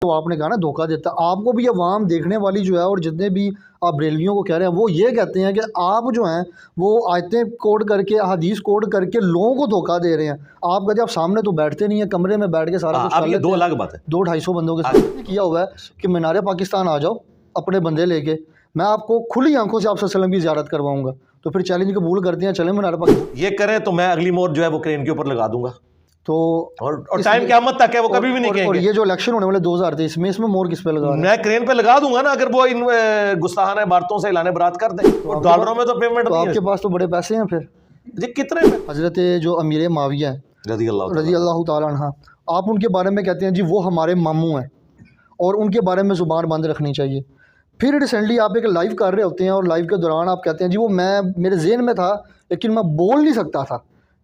وہ آپ نے کہا نا دھوکہ دیتا ہے آپ کو بھی عوام دیکھنے والی جو ہے اور جتنے بھی آپ بریلویوں کو کہہ رہے ہیں وہ یہ کہتے ہیں کہ آپ جو ہیں وہ آیتیں کوڈ کر کے احادیث کوڈ کر کے لوگوں کو دھوکہ دے رہے ہیں. آپ کہتے ہیں آپ سامنے تو بیٹھتے نہیں ہیں, کمرے میں بیٹھ کے سارا کچھ کر لیتے ہیں. دو الگ بات ہے. 200-250 بندوں کے ساتھ کیا ہوا ہے کہ مینار پاکستان آ جاؤ اپنے بندے لے کے, میں آپ کو کھلی آنکھوں سے آپ صلی اللہ علیہ وسلم کی زیارت کرواؤں گا. تو پھر چیلنج قبول کرتے ہیں, چلیں مینار پاکستان یہ کریں تو میں اگلی مور جو ہے وہ کرین کے اوپر لگا دوں گا. تو اور ٹائم قیامت تک ہے, وہ کبھی بھی نہیں کہیں گے. اور یہ جو الیکشن ہونے والے 2023 میں اس میں مور کس پہ لگا رہے ہیں؟ میں کرین پہ لگا دوں گا نا, اگر وہ ان گستاخانہ عبارتوں سے اعلان برات کر دیں. ڈالروں میں تو پیمنٹ تو آپ کے پاس تو بڑے پیسے ہیں پھر. جی کتنے حضرت جو امیر معاویہ ہیں رضی اللہ تعالیٰ عنہ, آپ ان کے بارے میں کہتے ہیں جی وہ ہمارے ماموں ہیں اور ان کے بارے میں زبان بند رکھنی چاہیے. پھر ریسنٹلی آپ ایک لائیو کر رہے ہوتے ہیں اور لائیو کے دوران آپ کہتے ہیں جی وہ میں میرے ذہن میں تھا لیکن میں بول نہیں سکتا تھا,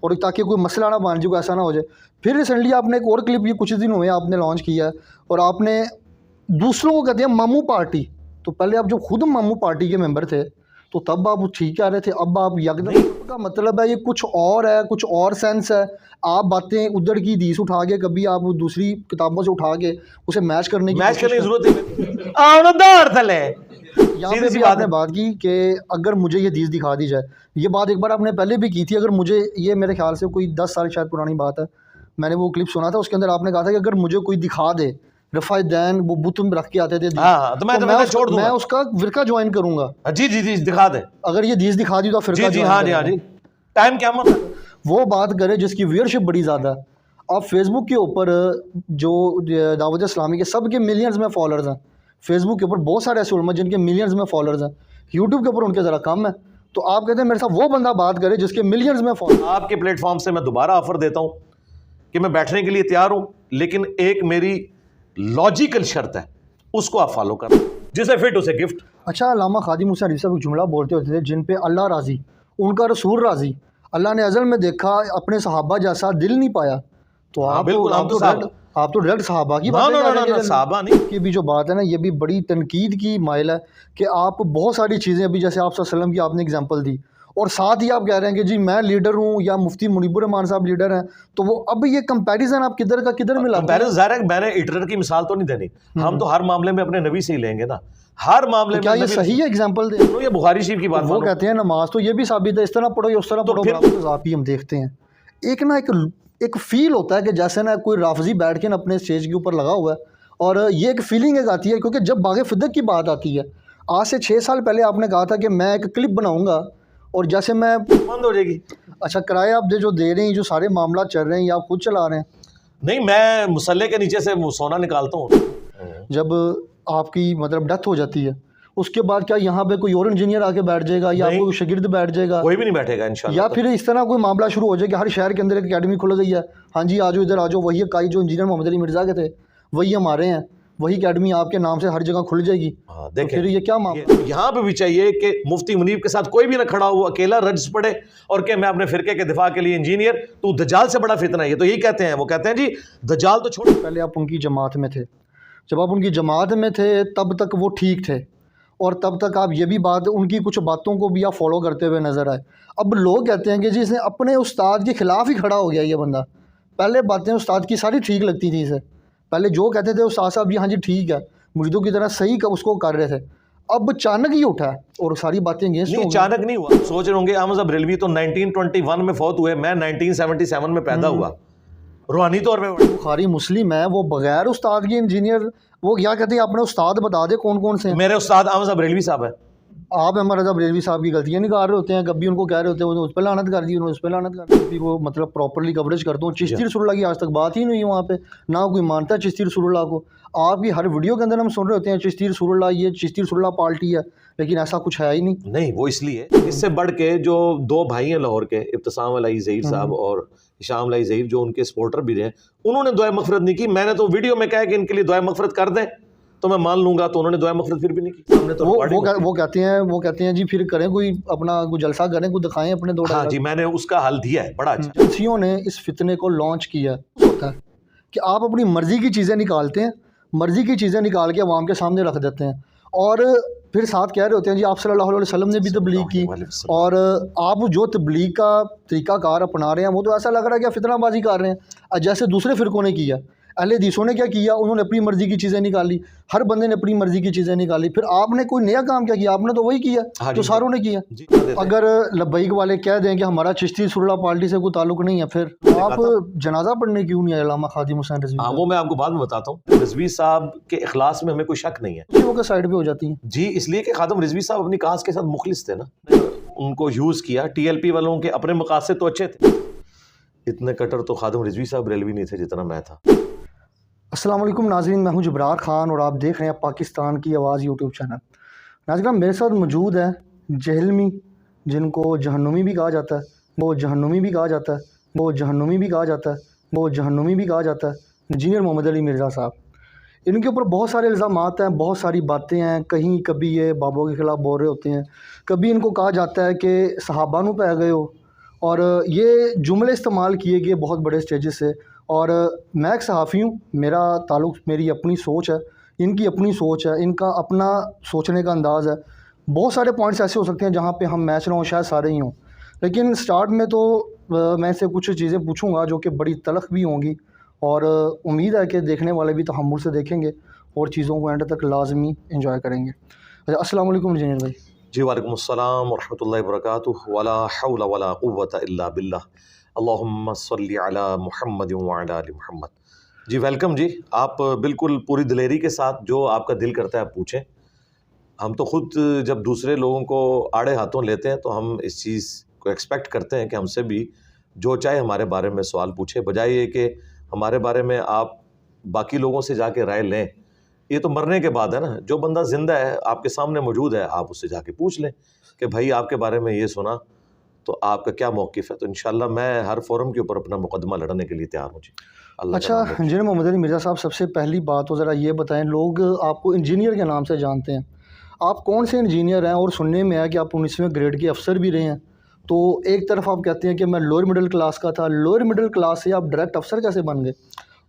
اور تاکہ کوئی مسئلہ نہ بن جائے, کوئی ایسا نہ ہو جائے. پھر ریسنٹلی آپ نے ایک اور کلپ یہ کچھ دن ہوئے آپ نے لانچ کیا ہے اور آپ نے دوسروں کو کہتے ہیں ماموں پارٹی. تو پہلے آپ جو خود ماموں پارٹی کے ممبر تھے تو تب آپ ٹھیک کہہ رہے تھے, اب آپ یکدم کا مطلب ہے یہ کچھ اور ہے, کچھ اور سینس ہے. آپ باتیں ادھر کی حدیث اٹھا کے کبھی آپ دوسری کتابوں سے اٹھا کے اسے میچ کرنے کی ضرورت ہے. یہاں پہ بھی آپ نے بات کی کہ اگر مجھے یہ حدیث دکھا دی جائے, یہ بات ایک بار آپ نے پہلے بھی کی تھی, اگر مجھے یہ میرے خیال سے کوئی 10 سال شاید پرانی بات ہے, میں نے وہ کلپ سنا تھا, اس کے اندر آپ نے کہا تھا کہ اگر مجھے کوئی دکھا دے رفع دین وہ بتم رکھ کے آتے تھے تو میں اس کا فرقہ جوائن کروں گا. جی جی جی دکھا دیں, اگر یہ حدیث دکھا دی تو فرقہ جی ہاں جی ہاں جی ٹائم قیامت وہ بات کرے جس کی ویئرشپ بڑی زیادہ ہے. آپ فیس بک کے اوپر جو دعوت اسلامی کے سب کے ملینز میں فالوورز ہیں, فیس بک کے اوپر بہت سارے ایسے علماء جن کے ملینز میں فالوورز ہیں, یوٹیوب کے اوپر ان کے ذرا کم ہے. تو آپ کہتے ہیں میرے ساتھ وہ بندہ بات کرے جس کے ملینز میں فالوورز. آپ کے پلیٹ فارم سے میں دوبارہ آفر دیتا ہوں کہ میں بیٹھنے کے لیے تیار ہوں, لیکن ایک میری لاجیکل شرط ہے, اس کو آپ فالو کریں, جسے فٹ اسے گفٹ. اچھا علامہ خادم حسین علی صاحب ایک جملہ بولتے ہوتے تھے, جن پہ اللہ راضی ان کا رسول راضی, اللہ نے ازل میں دیکھا اپنے صحابہ جیسا دل نہیں پایا. تو آپ تو ڈائریکٹ صحابہ کی بات صحابہ نہیں کی بھی جو بات ہے نا, یہ بھی بڑی تنقید کی مائل ہے کہ آپ بہت ساری چیزیں ابھی جیسے آپ صلی اللہ علیہ وسلم کی آپ نے اگزامپل دی, اور ساتھ ہی آپ کہہ رہے ہیں کہ جی میں لیڈر ہوں یا مفتی منیب الرحمان صاحب لیڈر ہیں, تو وہ اب یہ کمپیریزن آپ کدھر کا کدھر ملا؟ کمپیریزن ظاہر ہے میں نے ایٹر کی مثال تو نہیں دینی, ہم تو ہر معاملے میں اپنے نبی سے ہی لیں گے نا, ہر معاملے میں. کیا یہ صحیح ہے ایگزامپل دے؟ یہ بخاری شریف کی بات. وہ کہتے ہیں نماز تو یہ بھی ثابت ہے, اس طرح پڑھو یا اس طرح پڑھو. آپ ہی ہم دیکھتے ہیں ایک نا ایک فیل ہوتا ہے کہ جیسے نا کوئی رافضی بیٹھ کے نا اپنے اسٹیج کے اوپر لگا ہوا ہے, اور یہ ایک فیلنگ ایک آتی ہے کیونکہ جب باغ فدق کی بات آتی ہے, آج سے 6 سال پہلے آپ نے کہا تھا کہ میں ایک کلپ بناؤں گا اور جیسے میں بند ہو جائے گی. اچھا کرایہ آپ جو دے رہے ہیں, جو سارے معاملات چل رہے ہیں, یا آپ خود چلا رہے ہیں؟ نہیں, میں مسلح کے نیچے سے سونا نکالتا ہوں. جب آپ کی مطلب ڈیتھ ہو جاتی ہے اس کے بعد کیا یہاں پہ کوئی اور انجینئر آ کے بیٹھ جائے گا یا کوئی شاگرد بیٹھ جائے گا؟ کوئی بھی نہیں بیٹھے گا انشاءاللہ. یا پھر اس طرح کوئی معاملہ شروع ہو جائے کہ ہر شہر کے اندر ایک اکیڈمی کھل گئی ہے, ہاں جی آجو ادھر آجو, وہی کائی جو انجینئر محمد علی مرزا کے تھے وہی ہمارے ہیں, وہی اکیڈمی آپ کے نام سے ہر جگہ کھل جائے گی. دیکھیں پھر یہ کیا معاملہ؟ یہاں پہ بھی چاہیے کہ مفتی منیب کے ساتھ کوئی بھی نہ کھڑا ہو, اکیلا رجز پڑے اور کہ میں اپنے فرقے کے دفاع کے لیے انجینئر, تو دجال سے بڑا فتنہ ہے. یہ تو یہی کہتے ہیں, وہ کہتے ہیں جی دجال تو چھوڑ. پہلے آپ ان کی جماعت میں تھے, جب آپ ان کی جماعت میں تھے تب تک وہ ٹھیک تھے, اور تب تک آپ یہ بھی بات ان کی کچھ باتوں کو بھی آپ فالو کرتے ہوئے نظر آئے. اب لوگ کہتے ہیں کہ جی اس نے اپنے استاد کے خلاف ہی کھڑا ہو گیا یہ بندہ. پہلے باتیں استاد کی ساری ٹھیک لگتی تھیں اسے, پہلے جو کہتے تھے استاد صاحب جی ہاں جی ٹھیک ہے, مریدوں کی طرح صحیح اس کو کر رہے تھے, اب اچانک ہی اٹھا اور ساری باتیں اگینسٹ. نہیں اچانک نہیں ہوا, سوچ رہے ہوں گے احمد صاحب بریلوی تو 1921 میں فوت ہوئے, میں 1977 میں پیدا ہوا, روحانی طور پہ. بخاری مسلم ہے, وہ بغیر استاد کے انجینئر, وہ کیا کہتے ہیں اپنے استاد بتا دے کون کون سے ہیں. میرے استاد احمد صاحب بریلوی صاحب ہے. آپ احمد رضا بریلوی صاحب کی غلطیاں نکال رہے ہوتے ہیں, کبھی ان کو کہہ رہے ہوتے ہیں انہوں نے اس پہ لعنت کر دی, انہوں نے اس پہ لعنت کر دی. وہ مطلب پراپرلی کوریج کرتا ہوں. چشتی رسول اللہ کی آج تک بات ہی نہیں ہوئی وہاں پہ, نہ کوئی مانتا ہے چشتی رسول اللہ کو. آپ کی ہر ویڈیو کے اندر ہم سن رہے ہوتے ہیں چشتی رسول اللہ, یہ چشتی رسول اللہ پارٹی ہے, لیکن ایسا کچھ ہے ہی نہیں. نہیں وہ اس لیے, اس سے بڑھ کے جو 2 بھائی ہیں لاہور کے, ابتسام علی ظہیر صاحب اور ہشام علی ظہیر, جو ان کے سپورٹر بھی رہے, انہوں نے دعائے مغفرت نہیں کی. میں نے تو ویڈیو میں کہا کہ ان کے لیے دعائے مغفرت کر دیں تو میں مان لوں گا, تو انہوں نے دعائے مغفرت پھر بھی نہیں کی. وہ کہتے ہیں جی پھر کریں کوئی اپنا کوئی جلسہ کریں, کوئی دکھائیں اپنے 2. ہاں جی میں نے اس کا حل دیا ہے بڑا اچھا. ایجنسیوں نے اس فتنے کو لانچ کیا ہوتا ہے کہ آپ اپنی مرضی کی چیزیں نکالتے ہیں, مرضی کی چیزیں نکال کے عوام کے سامنے رکھ دیتے ہیں, اور پھر ساتھ کہہ رہے ہوتے ہیں جی آپ صلی اللہ علیہ وسلم نے بھی تبلیغ کی, اور آپ جو تبلیغ کا طریقہ کار اپنا رہے ہیں وہ تو ایسا لگ رہا ہے کہ فتنہ بازی کر رہے ہیں جیسے دوسرے فرقوں نے کیا. اہل حدیثوں نے کیا کیا, انہوں نے اپنی مرضی کی چیزیں نکالی, ہر بندے نے اپنی مرضی کی چیزیں نکالی, پھر آپ نے کوئی نیا کام کیا کیا؟ آپ نے تو وہی کیا جو ساروں نے کیا. اگر لبیک والے کہہ دیں کہ ہمارا چشتی سرلا پارٹی سے کوئی تعلق نہیں ہے, پھر آپ جنازہ پڑھنے کیوں نہیں آئے علامہ خادم حسین رضوی؟ وہ میں آپ کو بعد میں بتاتا ہوں. رضوی صاحب کے اخلاص میں ہمیں کوئی شک نہیں ہے. اسی وقت سائڈ پہ ہو جاتی ہیں جی, اس لیے کہ خادم رضوی صاحب اپنی کاز کے ساتھ مخلص تھے نا, ان کو یوز کیا. ٹی ایل پی والوں کے اپنے مقاصد تو اچھے تھے, اتنے کٹر تو خادم رضوی صاحب ریلوی نہیں تھے جتنا میں تھا. السلام علیکم ناظرین, میں ہوں جبرار خان اور آپ دیکھ رہے ہیں پاکستان کی آواز یوٹیوب چینل. ناظرین, میرے ساتھ موجود ہے جہلمی, جن کو جہنمی بھی کہا جاتا ہے, وہ جہنمی بھی کہا جاتا ہے, وہ جہنمی بھی کہا جاتا ہے, وہ جہنمی بھی کہا جاتا ہے, انجینئر محمد علی مرزا صاحب. ان کے اوپر بہت سارے الزامات ہیں, بہت ساری باتیں ہیں. کہیں کبھی یہ بابوں کے خلاف بول رہے ہوتے ہیں, کبھی ان کو کہا جاتا ہے کہ صحابہ نو پہ گئے ہو, اور یہ جملے استعمال کیے گئے بہت بڑے سٹیجز سے. اور میں ایک صحافی ہوں, میرا تعلق, میری اپنی سوچ ہے, ان کی اپنی سوچ ہے, ان کا اپنا سوچنے کا انداز ہے. بہت سارے پوائنٹس ایسے ہو سکتے ہیں جہاں پہ ہم میچ نہ ہوں, شاید سارے ہی ہوں. لیکن سٹارٹ میں تو میں سے کچھ چیزیں پوچھوں گا جو کہ بڑی تلخ بھی ہوں گی, اور امید ہے کہ دیکھنے والے بھی تحمل سے دیکھیں گے اور چیزوں کو اینڈ تک لازمی انجوائے کریں گے. السلام علیکم انجینئر بھائی. جی وعلیکم السلام ورحمۃ اللہ وبرکاتہ. ولا حول ولا قوۃ الا باللہ. اللہم صلی علی محمد وعلی آل محمد. جی ویلکم جی, آپ بالکل پوری دلیری کے ساتھ جو آپ کا دل کرتا ہے آپ پوچھیں. ہم تو خود جب دوسرے لوگوں کو آڑے ہاتھوں لیتے ہیں تو ہم اس چیز کو ایکسپیکٹ کرتے ہیں کہ ہم سے بھی جو چاہے ہمارے بارے میں سوال پوچھے, بجائے یہ کہ ہمارے بارے میں آپ باقی لوگوں سے جا کے رائے لیں. یہ تو مرنے کے بعد ہے نا, جو بندہ زندہ ہے آپ کے سامنے موجود ہے, آپ اس سے جا کے پوچھ لیں کہ بھائی آپ کے بارے میں یہ سنا تو آپ کا کیا موقف ہے. تو انشاءاللہ میں ہر فورم کے اوپر اپنا مقدمہ لڑنے کے لیے تیار ہوں. جی اچھا انجینئر محمد علی مرزا صاحب, سب سے پہلی بات تو ذرا یہ بتائیں, لوگ آپ کو انجینئر کے نام سے جانتے ہیں, آپ کون سے انجینئر ہیں؟ اور سننے میں ہے کہ آپ 19ویں گریڈ کے افسر بھی رہے ہیں. تو ایک طرف آپ کہتے ہیں کہ میں لوئر مڈل کلاس کا تھا, لوئر مڈل کلاس سے آپ ڈائریکٹ افسر کیسے بن گئے؟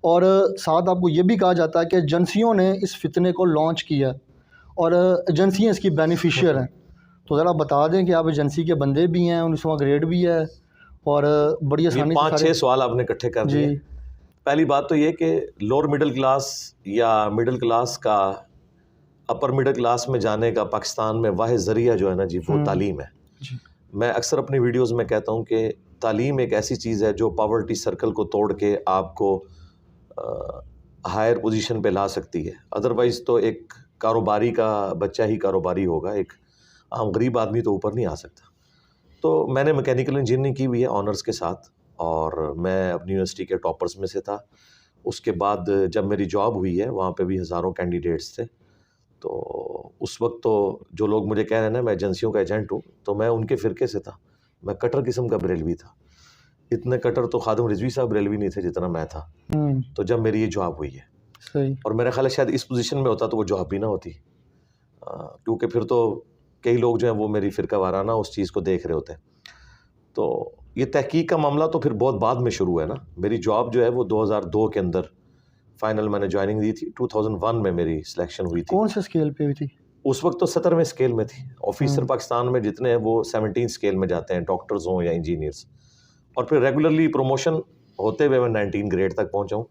اور ساتھ آپ کو یہ بھی کہا جاتا ہے کہ ایجنسیوں نے اس فتنے کو لانچ کیا اور ایجنسیاں اس کی بینیفیشیئر ہیں. تو ذرا بتا دیں کہ آپ ایجنسی کے بندے بھی ہیں, 19واں گریڈ بھی ہے, اور بڑی آسانی سے 5-6 سوال آپ نے اکٹھے کر دیے. پہلی بات تو یہ کہ لوور مڈل کلاس یا مڈل کلاس کا اپر مڈل کلاس میں جانے کا پاکستان میں واحد ذریعہ جو ہے نا جی, وہ تعلیم ہے. میں اکثر اپنی ویڈیوز میں کہتا ہوں کہ تعلیم ایک ایسی چیز ہے جو پاورٹی سرکل کو توڑ کے آپ کو ہائر پوزیشن پہ لا سکتی ہے. ادروائز تو ایک کاروباری کا بچہ ہی کاروباری ہوگا, ایک عام غریب آدمی تو اوپر نہیں آ سکتا. تو میں نے میکینیکل انجینئرنگ کی ہوئی ہے آنرز کے ساتھ, اور میں اپنی یونیورسٹی کے ٹاپرز میں سے تھا. اس کے بعد جب میری جاب ہوئی ہے وہاں پہ بھی ہزاروں کینڈیڈیٹس تھے. تو اس وقت تو جو لوگ مجھے کہہ رہے ہیں نا میں ایجنسیوں کا ایجنٹ ہوں, تو میں ان کے فرقے سے تھا. میں کٹر قسم کا بریلوی تھا. اتنے کٹر تو خادم رضوی صاحب ریلوی نہیں تھے جتنا میں تھا. تو جب میری یہ جاب ہوئی ہے, اور میرا خیال ہے شاید اس پوزیشن میں ہوتا تو وہ جاب بھی نہ ہوتی, کیونکہ پھر تو کئی لوگ جو ہیں وہ میری فرقہ وارانہ اس چیز کو دیکھ رہے ہوتے ہیں. تو یہ تحقیق کا معاملہ تو پھر بہت بعد میں شروع ہے نا. میری جاب جو ہے وہ 2002 کے اندر فائنل میں نے جوائننگ دی تھی. 2001 میں میری سلیکشن ہوئی تھی. کون سے اسکیل پہ ہوئی تھی؟ اس وقت تو 17ویں اسکیل میں تھی. آفیسر پاکستان میں جتنے ہیں وہ 17 اسکیل میں جاتے ہیں, ڈاکٹرز ہوں یا انجینئرز. اور پھر ریگولرلی پروموشن ہوتے ہوئے میں 19 گریڈ تک پہنچا ہوں.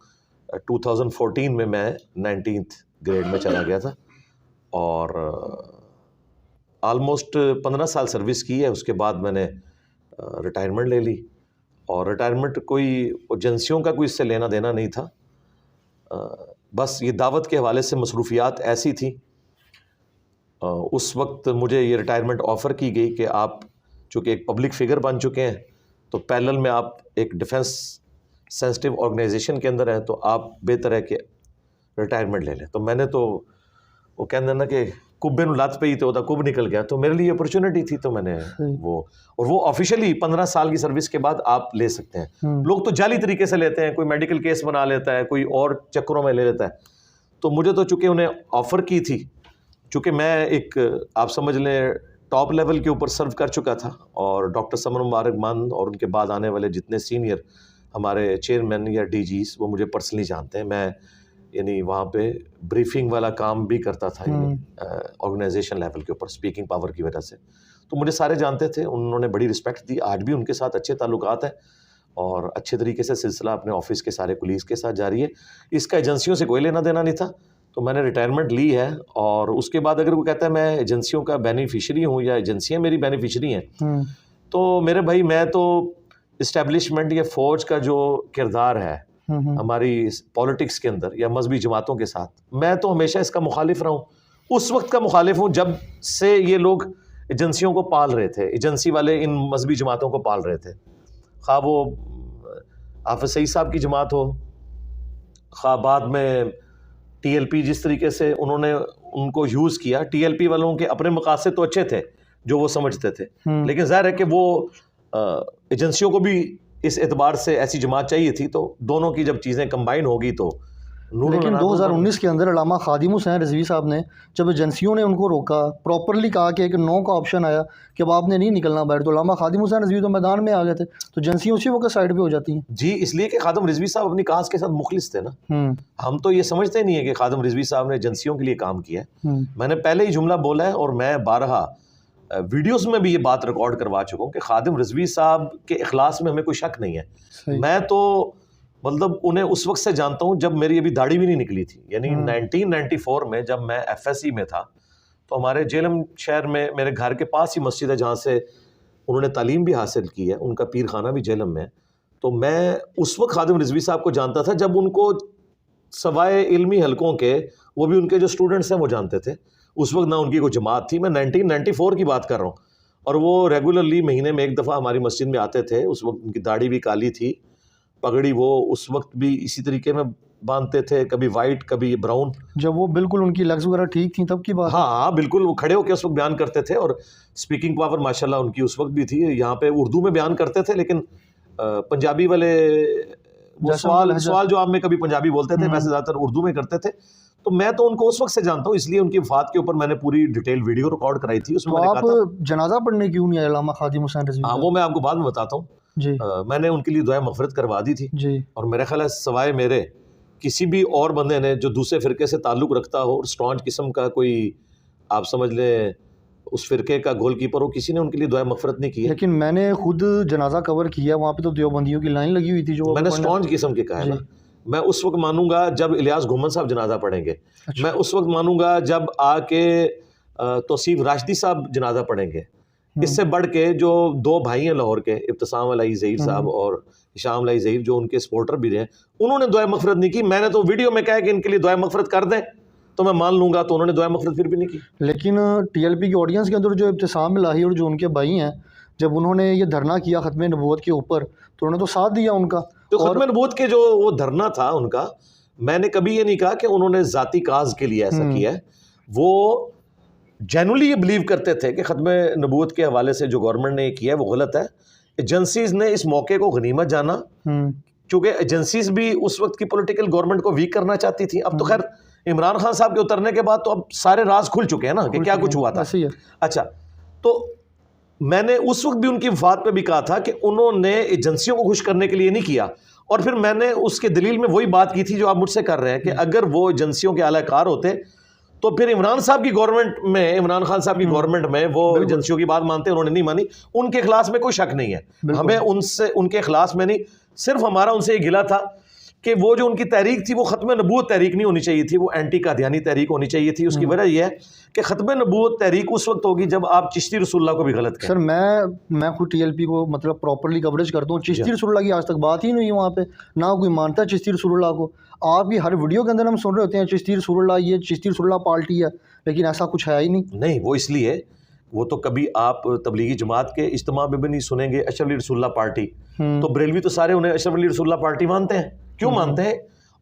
2014 میں 19th گریڈ میں چلا گیا تھا, اور آلموسٹ 15 سال سروس کی ہے. اس کے بعد میں نے ریٹائرمنٹ لے لی, اور ریٹائرمنٹ کوئی ایجنسیوں کا کوئی اس سے لینا دینا نہیں تھا. بس یہ دعوت کے حوالے سے مصروفیات ایسی تھی. اس وقت مجھے یہ ریٹائرمنٹ آفر کی گئی کہ آپ چونکہ ایک پبلک فگر بن چکے ہیں تو پیرلل میں آپ ایک ڈیفنس سینسٹیو آرگنائزیشن کے اندر ہیں, تو آپ بہتر ہے کہ ریٹائرمنٹ لے لیں. تو میں نے تو وہ کہتے ہیں نا کہ کبے نو لت پئی تو کب نکل گیا, تو میرے لیے اپرچونٹی تھی. تو میں نے وہ آفیشلی 15 سال کی سروس کے بعد آپ لے سکتے ہیں. لوگ تو جعلی طریقے سے لیتے ہیں, کوئی میڈیکل کیس بنا لیتا ہے, کوئی اور چکروں میں لے لیتا ہے. تو مجھے تو چونکہ انہیں آفر کی تھی, چونکہ میں ایک آپ سمجھ لیں ٹاپ لیول کے اوپر سرو کر چکا تھا, اور ڈاکٹر سمر مبارک مان اور ان کے بعد آنے والے جتنے سینئر ہمارے چیئرمین یا ڈی جیز وہ مجھے پرسنلی جانتے ہیں. میں یعنی وہاں پہ بریفنگ والا کام بھی کرتا تھا آرگنائزیشن لیول کے اوپر اسپیکنگ پاور کی وجہ سے. تو مجھے سارے جانتے تھے, انہوں نے بڑی رسپیکٹ دی. آج بھی ان کے ساتھ اچھے تعلقات ہیں, اور اچھے طریقے سے سلسلہ اپنے آفس کے سارے کولیگز کے ساتھ جاری ہے. اس کا ایجنسیوں سے کوئی لینا دینا نہیں تھا, تو میں نے ریٹائرمنٹ لی ہے. اور اس کے بعد اگر وہ کہتا ہے میں ایجنسیوں کا بینیفیشری ہوں یا ایجنسیاں میری بینیفیشری ہیں, تو میرے بھائی میں تو اسٹیبلشمنٹ یا فوج کا جو کردار ہے ہماری پالیٹکس کے اندر یا مذہبی جماعتوں کے ساتھ, میں تو ہمیشہ اس کا مخالف رہا ہوں. اس وقت کا مخالف ہوں جب سے یہ لوگ ایجنسیوں کو پال رہے تھے, ایجنسی والے ان مذہبی جماعتوں کو پال رہے تھے, خواہ وہ حافظ سعید صاحب کی جماعت ہو, خواہ بعد میں ٹی ایل پی جس طریقے سے انہوں نے ان کو یوز کیا. ٹی ایل پی والوں کے اپنے مقاصد تو اچھے تھے جو وہ سمجھتے تھے, لیکن ظاہر ہے کہ وہ ایجنسیوں کو بھی اس اعتبار سے ایسی جماعت چاہیے تھی, تو دونوں کی جب چیزیں کمبائن ہوگی تو لیکن 2019 کے اندر علامہ خادم حسین رضوی صاحب نے جب ایجنسیوں نے ان کو روکا, پراپرلی کہا کہ ایک نو کا آپشن آیا کہ اب آپ نے نہیں نکلنا باہر, تو علامہ خادم حسین رضوی تو میدان میں آ گئے تھے, تو ایجنسیوں اسی وقت سائڈ پہ ہو جاتی ہیں. جی, اس لیے کہ خادم رضوی صاحب اپنی کاز کے ساتھ مخلص تھے نا. ہم تو یہ سمجھتے نہیں ہیں کہ خادم رضوی صاحب نے ایجنسیوں کے لیے کام کیا ہے. میں نے پہلے ہی جملہ بولا ہے اور میں بارہا ویڈیوز میں بھی یہ بات ریکارڈ کروا چکا ہوں کہ خادم رضوی صاحب کے اخلاص میں ہمیں کوئی شک نہیں ہے. میں تو مطلب انہیں اس وقت سے جانتا ہوں جب میری ابھی داڑھی بھی نہیں نکلی تھی, یعنی 1994 میں جب میں ایف ایس سی میں تھا, تو ہمارے جیلم شہر میں میرے گھر کے پاس ہی مسجد ہے جہاں سے انہوں نے تعلیم بھی حاصل کی ہے, ان کا پیر خانہ بھی جیلم میں. تو میں اس وقت خادم رضوی صاحب کو جانتا تھا جب ان کو سوائے علمی حلقوں کے وہ بھی ان کے جو اسٹوڈنٹس ہیں وہ جانتے تھے. اس وقت نہ ان کی کوئی جماعت تھی, میں 1994 کی بات کر رہا ہوں, اور وہ ریگولرلی مہینے میں ایک دفعہ ہماری مسجد میں آتے تھے. اس وقت ان کی داڑھی بھی کالی تھی, پگڑی وہ اس وقت بھی اسی طریقے میں باندھتے تھے, کبھی وائٹ کبھی براؤن. جب وہ بالکل ان کی لیگز وغیرہ ٹھیک تھیں تب کی بات؟ ہاں بالکل, وہ کھڑے ہو کے اس وقت بیان کرتے تھے, اور اسپیکنگ پاور ماشاءاللہ ان کی اس وقت بھی تھی. یہاں پہ اردو میں بیان کرتے تھے, لیکن پنجابی والے وہ سوال جو آپ میں کبھی پنجابی بولتے تھے, ویسے زیادہ تر اردو میں کرتے تھے. تو میں تو ان کو اس وقت سے جانتا ہوں, اس لیے ان کی وفات کے اوپر میں نے پوری ڈیٹیل ویڈیو ریکارڈ کرائی تھی. اس میں آپ جنازہ پڑھنے کیوں نہیں آئے علامہ خادم حسین رضوی؟ ہاں, وہ میں آپ کو بعد میں بتاتا ہوں. جی, میں نے ان کے لیے دعائے مغفرت کروا دی تھی. جی, اور میرا خیال ہے سوائے میرے کسی بھی اور بندے نے جو دوسرے فرقے سے تعلق رکھتا ہو اور اسٹرانج قسم کا کوئی آپ سمجھ لیں اس فرقے کا گول کیپر ہو, کسی نے ان کے لیے دعائے مغفرت نہیں کی ہے. لیکن میں نے خود جنازہ کور کیا, وہاں پہ تو دیوبندیوں کی لائن لگی ہوئی تھی. جو میں نے اسٹرانج قسم کے کہا ہے نا, میں اس وقت مانوں گا جب الیاس گھومن صاحب جنازہ پڑھیں گے, میں اس وقت مانوں گا جب آ کے توصیف راشدی صاحب جنازہ پڑھیں گے. اس سے بڑھ کے جو دو بھائی ہیں لاہور کے, ابتسام علی ظہیر صاحب اور ہشام علی ظہیر, جو ان کے سپورٹر بھی رہے, انہوں نے دعائے مغفرت نہیں کی. میں نے تو ویڈیو میں کہا کہ ان کے لیے دعائے مغفرت کر دیں تو میں مان لوں گا, تو انہوں نے دعائے مغفرت پھر بھی نہیں کی. لیکن ٹی ایل پی کی آڈینس کے اندر جو ابتسام الہی اور جو ان کے بھائی ہیں, جب انہوں نے یہ دھرنا کیا ختم نبوت کے اوپر, تو انہوں نے تو ساتھ دیا ان کا. تو ختم نبوت کے جو وہ دھرنا تھا ان کا, میں نے کبھی یہ نہیں کہا کہ انہوں نے ذاتی کاز کے لیے ایسا کیا ہے. وہ جینولی یہ بلیو کرتے تھے کہ ختم نبوت کے حوالے سے جو گورنمنٹ نے یہ کیا ہے وہ غلط ہے. ایجنسیز نے اس موقع کو غنیمت جانا, چونکہ ایجنسیز بھی اس وقت کی پولیٹیکل گورنمنٹ کو ویک کرنا چاہتی تھی. اب تو خیر عمران خان صاحب کے اترنے کے بعد تو اب سارے راز کھل چکے ہیں نا کہ کیا کچھ ہوا تھا. اچھا, تو میں نے اس وقت بھی ان کی وفات پہ بھی کہا تھا کہ انہوں نے ایجنسیوں کو خوش کرنے کے لیے نہیں کیا, اور پھر میں نے اس کے دلیل میں وہی بات کی تھی جو آپ مجھ سے کر رہے ہیں کہ اگر وہ ایجنسیوں کے اعلی کار ہوتے تو پھر عمران صاحب کی گورنمنٹ میں, عمران خان صاحب کی گورنمنٹ میں وہ ایجنسیوں کی بات مانتے, انہوں نے نہیں مانی. ان کے اخلاص میں کوئی شک نہیں ہے, ہمیں ان سے ان کے اخلاص میں نہیں, صرف ہمارا ان سے یہ گلہ تھا کہ وہ جو ان کی تحریک تھی وہ ختم نبوت تحریک نہیں ہونی چاہیے تھی, وہ اینٹی قادیانی تحریک ہونی چاہیے تھی. اس کی وجہ یہ ہے کہ ختم نبوت تحریک اس وقت ہوگی جب آپ چشتی رسول اللہ کو بھی غلط کریں. سر میں خود ٹی ایل پی کو مطلب پراپرلی کوریج کرتا ہوں. چشتی رسول اللہ کی آج تک بات ہی نہیں ہوئی وہاں پہ, نہ کوئی مانتا ہے چشتی رسول اللہ کو. آپ کی ہر ویڈیو کے اندر ہم سن رہے ہوتے ہیں چشتی رسول اللہ, یہ چشتی رسول اللہ پارٹی ہے, لیکن ایسا کچھ ہے ہی نہیں. وہ اس لیے وہ تو کبھی آپ تبلیغی جماعت کے اجتماع میں بھی نہیں سنیں گے اشرف علی رسول اللہ پارٹی. تو بریلوی تو سارے انہیں اشرف علی رسول اللہ پارٹی مانتے ہیں. کیوں مانتے ہیں؟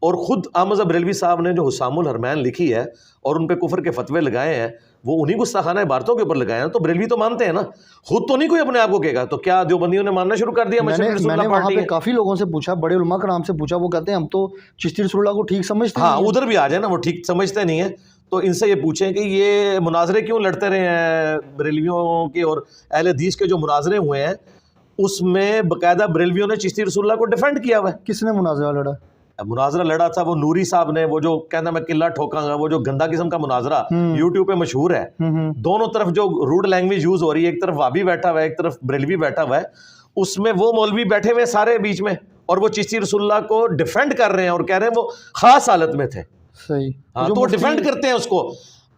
اور خود احمد بریلوی صاحب نے جو حسام الحرمین لکھی ہے اور ان پہ کفر کے فتوے لگائے ہیں, وہ انہی گستاخانہ عبارتوں کے اوپر لگائے ہیں. تو بریلوی تو مانتے ہیں نا, خود تو نہیں کوئی اپنے آپ کو کہے گا. تو کیا دیوبندیوں نے ماننا شروع کر دیا میں نے وہاں پہ کافی لوگوں سے پوچھا, بڑے علماء کرام سے پوچھا, وہ کہتے ہیں ہم تو چشتی رسول اللہ کو ٹھیک سمجھتے ہیں. ہاں, ادھر بھی آ جائے نا, وہ ٹھیک سمجھتے نہیں ہیں. تو ان سے یہ پوچھیں کہ یہ مناظرے کیوں لڑتے رہے ہیں بریلویوں کے اور اہل حدیث کے جو مناظرے ہوئے ہیں, اس میں باقاعدہ بریلویوں نے چشتی رسول اللہ کو ڈیفینڈ کیا ہوا ہے. کس نے مناظرہ لڑا؟ مناظرہ لڑا تھا وہ نوری صاحب نے, وہ جو کہنا میں قلعہ ٹھوکاں گا, وہ جو گندا قسم کا مناظرہ یوٹیوب پہ مشہور ہے. دونوں طرف جو روڈ لینگویج یوز ہو رہی ہے, ایک طرف وابی بیٹھا ہوا ہے, ایک طرف بریلوی بیٹھا ہوا ہے. اس میں وہ مولوی بیٹھے ہوئے سارے بیچ میں اور وہ چشتی رسول اللہ کو ڈیفینڈ کر رہے ہیں اور کہہ رہے ہیں وہ خاص حالت میں تھے. صحیح. ہاں تو وہ ڈیفینڈ کرتے ہیں اس کو.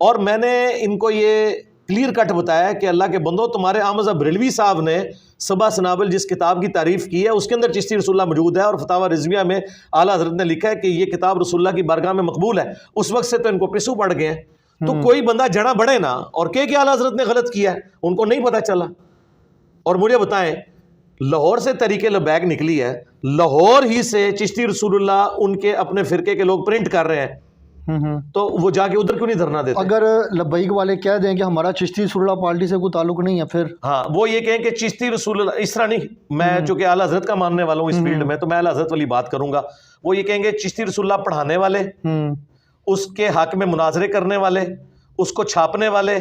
اور میں نے ان کو یہ کلیئر کٹ بتایا کہ اللہ کے بندو تمہارے احمد بریلوی صاحب نے صبا سنابل جس کتاب کی تعریف کی ہے اس کے اندر چشتی رسول اللہ موجود ہے, اور فتاوی رضویہ میں اعلیٰ حضرت نے لکھا ہے کہ یہ کتاب رسول اللہ کی بارگاہ میں مقبول ہے. اس وقت سے تو ان کو پسو پڑ گئے ہیں. تو کوئی بندہ جڑا بڑھے نا اور کہ اعلیٰ حضرت نے غلط کیا ہے, ان کو نہیں پتہ چلا. اور مجھے بتائیں لاہور سے تحریک لبیک نکلی ہے, لاہور ہی سے چشتی رسول اللہ ان کے اپنے فرقے کے لوگ پرنٹ کر رہے ہیں, تو وہ جا کے ادھر کیوں نہیں دھرنا دیتے؟ اگر لبیک والے کہہ دیں کہ ہمارا چشتی رسول اللہ پارٹی سے کوئی تعلق نہیں ہے پھر ہاں وہ یہ کہیں کہ چشتی رسول اللہ اس طرح نہیں. میں چونکہ اعلیٰ حضرت کا ماننے والا ہوں اس فیلڈ میں, تو میں اعلیٰ حضرت والی بات کروں گا. وہ یہ کہیں گے چشتی رسول اللہ پڑھانے والے, اس کے حق میں مناظرے کرنے والے, اس کو چھاپنے والے,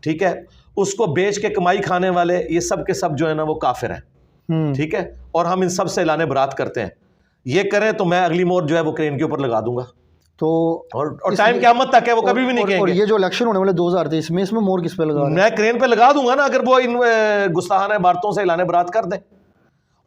ٹھیک ہے, اس کو بیچ کے کمائی کھانے والے, یہ سب کے سب جو ہے نا وہ کافر ہیں. ٹھیک ہے, اور ہم ان سب سے اعلان برات کرتے ہیں. یہ کریں تو میں اگلی مور جو ہے وہ کرین کے اوپر لگا دوں گا. تو اور ٹائم قیامت تک ہے, وہ کبھی بھی نہیں کہیں گے. اور یہ جو الیکشن ہونے والے 2023 میں, اس میں مور کس پہ لگا رہے ہیں؟ میں کرین پہ لگا دوں گا نا اگر وہ ان گستاخانہ عبارتوں سے اعلان برات کر دیں.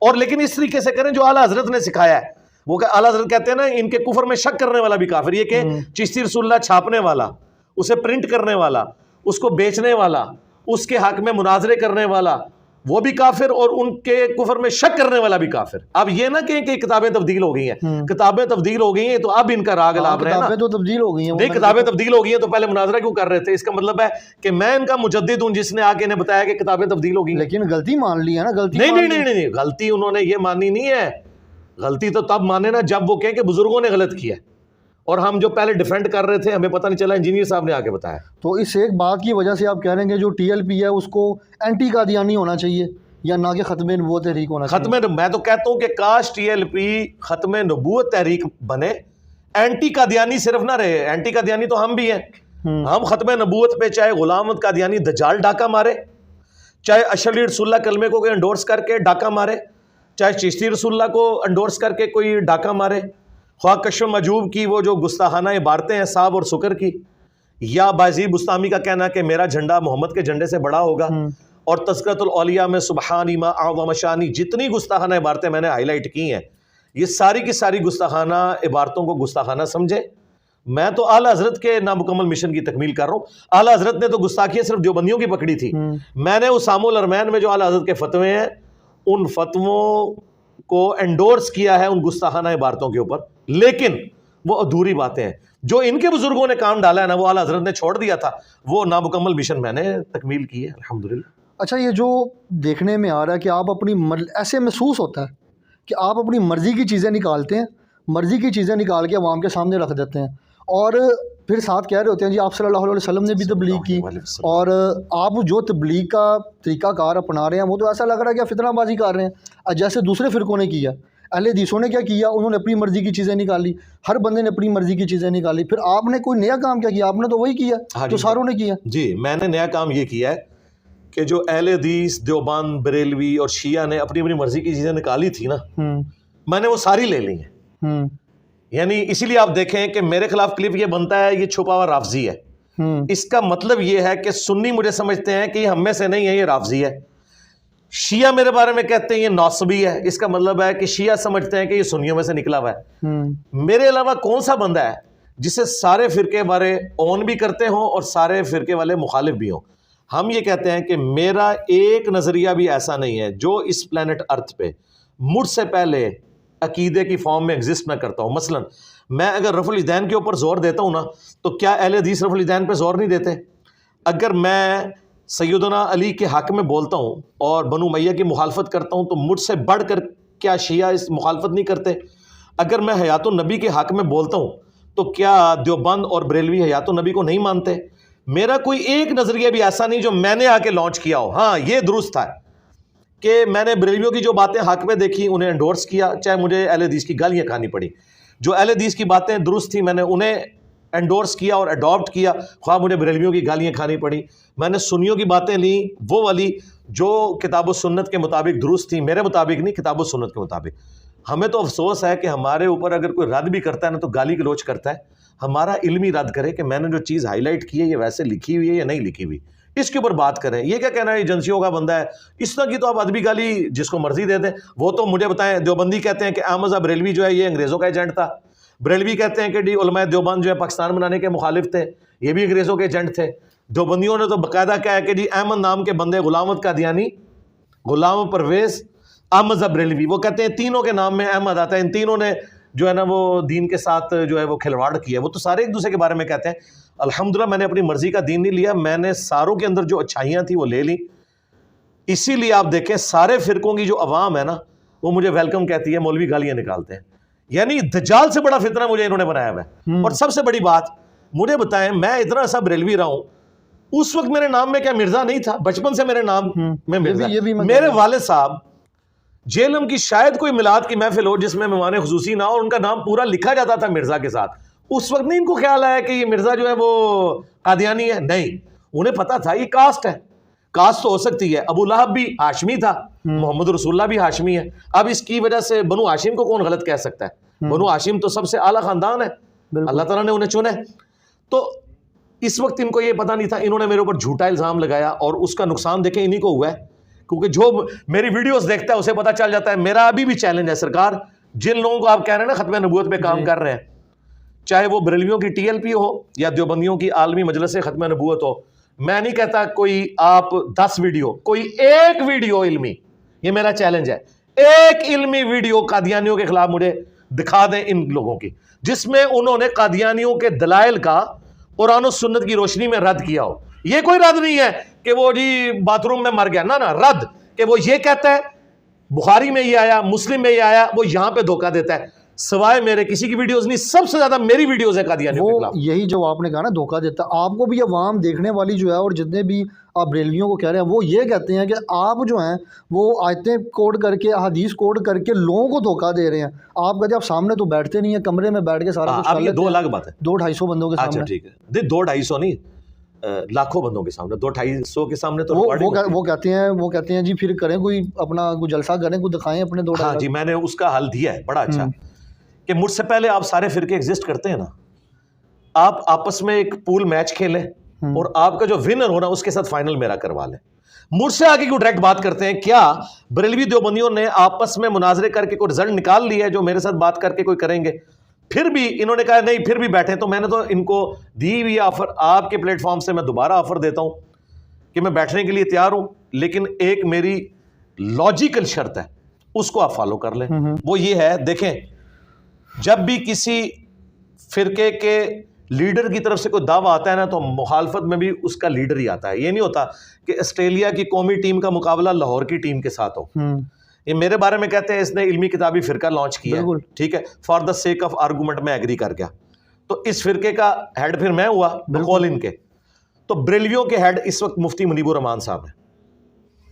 اور لیکن اس طریقے سے کریں جو اعلیٰ حضرت نے سکھایا ہے. وہ اعلیٰ حضرت کہتے ہیں نا ان کے کفر میں شک کرنے والا بھی کافر. یہ کہ چشتی رسول اللہ چھاپنے والا, اسے پرنٹ کرنے والا, اس کو بیچنے والا, اس کے حق میں مناظرے کرنے والا, وہ بھی کافر, اور ان کے کفر میں شک کرنے والا بھی کافر. اب یہ نہ کہیں کہ کتابیں تبدیل ہو گئی ہیں, کتابیں تبدیل ہو گئی ہیں تو اب ان کا راگ لاب رہے ہیں نا. کتابیں تو تبدیل ہو گئی ہیں. نہیں, کتابیں تبدیل ہو گئی ہیں تو پہلے مناظرہ کیوں کر رہے تھے؟ اس کا مطلب ہے کہ میں ان کا مجدد ہوں جس نے آ کے انہیں بتایا کہ کتابیں تبدیل ہو گئی. لیکن غلطی مان لی ہے نا. غلطی نہیں, غلطی انہوں نے یہ مانی نہیں ہے. غلطی تو تب مانے نا جب وہ کہیں کہ بزرگوں نے غلط کیا, اور ہم جو پہلے ڈیفینڈ کر رہے تھے ہمیں پتہ نہیں چلا, انجینئر صاحب نے آ کے بتایا. تو اس ایک بات کی وجہ سے آپ کہہ رہے ہیں کہ جو ٹی ایل پی ہے اس کو اینٹی قادیانی ہونا چاہیے, یا نہ کہ ختم نبوت تحریک ہونا چاہیے؟ میں تو کہتا ہوں کہ کاش ٹی ایل پی ختم نبوت تحریک بنے, اینٹی قادیانی صرف نہ رہے. اینٹی قادیانی تو ہم بھی ہیں. ہم ختم نبوت پہ چاہے غلام احمد قادیانی دجال ڈاکہ مارے, چاہے اشرف رسول اللہ کلمے کو کوئی انڈورس کر کے ڈاکہ مارے, چاہے چشتی رسول اللہ کو انڈورس کر کے کوئی ڈاکہ مارے, خواہ کشف مجوب کی وہ جو گستاخانہ عبارتیں ہیں صاحب اور سکر کی, یا بازی بستامی کا کہنا کہ میرا جھنڈا محمد کے جھنڈے سے بڑا ہوگا, اور تذکرۃ الاولیاء میں سبحانی ما اعظم شانی, جتنی گستاخانہ عبارتیں میں نے ہائی لائٹ کی ہیں, یہ ساری کی ساری گستاخانہ عبارتوں کو گستاخانہ سمجھے. میں تو اعلیٰ حضرت کے نامکمل مشن کی تکمیل کر رہا ہوں. اعلیٰ حضرت نے تو گستاخیاں صرف دیوبندیوں کی پکڑی تھی. میں نے اسام الارمین میں جو اعلیٰ حضرت کے فتوے ہیں ان فتووں کو انڈورس کیا ہے ان گستاخانہ عبارتوں کے اوپر, لیکن وہ ادھوری باتیں ہیں. جو ان کے بزرگوں نے کام ڈالا ہے نا وہ اعلیٰ حضرت نے چھوڑ دیا تھا, وہ نامکمل مشن میں نے تکمیل کی ہے الحمدللہ. اچھا, یہ جو دیکھنے میں آ رہا ہے کہ آپ اپنی ایسے محسوس ہوتا ہے کہ آپ اپنی مرضی کی چیزیں نکالتے ہیں, مرضی کی چیزیں نکال کے عوام کے سامنے رکھ دیتے ہیں, اور پھر ساتھ کہہ رہے ہوتے ہیں جی آپ صلی اللہ علیہ وسلم نے بھی تبلیغ کی, اور آپ جو تبلیغ کا طریقہ کار اپنا رہے ہیں وہ تو ایسا لگ رہا ہے کہ فتنہ بازی کر رہے ہیں جیسے دوسرے فرقوں نے کیا. اہل حدیثوں نے کیا کیا؟ انہوں نے اپنی مرضی کی چیزیں نکالی, ہر بندے نے اپنی مرضی کی چیزیں نکالی. پھر آپ نے کوئی نیا کام کیا کیا؟ آپ نے تو وہی کیا جو ساروں نے کیا. جی, میں نے نیا کام یہ کیا ہے کہ جو اہل حدیث دیوبند بریلوی اور شیعہ نے اپنی مرضی کی چیزیں نکالی تھی نا, میں نے وہ ساری لے لی ہیں. یعنی اسی لیے آپ دیکھیں کہ میرے خلاف کلپ یہ بنتا ہے یہ چھپا ہوا رافضی ہے. اس کا مطلب یہ ہے کہ سنی مجھے سمجھتے ہیں کہ یہ ہم میں سے نہیں ہے, یہ رافضی ہے. شیعہ میرے بارے میں کہتے ہیں یہ ناصبی ہے, اس کا مطلب ہے کہ شیعہ سمجھتے ہیں کہ یہ سنیوں میں سے نکلا ہوا ہے. میرے علاوہ کون سا بندہ ہے جسے سارے فرقے والے اون بھی کرتے ہوں اور سارے فرقے والے مخالف بھی ہوں؟ ہم یہ کہتے ہیں کہ میرا ایک نظریہ بھی ایسا نہیں ہے جو اس پلانٹ ارتھ پہ مجھ سے پہلے عقیدے کی فارم میں ایگزسٹ نہ کرتا ہوں. مثلا میں اگر رفع الیدین کے اوپر زور دیتا ہوں نا, تو کیا اہل حدیث رفع الیدین پہ زور نہیں دیتے؟ اگر میں سیدنا علی کے حق میں بولتا ہوں اور بنو امیہ کی مخالفت کرتا ہوں تو مجھ سے بڑھ کر کیا شیعہ اس مخالفت نہیں کرتے؟ اگر میں حیات النبی کے حق میں بولتا ہوں تو کیا دیوبند اور بریلوی حیات النبی کو نہیں مانتے؟ میرا کوئی ایک نظریہ بھی ایسا نہیں جو میں نے آ کے لانچ کیا ہو. ہاں, یہ درست تھا کہ میں نے بریلویوں کی جو باتیں حق میں دیکھی انہیں انڈورس کیا, چاہے مجھے اہل حدیث کی گالیاں کھانی پڑی. جو اہل حدیث کی باتیں درست تھیں میں نے انہیں انڈورس کیا اور اڈاپٹ کیا, خواہ مجھے بریلویوں کی گالیاں کھانی پڑی. میں نے سنیوں کی باتیں لیں, وہ والی جو کتاب و سنت کے مطابق درست تھیں, میرے مطابق نہیں, کتاب و سنت کے مطابق. ہمیں تو افسوس ہے کہ ہمارے اوپر اگر کوئی رد بھی کرتا ہے نا تو گالی گلوچ کرتا ہے. ہمارا علمی رد کرے کہ میں نے جو چیز ہائی لائٹ کی ہے یہ ویسے لکھی ہوئی ہے یا نہیں لکھی ہوئی. اس کے اوپر بات کریں. یہ کیا کہنا ہے ایجنسیوں کا بندہ ہے, اس طرح کی تو آپ ادبی گالی جس کو مرضی دے دیں. وہ تو مجھے بتائیں, دیوبندی کہتے ہیں کہ احمد صاحب بریلوی جو ہے یہ انگریزوں کا ایجنٹ تھا. بریلوی کہتے ہیں کہ علماء دیوبند جو ہے پاکستان بنانے کے مخالف تھے, یہ بھی انگریزوں کے ایجنٹ تھے. دیوبندیوں نے تو باقاعدہ کہا ہے کہ احمد نام کے بندے, غلام احمد قادیانی, غلام پرویز, احمد صاحب بریلوی, وہ کہتے ہیں تینوں کے نام میں احمد آتا ہے. ان تینوں نے جو ہے نا وہ دین کے ساتھ جو ہے وہ کھلواڑ کیا. وہ تو سارے ایک دوسرے کے بارے میں کہتے ہیں. الحمدللہ میں نے اپنی مرضی کا دین نہیں لیا, میں نے ساروں کے اندر جو اچھائیاں تھیں وہ لے لی. اسی لیے آپ دیکھیں سارے فرقوں کی جو عوام ہے نا وہ مجھے ویلکم کہتی ہے, مولوی گالیاں نکالتے ہیں. یعنی دجال سے بڑا فتنہ مجھے انہوں نے بنایا ہوا ہے. اور سب سے بڑی بات مجھے بتائیں, میں اتنا سا بریلوی رہا ہوں, اس وقت میرے نام میں کیا مرزا نہیں تھا؟ بچپن سے میرے نام میں مرزا. میرے والد صاحب جیلم کی شاید کوئی میلاد کی محفل ہو جس میں مہمان خصوصی نہ ہو, ان کا نام پورا لکھا جاتا تھا مرزا کے ساتھ. اس وقت نہیں ان کو خیال آیا کہ یہ مرزا جو ہے وہ قادیانی ہے, نہیں, انہیں پتا تھا یہ کاسٹ ہے. کاسٹ تو ہو سکتی ہے, ابو لہب بھی ہاشمی تھا, محمد رسول اللہ بھی ہاشمی ہے. اب اس کی وجہ سے بنو ہاشم کو کون غلط کہہ سکتا ہے؟ بنو ہاشم تو سب سے اعلیٰ خاندان ہے, اللہ تعالیٰ نے انہیں چنا ہے. تو اس وقت ان کو یہ پتا نہیں تھا, انہوں نے میرے اوپر جھوٹا الزام لگایا, اور اس کا نقصان دیکھیں انہی کو ہوا ہے. کیونکہ جو میری ویڈیوز دیکھتا ہے اسے پتا چل جاتا ہے. میرا ابھی بھی چیلنج ہے سرکار, جن لوگوں کو آپ کہہ رہے ہیں نا ختم نبوت پہ کام کر رہے ہیں, چاہے وہ بریلویوں کی ٹی ایل پی ہو یا دیوبندیوں کی عالمی مجلس ختم نبوت ہو, میں نہیں کہتا کوئی آپ 10 ویڈیو, کوئی ایک ویڈیو علمی, یہ میرا چیلنج ہے, ایک علمی ویڈیو قادیانیوں کے خلاف مجھے دکھا دیں ان لوگوں کی, جس میں انہوں نے قادیانیوں کے دلائل کا قرآن و سنت کی روشنی میں رد کیا ہو. یہ کوئی رد نہیں ہے کہ وہ جی باتھ روم میں مر گیا, نہ رد کہ وہ یہ کہتا ہے بخاری میں یہ آیا, مسلم میں یہ آیا, وہ یہاں پہ دھوکہ دیتا ہے. سوائے میرے کسی کی ویڈیوز نہیں, سب سے زیادہ میری ویڈیوز ہے قادیانیوں کے خلاف. یہی جو آپ نے کہا نا دھوکہ دیتا ہے, آپ کو بھی عوام دیکھنے والی جو ہے, اور جتنے بھی آپ بریلویوں کو کہہ رہے ہیں, وہ یہ کہتے ہیں کہ آپ جو ہیں وہ آیتیں کوٹ کر کے, احادیث کوٹ کر کے لوگوں کو دھوکہ دے رہے ہیں. آپ کہتے ہیں آپ سامنے تو بیٹھتے نہیں ہیں, کمرے میں بیٹھ کے سارا کچھ کر لیتے ہیں. دو الگ بات ہے, 200-250 بندوں کے سامنے. اچھا ٹھیک ہے, 200-250 نہیں, لاکھوں بندوں کے سامنے, 200-250 کے سامنے تو وہ کہتے ہیں جی پھر کریں کوئی اپنا کوئی جلسہ کریں, کوئی دکھائیں اپنے 200. ہاں جی, میں نے اس کا حل دیا ہے بڑا اچھا, کہ مجھ سے پہلے آپ سارے فرقے ایگزسٹ کرتے ہیں نا, آپ آپس میں ایک پول میچ کھیلیں اور آپ کا جو ونر ہونا اس کے ساتھ فائنل میرا کروا لیں. مجھ سے آگے کیوں ڈائریکٹ بات کرتے ہیں؟ کیا بریلوی دیوبندیوں نے آپس میں مناظرے کر کے کوئی رزلٹ نکال لیا ہے جو میرے ساتھ بات کر کے کوئی کریں گے؟ پھر بھی انہوں نے کہا نہیں, پھر بھی بیٹھے. تو میں نے تو ان کو دی ہوئی آفر, آپ کے پلیٹ فارم سے میں دوبارہ آفر دیتا ہوں کہ میں بیٹھنے کے لیے تیار ہوں, لیکن ایک میری لاجیکل شرط ہے, اس کو آپ فالو کر لیں. وہ یہ ہے, دیکھیں جب بھی کسی فرقے کے لیڈر کی طرف سے کوئی دعویٰ آتا ہے نا, تو مخالفت میں بھی اس کا لیڈر ہی آتا ہے. یہ نہیں ہوتا کہ آسٹریلیا کی قومی ٹیم کا مقابلہ لاہور کی ٹیم کے ساتھ ہو. یہ میرے بارے میں کہتے ہیں اس نے علمی کتابی فرقہ لانچ کیا ہے, ٹھیک ہے, for the sake of argument میں ایگری کر گیا, تو اس فرقے کا ہیڈ پھر میں ہوا بقول ان کے. تو بریلویوں کے ہیڈ اس وقت مفتی منیب الرحمان صاحب ہیں,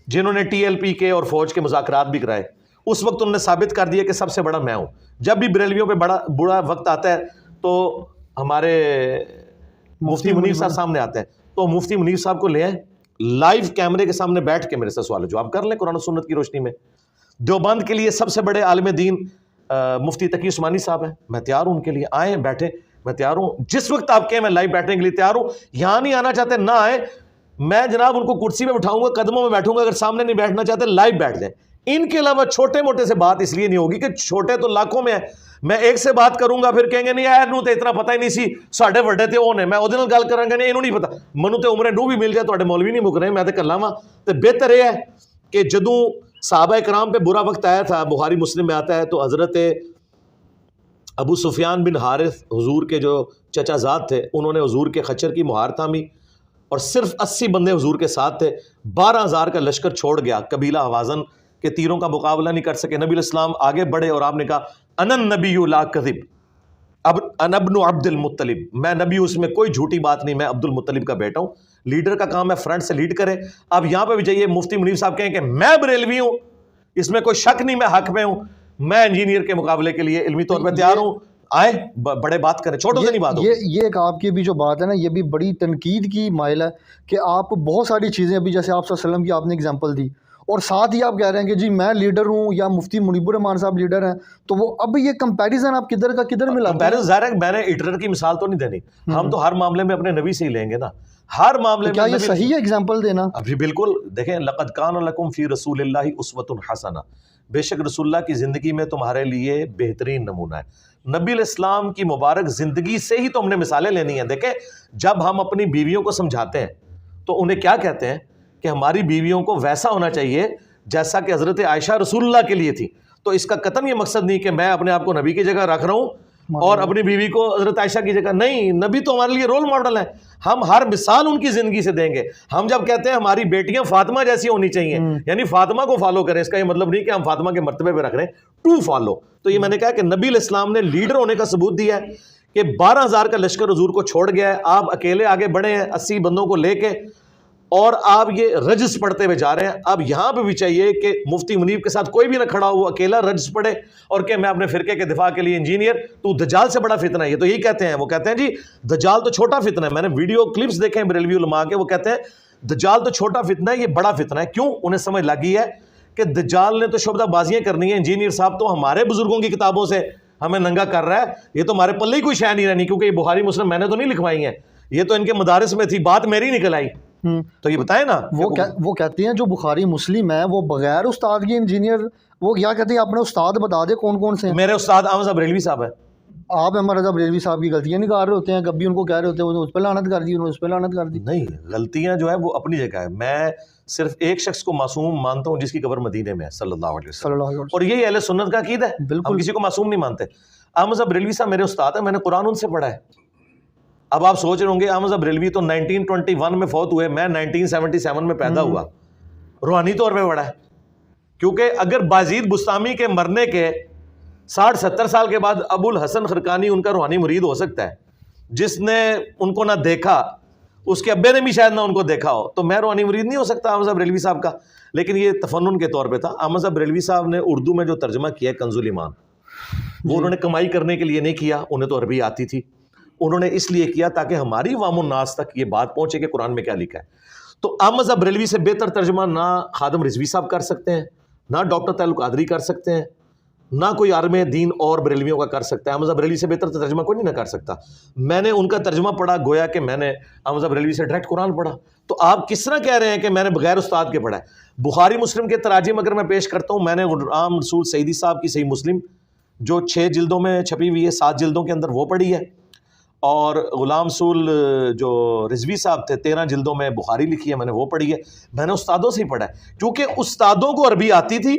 جنہوں نے ٹی ایل پی کے اور فوج کے مذاکرات بھی کرائے. اس وقت انہوں نے ثابت کر دیا کہ سب سے بڑا میں ہوں. جب بھی بریلویوں پہ بڑا وقت آتا ہے تو ہمارے مفتی منیر صاحب سامنے آتے ہیں, تو مفتی منیر صاحب کو لے آئیں, لائیو کیمرے کے سامنے بیٹھ کے میرے سے سوال جواب کر لیں قرآن و سنت کی روشنی میں. دیوبند کے لیے سب سے بڑے عالم دین مفتی تقی عثمانی صاحب ہیں, میں تیار ہوں ان کے لیے, آئیں بیٹھیں, میں تیار ہوں جس وقت آپ کہیں میں لائیو بیٹھنے کے لیے تیار ہوں. یہاں نہیں آنا چاہتے نہ آئیں, میں جناب ان کو کرسی میں بٹھاؤں گا, قدموں میں بیٹھوں گا. اگر سامنے نہیں بیٹھنا چاہتے لائیو بیٹھ جائیں. ان کے علاوہ چھوٹے موٹے سے بات اس لیے نہیں ہوگی کہ چھوٹے تو لاکھوں میں ہیں, میں ایک سے بات کروں گا پھر کہیں گے نہیں یار نو تے اتنا پتہ ہی نہیں سی, ساڈے وڈے تے وہ نے, میں اودے نال گل کراں گا نہیں اینوں نہیں پتہ, منو تے عمرے نو بھی مل جائے, تواڈے مولوی نہیں مک رہے, میں تے کلا واں. تے بہتر یہ ہے کہ جدوں صحابہ کرام پہ برا وقت آیا تھا, بخاری مسلم میں آتا ہے, تو حضرت ابو سفیان بن حارث حضور کے جو چچا زاد تھے, انہوں نے حضور کے خچر کی مہار تھامی, اور صرف 80 بندے حضور کے ساتھ تھے. 12,000 کا لشکر چھوڑ گیا, قبیلہ حوازن کے تیروں کا مقابلہ نہیں کر سکے. نبی علیہ السلام آگے بڑھے اور آپ نے کہا انا النبی لا کذب, اب انا ابن عبد المطلب, میں نبی, اس میں کوئی جھوٹی بات نہیں, میں عبد المطلب کا بیٹا ہوں. لیڈر کا کام ہے فرنٹ سے لیڈ کرے. اب یہاں پہ بھی جائیے, مفتی منیر صاحب کہیں کہ میں بریلوی ہوں, اس میں کوئی شک نہیں, میں حق میں ہوں, میں انجینئر کے مقابلے کے لیے علمی طور پہ تیار ہوں, آئیں بڑے بات کریں, چھوٹوں سے نہیں بات ہو. یہ ایک آپ کی بھی جو بات ہے نا, یہ بھی بڑی تنقید کی مائل ہے کہ آپ بہت ساری چیزیں, ابھی جیسے آپ صلی اللہ علیہ وسلم کی آپ نے اگزامپل دی, اور ساتھ ہی آپ کہہ رہے ہیں کہ جی میں لیڈر ہوں یا مفتی منیب الرحمان صاحب لیڈر ہیں، تو وہ اب یہ کمپیریزن آپ کدھر کا کدھر ملاتے ہیں؟ کمپیریزن ظاہر ہے کہ میں نے ہٹلر کی مثال تو نہیں دینی، ہم تو ہر معاملے میں اپنے نبی سے ہی لیں گے نا، ہر معاملے میں. کیا یہ صحیح ہے ایگزامپل دینا؟ ابھی بالکل دیکھیں، لقد کان لکم فی رسول اللہ اسوۃ حسنہ، بے شک رسول اللہ کی زندگی میں تمہارے لیے بہترین نمونہ ہے. نبی علیہ السلام کی مبارک زندگی سے ہی تو ہم نے مثالیں لینی ہیں. دیکھیں جب ہم اپنی بیویوں کو سمجھاتے ہیں تو انہیں کیا کہتے ہیں کہ ہماری بیویوں کو ویسا ہونا چاہیے جیسا کہ حضرت عائشہ رسول اللہ کے لیے تھی. تو اس کا قطعاً یہ مقصد نہیں کہ میں اپنے آپ کو نبی کی جگہ رکھ رہا ہوں اور اپنی بیوی کو حضرت عائشہ کی جگہ. نہیں، نبی تو ہمارے لیے رول ماڈل ہے، ہم ہر مثال ان کی زندگی سے دیں گے. ہم جب کہتے ہیں ہماری بیٹیاں فاطمہ جیسی ہونی چاہیے، یعنی فاطمہ کو فالو کریں، اس کا یہ مطلب نہیں کہ ہم فاطمہ کے مرتبے پہ رکھ رہے ہیں، ٹو فالو. تو یہ میں نے کہا کہ نبی علیہ السلام نے لیڈر ہونے کا ثبوت دیا ہے کہ 12,000 کا لشکر حضور کو چھوڑ گیا ہے، آپ اکیلے آگے بڑھے ہیں 80 بندوں کو لے کے، اور آپ یہ رجس پڑھتے ہوئے جا رہے ہیں. اب یہاں پہ بھی چاہیے کہ مفتی منیب کے ساتھ کوئی بھی نہ کھڑا ہو، وہ اکیلا رجس پڑھے اور کہ میں اپنے فرقے کے دفاع کے لیے انجینئر، تو دجال سے بڑا فتنہ ہے. یہ تو یہی کہتے ہیں، وہ کہتے ہیں جی دجال تو چھوٹا فتنہ ہے. میں نے ویڈیو کلپس دیکھے ہیں بریلوی علماء کے، وہ کہتے ہیں دجال تو چھوٹا فتنہ ہے، یہ بڑا فتنہ ہے. کیوں؟ انہیں سمجھ لگی ہے کہ دجال نے تو شعبدہ بازیاں کرنی ہیں، انجینئر صاحب تو ہمارے بزرگوں کی کتابوں سے ہمیں ننگا کر رہا ہے، یہ تو ہمارے پلے ہی کوئی شے نہیں رہنی، کیونکہ یہ بخاری مسلم میں نے تو نہیں لکھوائی ہیں، یہ تو ان کے مدارس میں تھی، بات میری نکل آئی. تو یہ بتائیں نا، وہ کہتے ہیں جو بخاری مسلم ہے وہ بغیر استاد کے انجینئر، وہ کیا کہتے ہیں اپنے استاد بتا دے کون کون سے ہیں. میرے استاد احمد صاحب بریلوی صاحب ہیں. آپ احمد رضا بریلوی صاحب کی غلطیاں نکال رہے ہوتے ہیں، کبھی ان کو کہہ رہے ہوتے ہیں انہوں نے اس پہ لعنت کر دی، انہوں نے اس پہ لعنت کر دی. نہیں، غلطیاں جو ہے وہ اپنی جگہ ہے. میں صرف ایک شخص کو معصوم مانتا ہوں جس کی قبر مدینے میں ہے، صلی اللہ علیہ صلی وسلم، اللہ علیہ وسلم. اور یہی اہل سنت کا عقیدہ ہے. ہم کسی کو معصوم نہیں مانتے. احمد صاحب بریلوی صاحب میرے استاد ہیں، میں نے قرآن ان سے پڑھا ہے. اب آپ سوچ رہے ہوں گے احمد صاحب بریلوی تو 1921 میں فوت ہوئے، میں 1977 میں پیدا ہوا، روحانی طور پہ پڑھا ہے. کیونکہ اگر بازید بستامی کے مرنے کے 60-70 سال کے بعد ابو الحسن خرقانی ان کا روحانی مرید ہو سکتا ہے، جس نے ان کو نہ دیکھا، اس کے ابے نے بھی شاید نہ ان کو دیکھا ہو، تو میں روحانی مرید نہیں ہو سکتا احمد صاحب بریلوی صاحب کا. لیکن یہ تفنن کے طور پہ تھا. احمد صاحب بریلوی صاحب نے اردو میں جو ترجمہ کیا ہے کنز الایمان، وہ انہوں نے کمائی کرنے کے لیے نہیں کیا، انہیں تو عربی آتی تھی. انہوں نے اس لیے کیا تاکہ ہماری عوام الناس تک یہ بات پہنچے کہ قرآن میں کیا لکھا ہے. تو احمد صاحب بریلوی سے بہتر ترجمہ نہ خادم رضوی صاحب کر سکتے ہیں، نہ ڈاکٹر تعلق قادری کر سکتے ہیں، نہ کوئی عالم دین اور بریلویوں کا کر سکتا ہے. احمد صاحب بریلوی سے بہتر ترجمہ کوئی نہیں نہ کر سکتا. میں نے ان کا ترجمہ پڑھا، گویا کہ میں نے احمد صاحب بریلوی سے ڈائریکٹ قرآن پڑھا. تو آپ کس طرح کہہ رہے ہیں کہ میں نے بغیر استاد کے پڑھا ہے؟ بخاری مسلم کے تراجم اگر میں پیش کرتا ہوں، میں نے غلام رسول سعیدی صاحب کی صحیح مسلم جو 6 جلدوں میں چھپی ہوئی ہے، 7 جلدوں کے اندر، وہ پڑھی ہے. اور غلام رسول جو رضوی صاحب تھے 13 جلدوں میں بخاری لکھی ہے، میں نے وہ پڑھی ہے. میں نے استادوں سے ہی پڑھا ہے، کیونکہ استادوں کو عربی آتی تھی،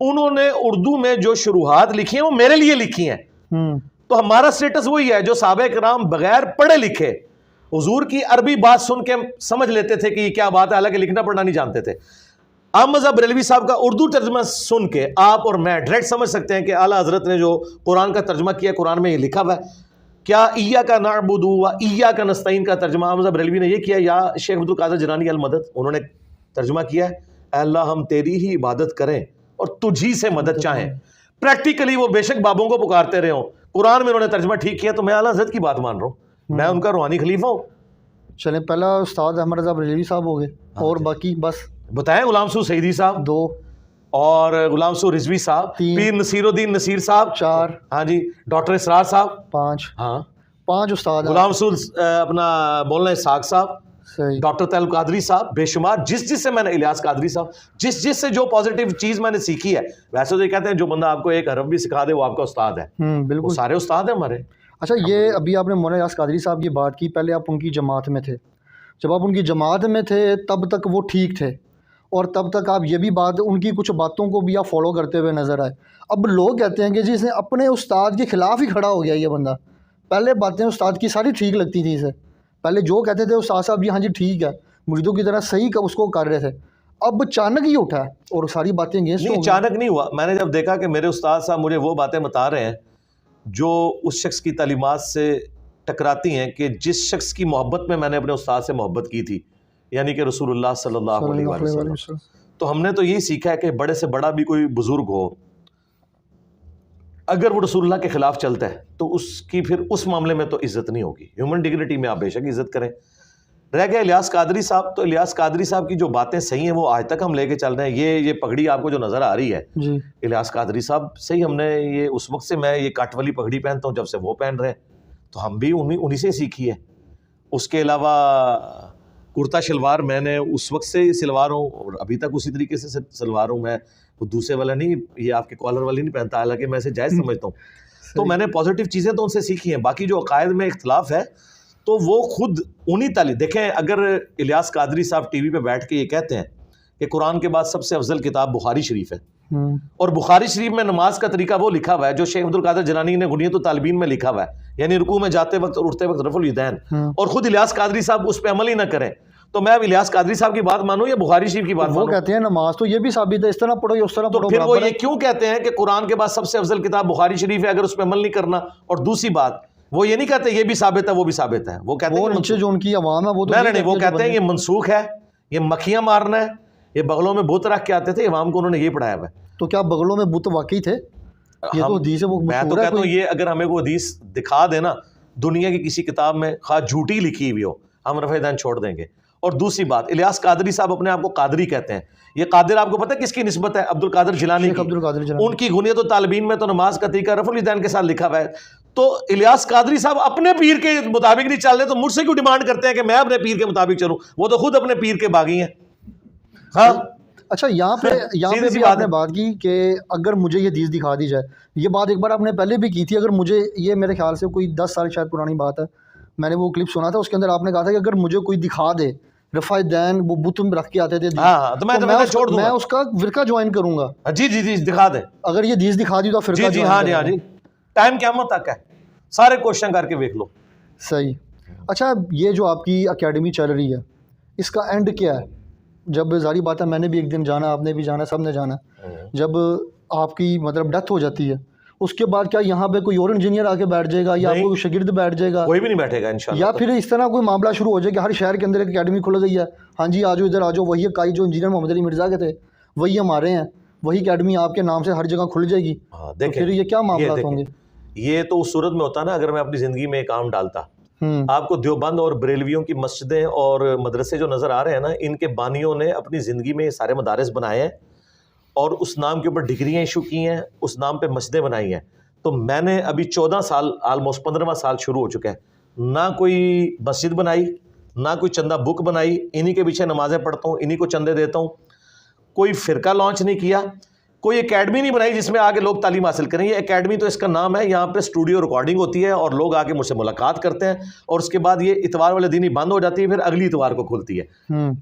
انہوں نے اردو میں جو شروحات لکھی ہیں وہ میرے لیے لکھی ہیں. تو ہمارا سٹیٹس وہی ہے جو صحابہ کرام بغیر پڑھے لکھے حضور کی عربی بات سن کے سمجھ لیتے تھے کہ یہ کیا بات ہے، حالانکہ لکھنا پڑھنا نہیں جانتے تھے. احمد صاحب بریلوی صاحب کا اردو ترجمہ سن کے آپ اور میں ڈائریکٹ سمجھ سکتے ہیں کہ اعلیٰ حضرت نے جو قرآن کا ترجمہ کیا، قرآن میں یہ لکھا ہوا ہے. کیا ایاک نعبد و ایاک نستعین کا ترجمہ احمد صاحب بریلوی نے یہ کیا، یا شیخ عبد القادر جیلانی المدد انہوں نے ترجمہ کیا ہے، اے اللہ ہم تیری ہی عبادت کریں اور تجھی سے مدد چاہیں. پریکٹیکلی وہ بے شک بابوں کو پکارتے رہے ہوں، قرآن میں انہوں نے ترجمہ ٹھیک کیا، تو میں اعلیٰ حضرت کی بات مان رہا ہوں، میں ان کا روحانی خلیفہ ہوں. چلیں، پہلا استاد احمد رضا بریلوی صاحب ہو گئے، اور باقی بس بتائیں. غلام رسول سعیدی صاحب 2، اور غلام رسول رضوی صاحب 3، پیر نصیر الدین نصیر صاحب 4، ہاں جی، ڈاکٹر اسرار صاحب 5، ہاں، 5 استاد. غلام رسول اپنا مولانا اسحاق صاحب، صحیح. ڈاکٹر تعلق قادری صاحب، بے شمار جس سے میں نے، الیاس قادری صاحب، جس سے جو پازیٹیو چیز میں نے سیکھی ہے. ویسے تو یہ کہتے ہیں جو بندہ آپ کو ایک حرف بھی سکھا دے وہ آپ کا استاد ہے. بالکل، وہ سارے استاد ہیں ہمارے. اچھا، یہ ابھی آپ نے مولانا الیاس قادری صاحب کی بات کی، پہلے آپ ان کی جماعت میں تھے. جب آپ ان کی جماعت میں تھے تب تک وہ ٹھیک تھے، اور تب تک آپ یہ بھی بات، ان کی کچھ باتوں کو بھی آپ فالو کرتے ہوئے نظر آئے. اب لوگ کہتے ہیں کہ جی اس نے اپنے استاد کے خلاف ہی کھڑا ہو گیا یہ بندہ. پہلے باتیں استاد کی ساری ٹھیک لگتی تھیں اسے، پہلے جو کہتے تھے استاد صاحب جی ہاں جی ٹھیک ہے، مریدوں کی طرح صحیح اس کو کر رہے تھے. اب اچانک ہی اٹھا ہے اور ساری باتیں اگینسٹ. نہیں، اچانک نہیں ہوا. میں نے جب دیکھا کہ میرے استاد صاحب مجھے وہ باتیں بتا رہے ہیں جو اس شخص کی تعلیمات سے ٹکراتی ہیں، کہ جس شخص کی محبت میں نے اپنے استاد سے محبت کی تھی، یعنی کہ رسول اللہ صلی اللہ علیہ وسلم. تو ہم نے تو یہی سیکھا ہے کہ بڑے سے بڑا بھی کوئی بزرگ ہو، اگر وہ رسول اللہ کے خلاف چلتا ہے تو اس کی پھر اس معاملے میں تو عزت نہیں ہوگی. ہیومن ڈگنیٹی میں آپ بے شک عزت کریں، رہ گیا الیاس قادری صاحب. تو الیاس قادری صاحب کی جو باتیں صحیح ہیں وہ آج تک ہم لے کے چل رہے ہیں. یہ پگڑی آپ کو جو نظر آ رہی ہے جی الیاس قادری صاحب صحیح, ہم نے یہ اس وقت سے میں یہ کٹ والی پگڑی پہنتا ہوں جب سے وہ پہن رہے ہیں, تو ہم بھی انہی سے سیکھی ہے. اس کے علاوہ کرتا شلوار میں نے اس وقت سے سلوار ہوں اور ابھی تک اسی طریقے سے سلوار ہوں. میں وہ دوسرے والا نہیں, یہ آپ کے کالر والی نہیں پہنتا, حالانکہ میں اسے جائز سمجھتا ہوں. تو میں نے پازیٹیو چیزیں تو ان سے سیکھی ہیں. باقی جو عقائد میں اختلاف ہے تو وہ خود انہی تعلیم. دیکھیں اگر الیاس قادری صاحب ٹی وی پہ بیٹھ کے یہ کہتے ہیں کہ قرآن کے بعد سب سے افضل کتاب بخاری شریف ہے, اور بخاری شریف میں نماز کا طریقہ وہ لکھا ہوا ہے جو شیخ عبد القادر جیلانی نے غنیۃ الطالبین میں لکھا ہوا ہے, یعنی رکوع میں جاتے وقت اور اٹھتے وقت رفع الیدین, اور خود الیاس قادری صاحب اس پہ عمل ہی نہ کریں, تو میں اب الیاس قادری صاحب کی بات مانوں یا بخاری شریف کی بات مانوں؟ وہ کہتے ہیں نماز تو یہ بھی ثابت ہے, اس طرح پڑھو یا اس طرح تو پڑھو. پھر وہ یہ کیوں کہتے ہیں کہ قرآن کے بعد سب سے افضل کتاب بخاری شریف ہے اگر اس پہ عمل نہیں کرنا؟ اور دوسری بات وہ یہ نہیں کہتے یہ بھی ثابت ہے وہ بھی ثابت ہے, وہ کہتے ہیں نیچے جو ان کی عوام ہے وہ تو نہیں, وہ کہتے ہیں یہ منسوخ ہے, یہ مکھیاں مارنا ہے, یہ بغلوں میں بت رکھ کے آتے تھے, عوام کو انہوں نے یہ پڑھایا ہوا ہے. تو کیا بغلوں میں بت واقعی تھے؟ یہ تو حدیث ہے, وہ میں تو کہتا ہوں یہ اگر ہمیں وہ حدیث دکھا دے نا دنیا کی کسی کتاب میں, خواہ جھوٹی لکھی ہوئی ہو, ہم رفع دین چھوڑ دیں گے. اور دوسری بات, الیاس قادری صاحب اپنے آپ کو قادری کہتے ہیں. یہ قادر آپ کو پتہ ہے کس کی نسبت ہے؟ عبد القادر جیلانی کی. عبد القادر جیلانی ان کی غنیۃ الطالبین میں تو نماز کا طریقہ رفع الیدین کے ساتھ لکھا ہوا ہے. تو الیاس قادری صاحب اپنے پیر کے مطابق نہیں چل رہے تو مجھ سے کیوں ڈیمانڈ کرتے ہیں کہ میں اپنے پیر کے مطابق چلوں؟ وہ تو خود اپنے پیر کے باغی ہیں. ہاں اچھا, یہاں پہ بھی آپ نے بات کی کہ اگر مجھے یہ حدیث دکھا دی جائے, یہ بات ایک بار آپ نے پہلے بھی کی تھی, اگر مجھے یہ میرے خیال سے کوئی 10 سال شاید پرانی بات ہے, میں نے وہ کلپ سنا تھا, اس کے اندر آپ نے کہا تھا کہ اگر مجھے کوئی دکھا دے رفع دین وہ بت میں رکھ کے آتے تھے, تو میں اس کا فرقہ جوائن کروں گا. جی جی جی دکھا دیں, اگر یہ حدیث دکھا دی تو فرقہ جی ہاں جی ہاں جی, ٹائم قیامت تک ہے, سارے کوشچن کر کے دیکھ لو. صحیح. اچھا, یہ جو آپ کی اکیڈمی چل رہی ہے اس کا اینڈ کیا ہے؟ جب ظاہری بات ہے میں نے بھی ایک دن جانا, آپ نے بھی جانا, سب نے جانا, جب آپ کی مطلب ڈیتھ ہو جاتی ہے اس کے بعد کیا یہاں پہ کوئی اور انجینئر آ کے بیٹھ جائے گا یا کوئی شاگرد بیٹھ جائے گا؟ کوئی بھی نہیں بیٹھے گا انشاءاللہ. یا پھر اس طرح کوئی معاملہ شروع ہو جائے کہ ہر شہر کے اندر ایک اکیڈمی کھل گئی ہے, ہاں جی آ جاؤ ادھر آ جاؤ, وہی کائی جو انجینئر محمد علی مرزا کے تھے وہی ہمارے ہیں, وہی اکیڈمی آپ کے نام سے ہر جگہ کھل جائے گی, تو پھر یہ کیا معاملات ہوں گے؟ یہ تو اس صورت میں ہوتا نا اگر میں اپنی زندگی میں ایک کام ڈالتا. آپ کو دیوبند اور بریلویوں کی مسجدیں اور مدرسے جو نظر آ رہے ہیں نا, ان کے بانیوں نے اپنی زندگی میں سارے مدارس بنائے ہیں اور اس نام کے اوپر ڈگریاں ایشو کی ہیں, اس نام پہ مسجدیں بنائی ہیں. تو میں نے ابھی 14 سال, آلموسٹ 15واں سال شروع ہو چکا ہے, نہ کوئی مسجد بنائی, نہ کوئی چندہ بک بنائی, انہی کے پیچھے نمازیں پڑھتا ہوں, انہی کو چندے دیتا ہوں. کوئی فرقہ لانچ نہیں کیا, کوئی اکیڈمی نہیں بنائی جس میں آگے لوگ تعلیم حاصل کریں. یہ اکیڈمی تو اس کا نام ہے, یہاں پہ اسٹوڈیو ریکارڈنگ ہوتی ہے اور لوگ آ کے مجھ سے ملاقات کرتے ہیں, اور اس کے بعد یہ اتوار والے دن ہی بند ہو جاتی ہے, پھر اگلی اتوار کو کھلتی ہے.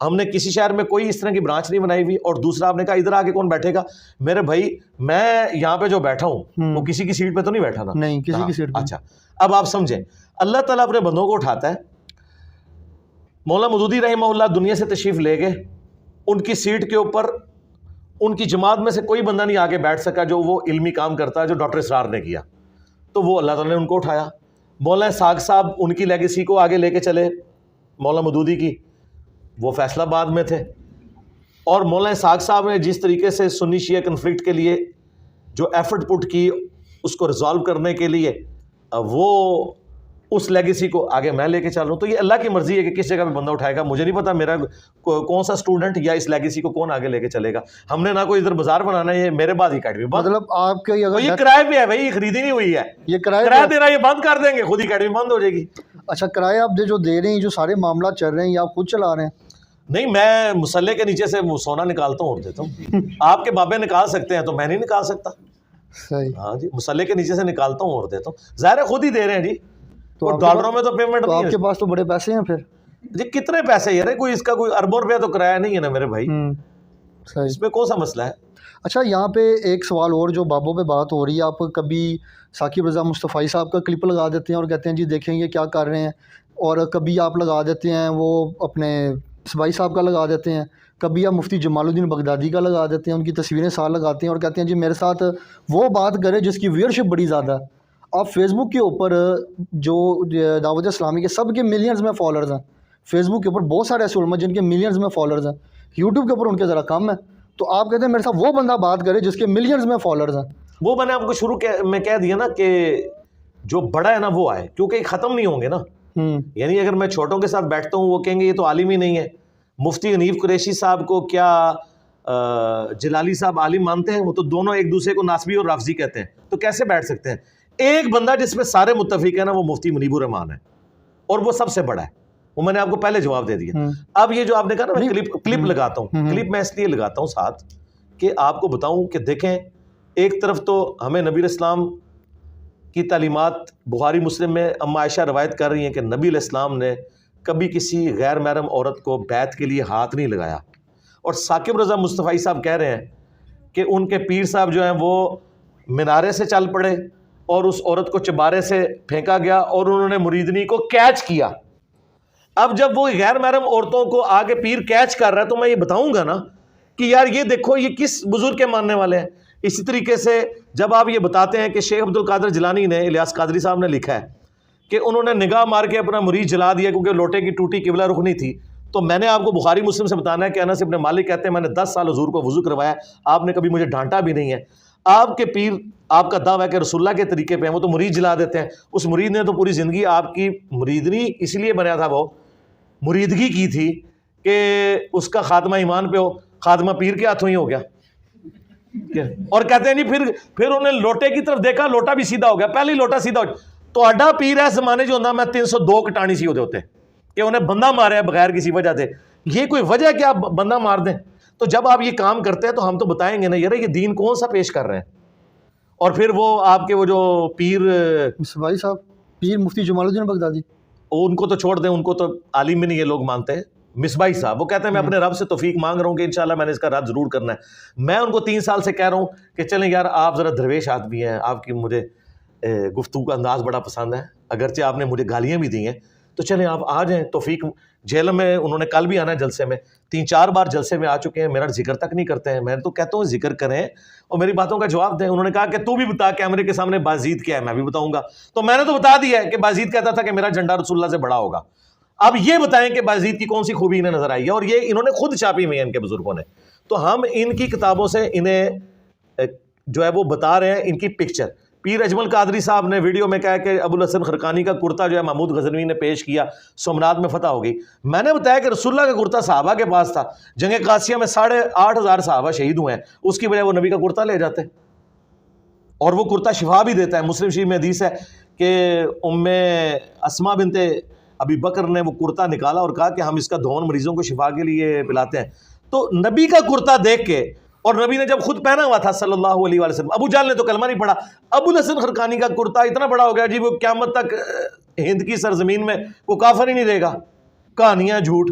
ہم نے کسی شہر میں کوئی اس طرح کی برانچ نہیں بنائی ہوئی. اور دوسرا آپ نے کہا ادھر آ کے کون بیٹھے گا؟ میرے بھائی میں یہاں پہ جو بیٹھا ہوں وہ کسی کی سیٹ پہ تو نہیں بیٹھا نا. نہیں, کسی کی سیٹ پہ. اچھا, اب آپ سمجھیں, اللہ تعالیٰ اپنے بندوں کو اٹھاتا ہے. مولانا مودودی رحمہ اللہ دنیا سے تشریف لے گئے, ان کی سیٹ کے اوپر ان کی جماعت میں سے کوئی بندہ نہیں آگے بیٹھ سکا جو وہ علمی کام کرتا ہے جو ڈاکٹر اسرار نے کیا, تو وہ اللہ تعالیٰ نے ان کو اٹھایا. مولانا اسحاق صاحب ان کی لیگیسی کو آگے لے کے چلے, مولانا مودودی کی, وہ فیصل آباد میں تھے, اور مولانا اسحاق صاحب نے جس طریقے سے سنی شیعہ کنفلکٹ کے لیے جو ایفرٹ پٹ کی اس کو ریزالو کرنے کے لیے, وہ اس لیگیسی کو آگے میں لے کے چل رہا ہوں. تو یہ اللہ کی مرضی ہے کہ کس جگہ پہ بندہ اٹھائے گا. مجھے نہیں پتا میرا کون سا اسٹوڈنٹ یا اس لیگیسی کو کون آگے لے کے چلے گا. ہم نے نہ کوئی ادھر بازار بنانا ہے, یہ میرے بعد اکیڈمی بند. مطلب آپ کے یہ کرائے پہ ہے بھائی, یہ خریدی نہیں ہوئی ہے, یہ کرایہ دے رہا ہے, یہ بند کر دیں گے, خود اکیڈمی بند ہو جائے گی. اچھا, کرایہ آپ جو دے رہے ہیں, جو سارے معاملات چل رہے ہیں, یہ آپ خود چلا رہے ہیں؟ نہیں, میں مسلح کے نیچے سے سونا نکالتا ہوں اور دیتا ہوں. آپ کے بابے نکال سکتے ہیں تو میں نہیں نکال سکتا. صحیح. ہاں جی, مسلح کے نیچے سے نکالتا ہوں اور دیتا ہوں. ظاہر ہے خود ہی دے رہے ہیں جی, تو ڈالروں میں تو پیمنٹ نہیں ہے. آپ کے پاس تو بڑے پیسے ہیں پھر جی. کتنے پیسے یار, کوئی اس کا کوئی اربوں روپیہ تو کرایہ نہیں ہے نا میرے بھائی. اس میں کون سا مسئلہ ہے؟ اچھا, یہاں پہ ایک سوال اور جو بابوں پہ بات ہو رہی ہے, آپ کبھی ثاقب رضا مصطفی صاحب کا کلپ لگا دیتے ہیں اور کہتے ہیں جی دیکھیں یہ کیا کر رہے ہیں, اور کبھی آپ لگا دیتے ہیں وہ اپنے سبائی صاحب کا لگا دیتے ہیں, کبھی آپ مفتی جمال الدین بغدادی کا لگا دیتے ہیں, ان کی تصویریں ساتھ لگاتے ہیں اور کہتے ہیں جی میرے ساتھ وہ بات کرے جس کی ویئرشپ بڑی زیادہ ہے. آپ فیس بک کے اوپر جو دعوت اسلامی کے سب کے ملینز میں فالوورز ہیں, فیس بک کے اوپر بہت سارے ایسے علماء جن کے ملینز میں فالوورز ہیں, یوٹیوب کے اوپر ان کے ذرا کم ہے, تو آپ کہتے ہیں میرے ساتھ وہ بندہ بات کرے جس کے ملینز میں فالوورز ہیں. وہ میں نے آپ کو شروع میں کہہ دیا نا کہ جو بڑا ہے نا وہ آئے, کیونکہ ختم نہیں ہوں گے نا. یعنی اگر میں چھوٹوں کے ساتھ بیٹھتا ہوں وہ کہیں گے یہ تو عالم ہی نہیں ہے. مفتی حنیف قریشی صاحب کو کیا جلالی صاحب عالم مانتے ہیں؟ وہ تو دونوں ایک دوسرے کو ناسبی اور رافضی کہتے ہیں, تو کیسے بیٹھ سکتے ہیں؟ ایک بندہ جس میں سارے متفق ہیں نا وہ مفتی منیب الرحمان ہے, اور وہ سب سے بڑا ہے. وہ میں نے آپ کو پہلے جواب دے دیا. اب یہ جو آپ نے کہا نا میں کلپ لگاتا ہوں, کلپ میں اس لیے لگاتا ہوں ساتھ کہ آپ کو بتاؤں کہ دیکھیں ایک طرف تو ہمیں نبی الاسلام کی تعلیمات بخاری مسلم میں اما عائشہ روایت کر رہی ہیں کہ نبی علیہ السلام نے کبھی کسی غیر محرم عورت کو بیعت کے لیے ہاتھ نہیں لگایا, اور ثاقب رضا مصطفی صاحب کہہ رہے ہیں کہ ان کے پیر صاحب جو ہیں وہ مینارے سے چل پڑے اور اس عورت کو چبارے سے پھینکا گیا اور انہوں نے مریدنی کو کیچ کیا. اب جب وہ غیر محرم عورتوں کو آگے پیر کیچ کر رہا ہے تو میں یہ بتاؤں گا نا کہ یار یہ دیکھو یہ کس بزرگ کے ماننے والے ہیں. اسی طریقے سے جب آپ یہ بتاتے ہیں کہ شیخ عبد القادر جیلانی نے, الیاس قادری صاحب نے لکھا ہے کہ انہوں نے نگاہ مار کے اپنا مرید جلا دیا کیونکہ لوٹے کی ٹوٹی قبلہ رخ نہیں تھی, تو میں نے آپ کو بخاری مسلم سے بتانا ہے کہ انس ابن مالک کہتے ہیں میں نے 10 سال حضور کو وضو کروایا, آپ نے کبھی مجھے ڈانٹا بھی نہیں ہے. آپ کے پیر آپ کا دعویٰ ہے کہ رسول اللہ کے طریقے پہ ہیں, وہ تو مرید جلا دیتے ہیں. اس مرید نے تو پوری زندگی آپ کی مریدنی اس لیے بنایا تھا, وہ مریدگی کی تھی کہ اس کا خاتمہ ایمان پہ ہو, خاتمہ پیر کے ہاتھوں ہی ہو گیا. اور کہتے ہیں نہیں پھر انہیں لوٹے کی طرف دیکھا, لوٹا بھی سیدھا ہو گیا, پہلے ہی لوٹا سیدھا ہو گیا. تو اڈا پیر ہے زمانے جو ہوتا میں 302 کٹانی سی ہوتے کہ انہیں بندہ مارا ہے بغیر کسی وجہ سے. یہ کوئی وجہ ہے کہ آپ بندہ مار دیں؟ تو جب آپ یہ کام کرتے ہیں تو ہم تو بتائیں گے نا یار یہ دین کون سا پیش کر رہے ہیں. اور پھر وہ آپ کے وہ جو پیر مصباحی صاحب, پیر مفتی جمال الدین بغدادی, ان کو تو چھوڑ دیں, ان کو تو عالم بھی نہیں یہ لوگ مانتے ہیں. مصباحی صاحب وہ کہتے ہیں میں اپنے رب سے توفیق مانگ رہا ہوں کہ انشاءاللہ میں نے اس کا رد ضرور کرنا ہے. میں ان کو 3 سال سے کہہ رہا ہوں کہ چلیں یار آپ ذرا درویش آدمی ہیں, آپ کی مجھے گفتگو کا انداز بڑا پسند ہے, اگرچہ آپ نے مجھے گالیاں بھی دی ہیں, تو چلیں آپ آ جائیں. توفیق جیل میں انہوں نے کل بھی آنا ہے جلسے میں, 3-4 بار جلسے میں آ چکے ہیں, میرا ذکر تک نہیں کرتے ہیں. میں تو کہتا ہوں ذکر کریں اور میری باتوں کا جواب دیں. انہوں نے کہا کہ تو بھی بتا کیمرے کے سامنے بازید کیا ہے, میں بھی بتاؤں گا. تو میں نے تو بتا دیا ہے کہ بازید کہتا تھا کہ میرا جھنڈا رسول اللہ سے بڑا ہوگا. اب یہ بتائیں کہ بازید کی کون سی خوبی انہیں نظر آئی ہے, اور یہ انہوں نے خود چھاپی ہوئی ہے ان کے بزرگوں نے. تو ہم ان کی کتابوں سے انہیں جو ہے وہ بتا رہے ہیں ان کی پکچر. پیر اجمل قادری صاحب نے ویڈیو میں کہا کہ ابو الحسن خرقانی کا کرتا جو ہے محمود غزنوی نے پیش کیا, سومنات میں فتح ہو گئی. میں نے بتایا کہ رسول اللہ کا کرتا صحابہ کے پاس تھا, جنگ قادسیہ میں 8,500 صحابہ شہید ہوئے ہیں, اس کی بجائے وہ نبی کا کرتا لے جاتے, اور وہ کرتا شفا بھی دیتا ہے. مسلم شریف میں حدیث ہے کہ ام اسماء بنت ابی بکر نے وہ کرتا نکالا اور کہا کہ ہم اس کا دھون مریضوں کو شفا کے لیے پلاتے ہیں. تو نبی کا کرتا دیکھ کے, اور نبی نے جب خود پہنا ہوا تھا صلی اللہ علیہ وسلم, ابو جہل نے تو کلمہ نہیں پڑھا, ابو الحسن خرقانی کا کرتا اتنا بڑا ہو گیا جی وہ قیامت تک ہند کی سرزمین میں کوئی کافر ہی نہیں رہے گا. کہانیاں جھوٹ.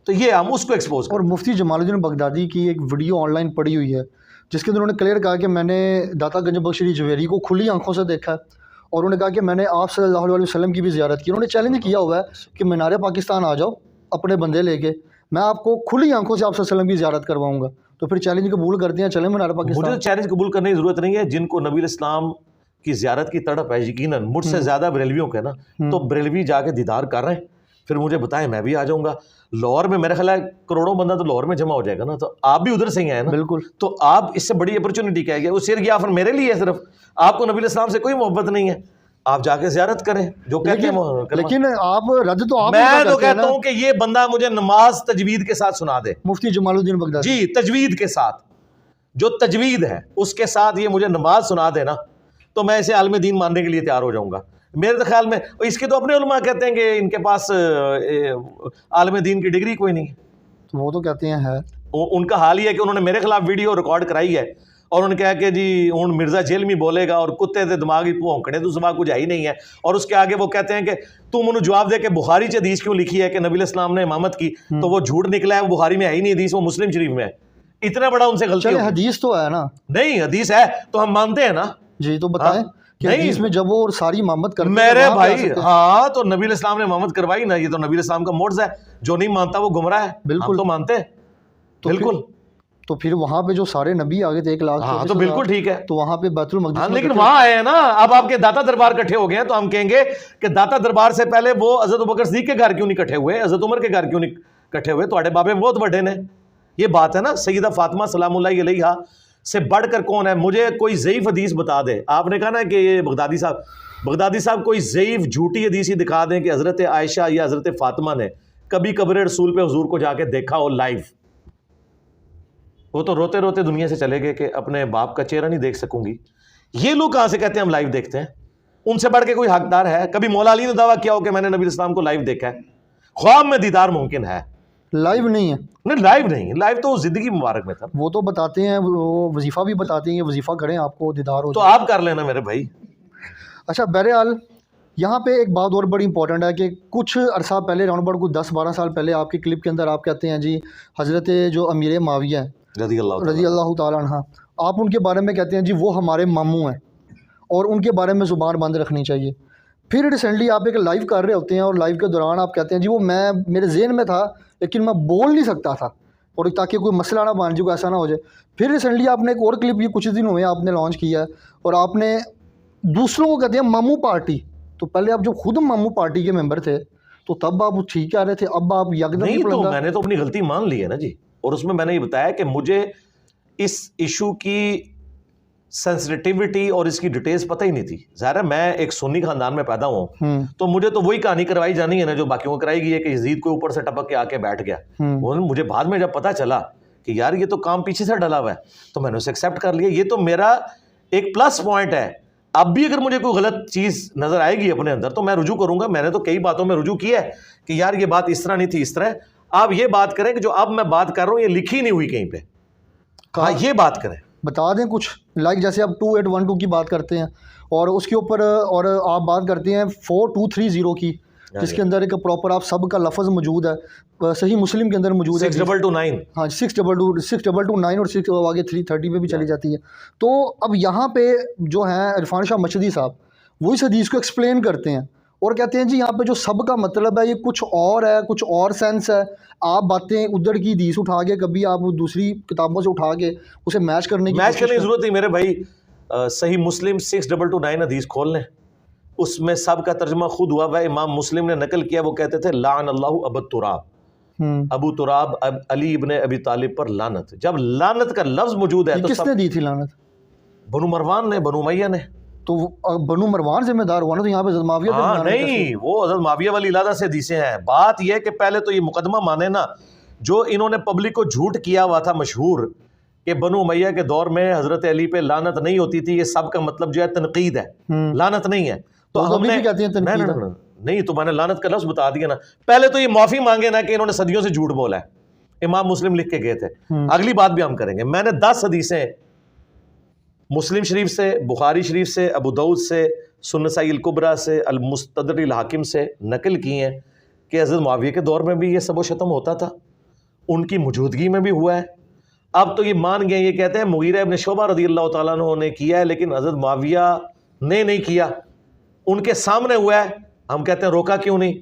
تو یہ ہم اس کو ایکسپوز کریں. اور مفتی جمال الدین بغدادی کی ایک ویڈیو آن لائن پڑی ہوئی ہے جس کے اندر انہوں نے کلیئر کہا کہ میں نے داتا گنج بخش علی جویری کو کھلی آنکھوں سے دیکھا ہے, اور انہوں نے کہا کہ میں نے آپ صلی اللہ علیہ وسلم کی بھی زیارت کی. انہوں نے چیلنج کیا ہوا ہے کہ مینار پاکستان آ جاؤ اپنے بندے لے کے, میں آپ کو کھلی آنکھوں سے آپ صلی اللہ علیہ وسلم کی زیارت کرواؤں گا. تو پھر چیلنج قبول کرتے ہیں, چلیں مینار پاکستان. مجھے چیلنج قبول کرنے کی ضرورت نہیں ہے. جن کو نبی الاسلام کی زیارت کی تڑپ ہے یقیناً مجھ سے زیادہ بریلویوں کے نا, تو بریلوی جا کے دیدار کر رہے ہیں, پھر مجھے بتائیں میں بھی آ جاؤں گا. لاہور میں میرا خیال ہے کروڑوں بندہ تو لاہور میں جمع ہو جائے گا نا, تو آپ بھی ادھر سے ہی آئے نا. بالکل. تو آپ اس سے بڑی اپرچونٹی کیا ہے, وہ صرف یہ آفر میرے لیے ہے, صرف آپ کو نبی الاسلام سے کوئی محبت نہیں ہے, آپ جا کے زیارت کریں جو کہتے ہیں. لیکن آپ رد تو آپ, میں تو کہتا ہوں کہ یہ بندہ مجھے نماز تجوید کے ساتھ سنا دے. مفتی جمال الدین بغدادی جی تجوید کے ساتھ, جو تجوید ہے اس کے ساتھ یہ مجھے نماز سنا دے نا, تو میں اسے عالم دین ماننے کے لیے تیار ہو جاؤں گا. میرے خیال میں اس کے تو اپنے علماء کہتے ہیں کہ ان کے پاس عالم دین کی ڈگری کوئی نہیں ہے. وہ تو کہتے ہیں ہے. ان کا حال ہی ہے کہ انہوں نے میرے خلاف ویڈیو ریکارڈ کرائی ہے, اور انہوں نے کہا کہ جی ہوں مرزا جیل میں بولے گا اور کتے دے دماغی بھونکڑے تو سوا کچھ ہی نہیں ہے. اور اس کے آگے وہ کہتے ہیں کہ تم انہوں جواب دے کہ بخاری چ حدیث کیوں لکھی ہے کہ نبی الاسلام نے امامت کی, تو وہ جھوٹ نکلا ہے, وہ بخاری میں ہے ہی نہیں حدیث, وہ مسلم شریف میں ہے. اتنا بڑا ان سے غلطی. چلے حدیث تو ہے نا. نہیں حدیث ہے تو ہم مانتے ہیں نا. جی تو بتائیں کہ حدیث میں جب وہ ساری امامت کرتے میرے بھائی, ہاں تو نبی الاسلام نے امامت کروائی نا, یہ تو نبی الاسلام کا معجزہ ہے. جو نہیں مانتا وہ گمراہ ہے. بالکل تو مانتے ہیں. بالکل. تو پھر وہاں پہ جو سارے نبی آگے تھے 1 لاکھ, ہاں تو بالکل ٹھیک ہے. تو وہاں پہ بیت المقدس, لیکن وہاں آئے ہیں نا. اب آپ کے داتا دربار کٹھے ہو گئے ہیں, تو ہم کہیں گے کہ داتا دربار سے پہلے وہ حضرت ابوبکر صدیق کے گھر کیوں نہیں کٹھے ہوئے, حضرت عمر کے گھر کیوں نہیں کٹھے ہوئے؟ تھوڑے بابے بہت بڑے نے. یہ بات ہے نا. سیدہ فاطمہ سلام اللہ علیہا سے بڑھ کر کون ہے؟ مجھے کوئی ضعیف حدیث بتا دے. آپ نے کہا نا کہ یہ بغدادی صاحب, بغدادی صاحب کوئی ضعیف جھوٹی حدیث ہی دکھا دیں کہ حضرت عائشہ یا حضرت فاطمہ نے کبھی قبر رسول پہ حضور کو جا کے دیکھا ہو لائیو. وہ تو روتے روتے دنیا سے چلے گئے کہ اپنے باپ کا چہرہ نہیں دیکھ سکوں گی. یہ لوگ کہاں سے کہتے ہیں ہم لائیو دیکھتے ہیں؟ ان سے بڑھ کے کوئی حقدار ہے؟ کبھی مولا علی نے دعویٰ کیا ہو کہ میں نے نبی اسلام کو لائیو دیکھا ہے؟ خواب میں دیدار ممکن ہے، لائیو نہیں ہے. نہیں لائیو نہیں، لائیو تو زندگی مبارک میں تھا. وہ تو بتاتے ہیں، وہ وظیفہ بھی بتاتے ہیں، یہ وظیفہ کریں آپ کو دیدار ہو تو جائے. آپ کر لینا میرے بھائی. اچھا بہرحال یہاں پہ ایک بات اور بڑی امپورٹنٹ ہے کہ کچھ عرصہ پہلے راؤنڈ اباؤٹ کوئی 10-12 سال پہلے آپ کی کلپ کے اندر آپ کہتے ہیں جی حضرت جو امیر معاویہ ہیں رضی رضی اللہ تعالیٰ عنہ، آپ ان کے بارے میں کہتے ہیں جی وہ ہمارے ماموں ہیں اور ان کے بارے میں زبان بند رکھنی چاہیے. پھر ریسنٹلی آپ ایک لائیو کر رہے ہوتے ہیں اور لائیو کے دوران آپ کہتے ہیں جی وہ میرے ذہن میں تھا لیکن میں بول نہیں سکتا تھا، اور تاکہ کوئی مسئلہ نہ بن جائے، کوئی ایسا نہ ہو جائے. پھر ریسنٹلی آپ نے ایک اور کلپ یہ کچھ دن ہوئے آپ نے لانچ کیا ہے اور آپ نے دوسروں کو کہتے ہیں ماموں پارٹی. تو پہلے آپ جب خود ماموں پارٹی کے ممبر تھے تو تب آپ ٹھیک کہہ رہے تھے، اب آپ یکدم نہیں. تو میں نے تو اپنی غلطی مان لی ہے نا جی، اور اس میں نے یہ بتایا کہ مجھے اس ایشو کی سینسٹیوٹی اور اس کی ڈیٹیلز پتہ ہی نہیں تھی. ظاہر ہے میں ایک سنی خاندان میں پیدا ہوں تو مجھے تو وہی کہانی کروائی جانی ہے نا جو باقیوں کو کرائی گئی ہے کہ یزید کو اوپر سے ٹپک کے آ کے بیٹھ گیا. مجھے بعد میں جب پتہ چلا کہ یار یہ تو کام پیچھے سے ڈلا ہوا ہے تو میں نے اسے ایکسیپٹ کر لیا. یہ تو میرا ایک پلس پوائنٹ ہے. اب بھی اگر مجھے کوئی غلط چیز نظر آئے گی اپنے اندر تو میں رجوع کروں گا. میں نے تو کئی باتوں میں رجوع کیا ہے کہ یار یہ بات اس طرح نہیں تھی، اس طرح. آپ یہ بات کریں کہ جو اب میں بات کر رہا ہوں یہ لکھی نہیں ہوئی کہیں پہ. ہاں یہ بات کریں، بتا دیں کچھ لائک جیسے آپ 2812 کی بات کرتے ہیں اور اس کے اوپر اور آپ بات کرتے ہیں 4230 کی، جس کے اندر ایک پراپر آپ سب کا لفظ موجود ہے، صحیح مسلم کے اندر موجود ہے 6229. ہاں 6229 اور 6 آگے 330 پہ بھی چلی جاتی ہے. تو اب یہاں پہ جو ہیں عرفان شاہ مشہدی صاحب وہ اس حدیث کو ایکسپلین کرتے ہیں اور کہتے ہیں جی یہاں پہ جو سب کا مطلب ہے یہ کچھ اور ہے، کچھ اور سینس ہے. آپ باتیں ادھر کی حدیث اٹھا کے کبھی آپ دوسری کتابوں سے اٹھا کے اسے میچ کرنے کی ضرورت نہیں میرے بھائی. صحیح مسلم 6229 حدیث کھول لیں، اس میں سب کا ترجمہ خود ہوا ہے. امام مسلم نے نقل کیا، وہ کہتے تھے لعن اللہ ابو تراب، ابو تراب علی ابن ابی طالب پر لعنت. جب لعنت کا لفظ موجود ہے تو کس نے دی تھی لعنت؟ بنو مروان نے، بنو امیہ نے. تو بنو مروان ذمہ دار ہوا نا، تو یہاں پہ حضرت معاویہ نہیں، وہ حضرت معاویہ والی علیحدہ سے حدیثیں ہیں. بات یہ ہے کہ پہلے تو یہ مقدمہ مانے نا جو انہوں نے پبلک کو جھوٹ کیا ہوا تھا مشہور کہ بنو امیہ کے دور میں حضرت علی پہ لعنت نہیں ہوتی تھی. یہ سب کا مطلب جو ہے تنقید ہے، لعنت نہیں ہے. تو ہم نے نہیں، تو میں نے لعنت کا لفظ بتا دیا نا. پہلے تو یہ معافی مانگے نا کہ انہوں نے صدیوں سے جھوٹ بولا ہے. امام مسلم لکھ کے گئے تھے. اگلی بات بھی ہم کریں گے. میں نے 10 حدیثیں مسلم شریف سے، بخاری شریف سے، ابو داؤد سے، سنن نسائی الکبریٰ سے، المستدرک الحاکم سے نقل کی ہیں کہ حضرت معاویہ کے دور میں بھی یہ سب و شتم ہوتا تھا، ان کی موجودگی میں بھی ہوا ہے. اب تو یہ مان گئے، یہ کہتے ہیں مغیرہ ابن شعبہ رضی اللہ تعالیٰ عنہ نے کیا ہے لیکن حضرت معاویہ نے نہیں کیا، ان کے سامنے ہوا ہے. ہم کہتے ہیں روکا کیوں نہیں؟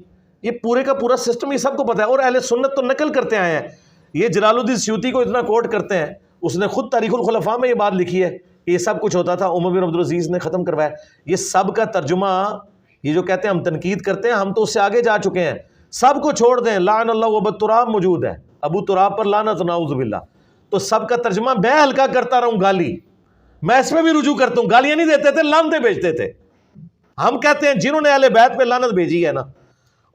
یہ پورے کا پورا سسٹم یہ سب کو پتہ ہے، اور اہل سنت تو نقل کرتے آئے ہیں. یہ جلال الدین سیوطی کو اتنا کوٹ کرتے ہیں، اس نے خود تاریخ الخلفاء میں یہ بات لکھی ہے کہ یہ سب کچھ ہوتا تھا، عمر بن عبدالعزیز نے ختم کروایا. یہ سب کا ترجمہ، یہ جو کہتے ہیں ہم تنقید کرتے ہیں، ہم تو اس سے آگے جا چکے ہیں. سب کو چھوڑ دیں، لعن اللہ ابو تراب موجود ہے، ابو تراب پر لعنت نعوذ باللہ. تو سب کا ترجمہ میں ہلکا کرتا رہوں گالی، میں اس میں بھی رجوع کرتا ہوں. گالیاں نہیں دیتے تھے، لعنتیں بھیجتے تھے. ہم کہتے ہیں جنہوں نے اہل بیت پہ لعنت بھیجی ہے نا،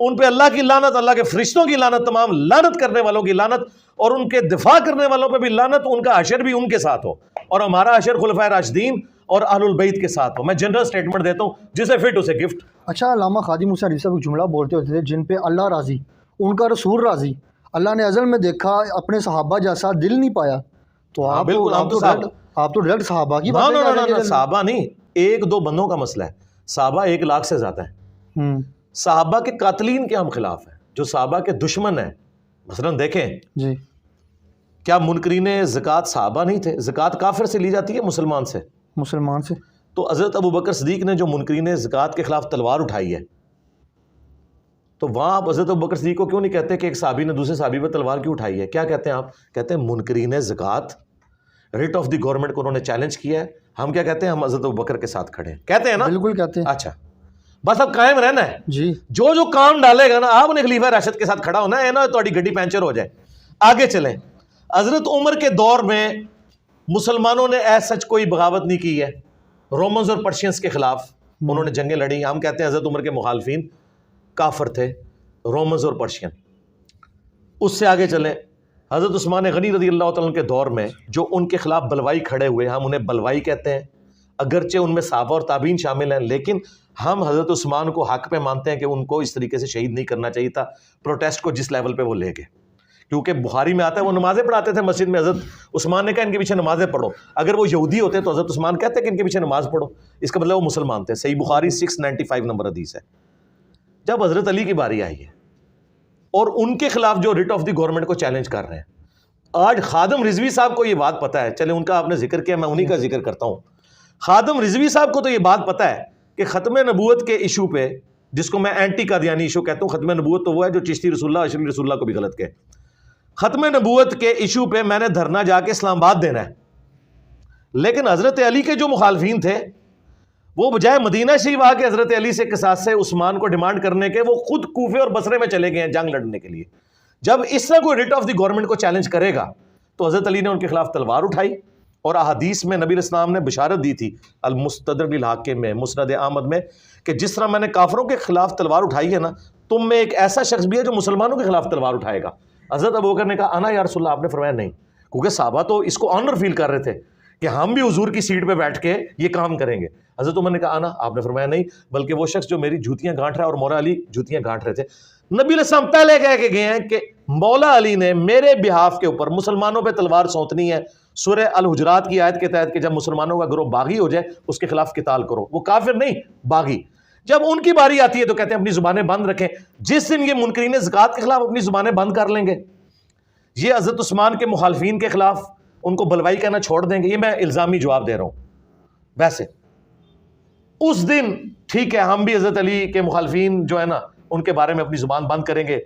ان پہ اللہ کی لعنت، اللہ کے فرشتوں کی لعنت، تمام لعنت کرنے والوں کی لعنت، اور ان کے دفاع کرنے والوں پہ بھی لعنت. ان کا حشر بھی ان کے ساتھ ہو اور ہمارا حشر خلفائے راشدین اور اہل البیت کے ساتھ ہو. میں جنرل سٹیٹمنٹ دیتا ہوں، جسے فٹ اسے گفٹ. اچھا علامہ خادم حسین علی صاحب ایک جملہ بولتے ہوتے تھے، جن پہ اللہ راضی ان کا رسول راضی. اللہ نے ازل میں دیکھا اپنے صحابہ جیسا دل نہیں پایا. تو آپ تو ڈائریکٹ صحابہ کی بات کر رہے ہیں. صحابہ نہیں، 1-2 بندوں کا مسئلہ ہے. صحابہ 1 لاکھ سے زیادہ ہیں. صحابہ کے قاتلین کے ہم خلاف ہیں، جو صحابہ کے دشمن ہیں. مثلا دیکھیں جی، کیا منکرین زکوٰۃ صحابہ نہیں تھے؟ زکوٰۃ کافر سے لی جاتی ہے مسلمان سے؟ مسلمان سے. تو حضرت ابو بکر صدیق نے جو منکرین زکوٰۃ کے خلاف تلوار اٹھائی ہے، تو وہاں آپ حضرت ابو بکر صدیق کو کیوں نہیں کہتے کہ ایک صحابی نے دوسرے صحابی پر تلوار کیوں اٹھائی ہے؟ کیا کہتے ہیں آپ؟ کہتے ہیں منکرین زکوٰۃ ریٹ آف دی گورنمنٹ کو انہوں نے چیلنج کیا ہے. ہم کیا کہتے ہیں؟ ہم حضرت ابو بکر کے ساتھ کھڑے ہیں. کہتے ہیں نا؟ بالکل کہتے ہیں. اچھا، بس اب قائم رہنا ہے جی. جو کام ڈالے گا نا، آپ نے خلیفہ راشد کے ساتھ کھڑا ہونا ہے نا، تھوڑی گڈی پینچر ہو جائے. آگے چلیں. حضرت عمر کے دور میں مسلمانوں نے ایز سچ کوئی بغاوت نہیں کی ہے رومنز اور پرشینز کے خلاف. انہوں نے جنگیں لڑی. ہم کہتے ہیں حضرت عمر کے مخالفین کافر تھے, رومنز اور پرشین. اس سے آگے چلیں, حضرت عثمان غنی رضی اللہ تعالیٰ عنہ کے دور میں جو ان کے خلاف بلوائی کھڑے ہوئے, ہم انہیں بلوائی کہتے ہیں, اگرچہ ان میں صحابہ اور تابعین شامل ہیں, لیکن ہم حضرت عثمان کو حق پہ مانتے ہیں کہ ان کو اس طریقے سے شہید نہیں کرنا چاہیے تھا, پروٹیسٹ کو جس لیول پہ وہ لے گئے. کیونکہ بخاری میں آتا ہے وہ نمازیں پڑھاتے تھے مسجد میں, حضرت عثمان نے کہا ان کے پیچھے نمازیں پڑھو. اگر وہ یہودی ہوتے تو حضرت عثمان کہتے کہ ان کے پیچھے نماز پڑھو, اس کا مطلب وہ مسلمان تھے. صحیح بخاری 695 نمبر حدیث ہے. جب حضرت علی کی باری آئی ہے اور ان کے خلاف جو ریٹ آف دی گورنمنٹ کو چیلنج کر رہے ہیں, آج خادم رضوی صاحب کو یہ بات پتہ ہے, چلے ان کا آپ نے ذکر کیا, میں انہی کا ذکر کرتا ہوں. خادم رضوی صاحب کو تو یہ بات پتہ ہے کہ ختم نبوت کے ایشو پہ, جس کو میں اینٹی قادیانی ایشو کہتا ہوں, ختم نبوت تو وہ ہے جو چشتی رسول اللہ اشری رسول اللہ کو بھی غلط کہے, ختم نبوت کے ایشو پہ میں نے دھرنا جا کے اسلام آباد دینا ہے. لیکن حضرت علی کے جو مخالفین تھے وہ بجائے مدینہ شریف آ کے حضرت علی سے قصاص سے عثمان کو ڈیمانڈ کرنے کے, وہ خود کوفے اور بصرے میں چلے گئے ہیں جنگ لڑنے کے لیے. جب اس طرح کوئی ریٹ آف دی گورنمنٹ کو چیلنج کرے گا تو حضرت علی نے ان کے خلاف تلوار اٹھائی, اور احادیث میں نبی علیہ السلام نے بشارت دی تھی المستدرک للحاکم میں, مسند احمد میں, کہ جس طرح میں نے کافروں کے خلاف تلوار اٹھائی ہے نا, تم میں ایک ایسا شخص بھی ہے جو مسلمانوں کے خلاف تلوار اٹھائے گا. حضرت ابوبکر نے کہا انا یا رسول اللہ, آپ نے فرمایا نہیں, کیونکہ صحابہ تو اس کو آنر فیل کر رہے تھے کہ ہم بھی حضور کی سیٹ پہ بیٹھ کے یہ کام کریں گے. حضرت عمر نے کہا انا, آپ نے فرمایا نہیں, بلکہ وہ شخص جو میری جوتیاں گانٹ رہا ہے, اور مولا علی جوتیاں گانٹ رہے تھے. نبی علیہ السلام پہلے کہہ کے گئے ہیں کہ مولا علی نے میرے بہاف کے اوپر مسلمانوں پہ تلوار سونتنی ہے, سورہ الحجرات کی آیت کے تحت کہ جب مسلمانوں کا گروہ باغی ہو جائے اس کے خلاف قتال کرو. وہ کافر نہیں, باغی. جب ان کی باری آتی ہے تو کہتے ہیں اپنی زبانیں بند رکھیں. جس دن یہ منکرین زکوٰۃ کے خلاف اپنی زبانیں بند کر لیں گے, یہ حضرت عثمان کے مخالفین کے خلاف ان کو بلوائی کہنا چھوڑ دیں گے, یہ میں الزامی جواب دے رہا ہوں. ویسے اس دن ٹھیک ہے, ہم بھی حضرت علی کے مخالفین جو ہے نا ان کے بارے میں اپنی زبان بند کریں گے,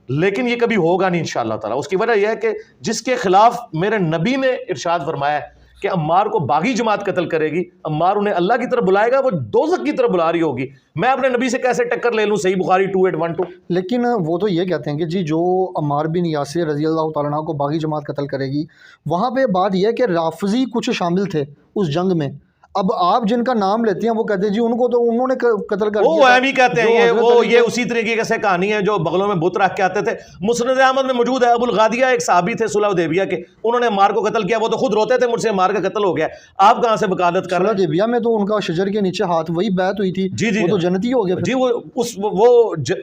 لیکن یہ کبھی ہوگا نہیں انشاءاللہ تعالیٰ. اس کی وجہ یہ ہے کہ جس کے خلاف میرے نبی نے ارشاد فرمایا ہے کہ عمار کو باغی جماعت قتل کرے گی, عمار انہیں اللہ کی طرف بلائے گا, وہ دوزخ کی طرف بلا رہی ہوگی, میں اپنے نبی سے کیسے ٹکر لے لوں. صحیح بخاری 2812. لیکن وہ تو یہ کہتے ہیں کہ جی جو عمار بن یاسر رضی اللہ تعالیٰ عنہ کو باغی جماعت قتل کرے گی, وہاں پہ بات یہ ہے کہ رافضی کچھ شامل تھے اس جنگ میں. اب آپ جن کا نام لیتے ہیں وہ کہتے ہیں جی ان کو تو انہوں نے قتل کر دیا. وہ اہم ہی کہتے ہیں, یہ اسی طریقے سے کہانی ہے جو بغلوں میں بت رکھ کے آتے تھے. مسند احمد میں موجود ہے, ابو الغادیہ ایک صحابی تھے صلح حدیبیہ کے, انہوں نے عمار کو قتل کیا. وہ تو خود روتے تھے, مجھ سے عمار کا قتل ہو گیا. آپ کہاں سے وکالت کر رہے ہیں؟ صلح حدیبیہ میں تو ان کا شجر کے نیچے ہاتھ وہی بیعت ہوئی تھی. جی وہ تو جنتی ہو گیا. جی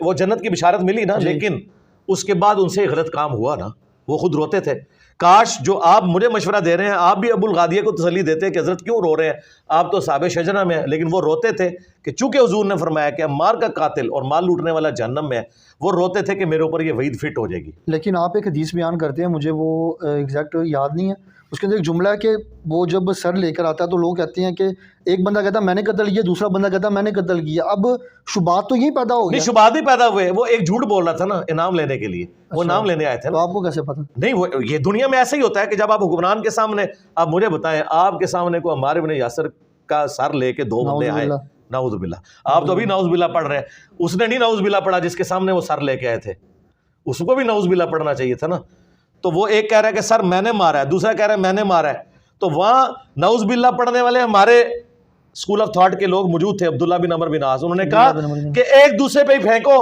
وہ جنت کی بشارت ملی نا, لیکن اس کے بعد ان سے غلط کام ہوا نا, وہ خود روتے تھے. کاش جو آپ مجھے مشورہ دے رہے ہیں آپ بھی ابو الغادیہ کو تسلی دیتے کہ حضرت کیوں رو رہے ہیں, آپ تو صحابہ شجرہ میں ہیں. لیکن وہ روتے تھے کہ چونکہ حضور نے فرمایا کہ عمار کا قاتل اور مال لوٹنے والا جہنم میں ہے, وہ روتے تھے کہ میرے اوپر یہ وعید فٹ ہو جائے گی. لیکن آپ ایک حدیث بیان کرتے ہیں, مجھے وہ ایگزیکٹ یاد نہیں ہے, اس کے اندر ایک جملہ ہے کہ وہ جب سر لے کر آتا ہے تو لوگ کہتے ہیں کہ ایک بندہ کہتا ہے میں نے قتل کیا, دوسرا بندہ کہتا ہے میں نے قتل کیا. اب شبہات تو یہی پیدا ہو گیا. نہیں, شبہات ہی پیدا ہوئے. وہ ایک جھوٹ بول رہا تھا نا انعام لینے کے لیے, وہ انعام لینے آئے تھے. تو آپ کو کیسے پتہ؟ نہیں, وہ یہ دنیا میں ایسا ہی ہوتا ہے کہ جب آپ حکمران کے سامنے, آپ مجھے بتائیں, آپ کے سامنے کو عمار بن یاسر کا سر لے کے دو بندے آئے, نعوذ باللہ, آپ تو ابھی نعوذ باللہ پڑھ رہے ہیں, اس نے نہیں نعوذ باللہ پڑھا جس کے سامنے وہ سر لے کے آئے تھے, اس کو بھی نعوذ باللہ پڑھنا چاہیے تھا نا. تو وہ ایک کہہ رہا ہے کہ سر میں نے مارا ہے, دوسرا کہہ رہا ہے میں نے مارا ہے. تو وہاں نعوذ باللہ پڑھنے والے ہمارے اسکول آف تھاٹ کے لوگ موجود تھے, عبداللہ بن عمر بن عاص, انہوں نے کہا کہ ایک دوسرے پہ ہی پھینکو,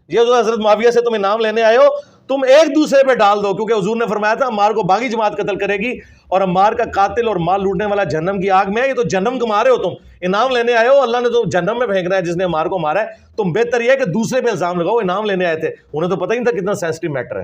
یہ جو حضرت معاویہ سے تم انعام لینے آئے ہو تم ایک دوسرے پہ ڈال دو, کیونکہ حضور نے فرمایا تھا عمار کو باغی جماعت قتل کرے گی اور عمار کا قاتل اور مال لوٹنے والا جہنم کی آگ میں ہے. یہ تو جہنم کما رہے ہو, تم انعام لینے آئے ہو, اللہ نے تو جہنم میں پھینکنا ہے جس نے عمار کو مارا ہے. تم بہتر یہ ہے کہ دوسرے پہ الزام لگاؤ, انعام لینے آئے تھے, انہیں تو پتہ ہی نہیں تھا کتنا سینسٹیو میٹر ہے.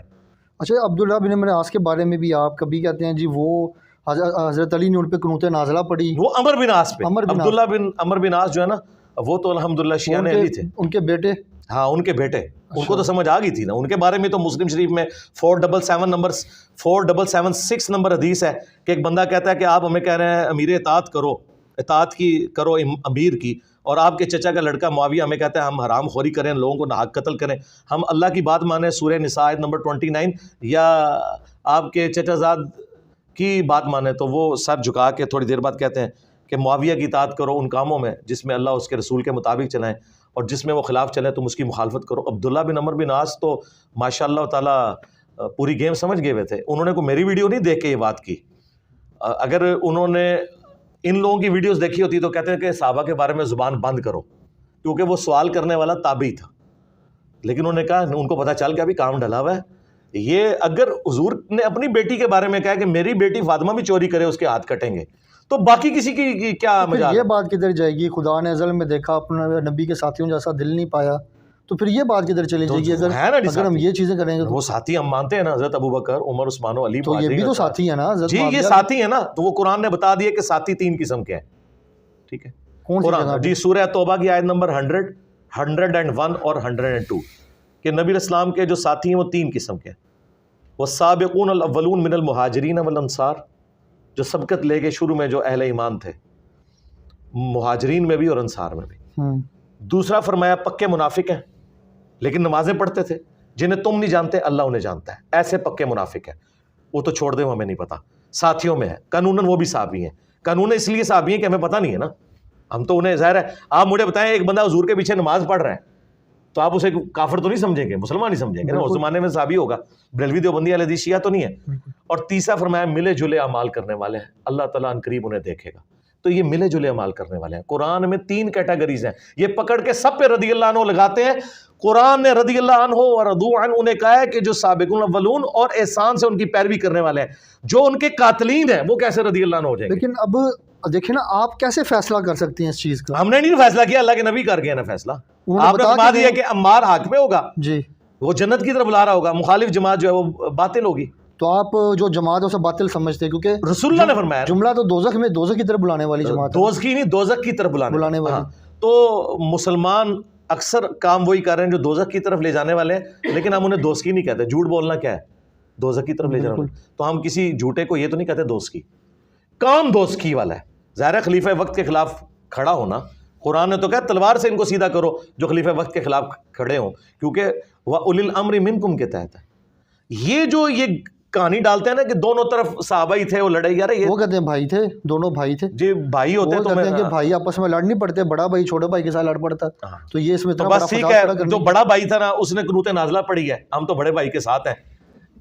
اچھا, عبداللہ بن عمر عاص کے بارے میں بھی آپ کبھی کہتے ہیں جی وہ حضرت علی نے ان پہ قنوت نازلہ پڑھی, وہ عمر بن عاص پہ, عبداللہ بن عمر بن عاص جو ہے نا وہ تو الحمدللہ شیعہ علی تھے, ان کے بیٹے, ہاں ان کے بیٹے, ان کو تو سمجھ آ گئی تھی نا. ان کے بارے میں تو مسلم شریف میں 4776 نمبر حدیث ہے کہ ایک بندہ کہتا ہے کہ آپ ہمیں کہہ رہے ہیں امیر اطاعت کرو, اطاعت کی کرو امیر کی, اور آپ کے چچا کا لڑکا معاویہ ہمیں کہتا ہے ہم حرام خوری کریں, لوگوں کو ناحق قتل کریں, ہم اللہ کی بات مانیں سورہ نساء آیت نمبر 29, یا آپ کے چچا زاد کی بات مانیں. تو وہ سر جھکا کے تھوڑی دیر بعد کہتے ہیں کہ معاویہ کی اطاعت کرو ان کاموں میں جس میں اللہ اس کے رسول کے مطابق چلائیں, اور جس میں وہ خلاف چلیں تم اس کی مخالفت کرو. عبداللہ بن عمر بن عاص تو ماشاء اللہ تعالیٰ پوری گیم سمجھ گئے ہوئے تھے. انہوں نے کوئی میری ویڈیو نہیں دیکھ کے یہ بات کی, اگر انہوں نے ان لوگوں کی ویڈیوز دیکھی ہوتی تو کہتے ہیں کہ صحابہ کے بارے میں زبان بند کرو، کیونکہ وہ سوال کرنے والا تابعی تھا، لیکن انہوں نے کہا، ان کو پتہ چل کے ابھی کام ڈلا ہوا ہے، یہ اگر حضور نے اپنی بیٹی کے بارے میں کہا کہ میری بیٹی فاطمہ بھی چوری کرے اس کے ہاتھ کٹیں گے، تو باقی کسی کی کیا مجال؟ یہ بات کدھر جائے گی؟ خدا نے ازل میں دیکھا اپنا نبی کے ساتھیوں جیسا دل نہیں پایا، تو پھر یہ بات کدھر چلی جائے گی اگر ہم یہ چیزیں کریں گے؟ وہ ساتھی ہم مانتے ہیں نا، حضرت ابوبکر، عمر، عثمان و علی، تو یہ بھی تو ساتھی ہے نا حضرت جی، یہ ساتھی ہے نا، تو وہ قرآن نے بتا دیا کہ ساتھی 3 قسم کے ہیں، ٹھیک ہے؟ قرآن جی سورہ توبہ کی آیت نمبر 100، 101 اور 102 کہ نبی علیہ السلام کے جو ساتھی ہیں وہ 3 قسم کے ہیں۔ والسابقون الاولون من المہاجرین والانصار، جو سبقت لے کے شروع میں جو اہل ایمان تھے، مہاجرین میں بھی اور انصار میں بھی۔ دوسرا فرمایا پکے منافق ہیں لیکن نمازیں پڑھتے تھے، جنہیں تم نہیں جانتے اللہ انہیں جانتا ہے، ایسے پکے منافق ہیں، وہ تو چھوڑ دیں، ہمیں نہیں پتا، ساتھیوں میں ہے، قانوناً وہ بھی صحابی ہیں، قانوناً اس لیے صحابی ہیں کہ ہمیں پتہ نہیں ہے نا، ہم تو انہیں ظاہر ہے، آپ مجھے بتائیں ایک بندہ حضور کے پیچھے نماز پڑھ رہا ہے تو آپ اسے کافر تو نہیں سمجھیں گے، مسلمان نہیں سمجھیں گے نا، اس زمانے میں صحابی ہوگا، بریلوی دیوبندی اہل حدیث شیعہ تو نہیں ہے۔ اور تیسرا فرمایا ملے جلے اعمال کرنے والے ہیں، اللہ تعالیٰ ان قریب انہیں دیکھے گا، تو یہ ملے جلے اعمال کرنے والے ہیں۔ قرآن میں 3 کیٹیگریز ہیں، یہ پکڑ کے سب پہ رضی اللہ عنہ لگاتے ہیں۔ قرآن نے رضی اللہ عنہ اور رضوا عنہ انہیں کہا ہے کہ جو سابقون الاولون اور احسان سے ان کی پیروی کرنے والے ہیں، جو ان کے قاتلین ہیں وہ کیسے رضی اللہ عنہ ہو جائیں گے؟ لیکن اب دیکھیں نا، آپ کیسے فیصلہ کر سکتے ہیں اس چیز کا؟ ہم نے نہیں فیصلہ کیا، اللہ کے نبی کر گئے نا فیصلہ۔ آپ نے فرما دیا کہ عمار حق میں ہوگا، جی وہ جنت کی طرف بلا رہا ہوگا، مخالف جماعت جو ہے وہ باطل ہوگی۔ تو آپ جو جماعت ہے اسے باطل سمجھتے ہیں، کیونکہ رسول اللہ نے فرمایا جملہ تو دوزخ کی طرف بلانے والی جماعت ہے، دوزخی نہیں، دوزخ کی طرف بلانے والی۔ ہاں، تو مسلمان اکثر کام وہی کر رہے ہیں جو دوزخ کی طرف لے جانے والے ہیں، لیکن ہم انہیں دوزخی نہیں کہتے۔ جھوٹ بولنا کیا ہے؟ دوزخ کی طرف لے جانا۔ تو ہم کسی جھوٹے کو یہ تو نہیں کہتے دوزخی، کام دوزخی والا ہے۔ ظاہر ہے خلیفہ وقت کے خلاف کھڑا ہونا، قرآن نے تو کہا تلوار سے ان کو سیدھا کرو جو خلیفہ وقت کے خلاف کھڑے ہوں، کیونکہ وَأُولِي الْأَمْرِ مِنْكُمْ کے تحت ہے۔ یہ جو یہ کہانی ڈالتے ہیں نا کہ دونوں طرف صحابہ ہی تھے وہ لڑے، یار یہ وہ کہتے ہیں بھائی تھے، دونوں بھائی تھے جی، بھائی ہوتے تو کہتے ہیں کہ بھائی آپس میں لڑ نہیں پڑتے، بڑا بھائی چھوٹے بھائی کے ساتھ لڑ پڑتا، تو یہ اس میں اتنا بس ٹھیک ہے، جو بڑا بھائی تھا نا اس نے قنوت نازلہ پڑھی ہے، ہم تو بڑے بھائی کے ساتھ ہیں،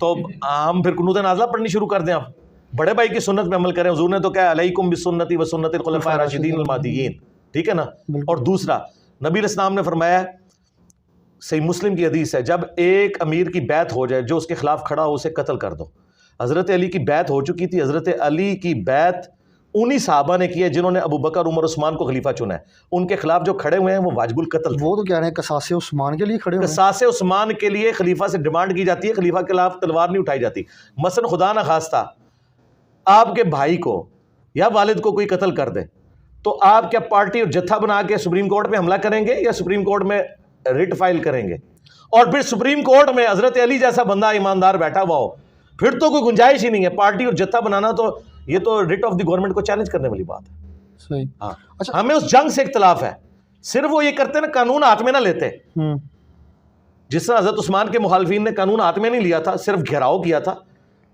تو ہم پھر قنوت نازلہ پڑھنی شروع کر دیں، آپ بڑے بھائی کی سنت پہ عمل کریں۔ حضور نے تو کہا علیکم بسنتی و سنت الخلفاء الراشدین المہدیین، ٹھیک ہے نا۔ اور دوسرا نبی علیہ السلام نے فرمایا، صحیح مسلم کی حدیث ہے، جب ایک امیر کی بیعت ہو جائے جو اس کے خلاف کھڑا ہو اسے قتل کر دو۔ حضرت علی کی بیعت ہو چکی تھی، حضرت علی کی بیعت انہی صحابہ نے کی ہے جنہوں نے ابوبکر، عمر، عثمان کو خلیفہ چنا ہے، ان کے خلاف جو کھڑے ہوئے ہیں وہ واجب القتل تھے۔ وہ تو کہہ رہے ہیں قصاص عثمان کے لیے کھڑے ہوئے ہیں، قصاص عثمان کے لیے خلیفہ سے ڈیمانڈ کی جاتی ہے، خلیفہ کے خلاف تلوار نہیں اٹھائی جاتی۔ مثلا خدا نہ خواستہ آپ کے بھائی کو یا والد کو کوئی قتل کر دے تو آپ کیا پارٹی اور جتھا بنا کے سپریم کورٹ میں حملہ کریں گے یا سپریم کورٹ میں ریٹ فائل کریں گے؟ اور پھر سپریم کورٹ میں حضرت علی جیسا بندہ ایماندار بیٹھا ہوا ہو، پھر تو کوئی گنجائش ہی نہیں ہے، پارٹی اور جتھا بنانا تو یہ تو ریٹ آف دی گورنمنٹ کو چیلنج کرنے والی بات ہے۔ صحیح۔ ہاں، اچھا، ہمیں اس جنگ سے اختلاف ہے، صرف وہ یہ کرتے نا قانون ہاتھ میں نہ لیتے، جس طرح حضرت عثمان کے مخالفین نے قانون ہاتھ میں نہیں لیا تھا، صرف گھیراؤ کیا تھا،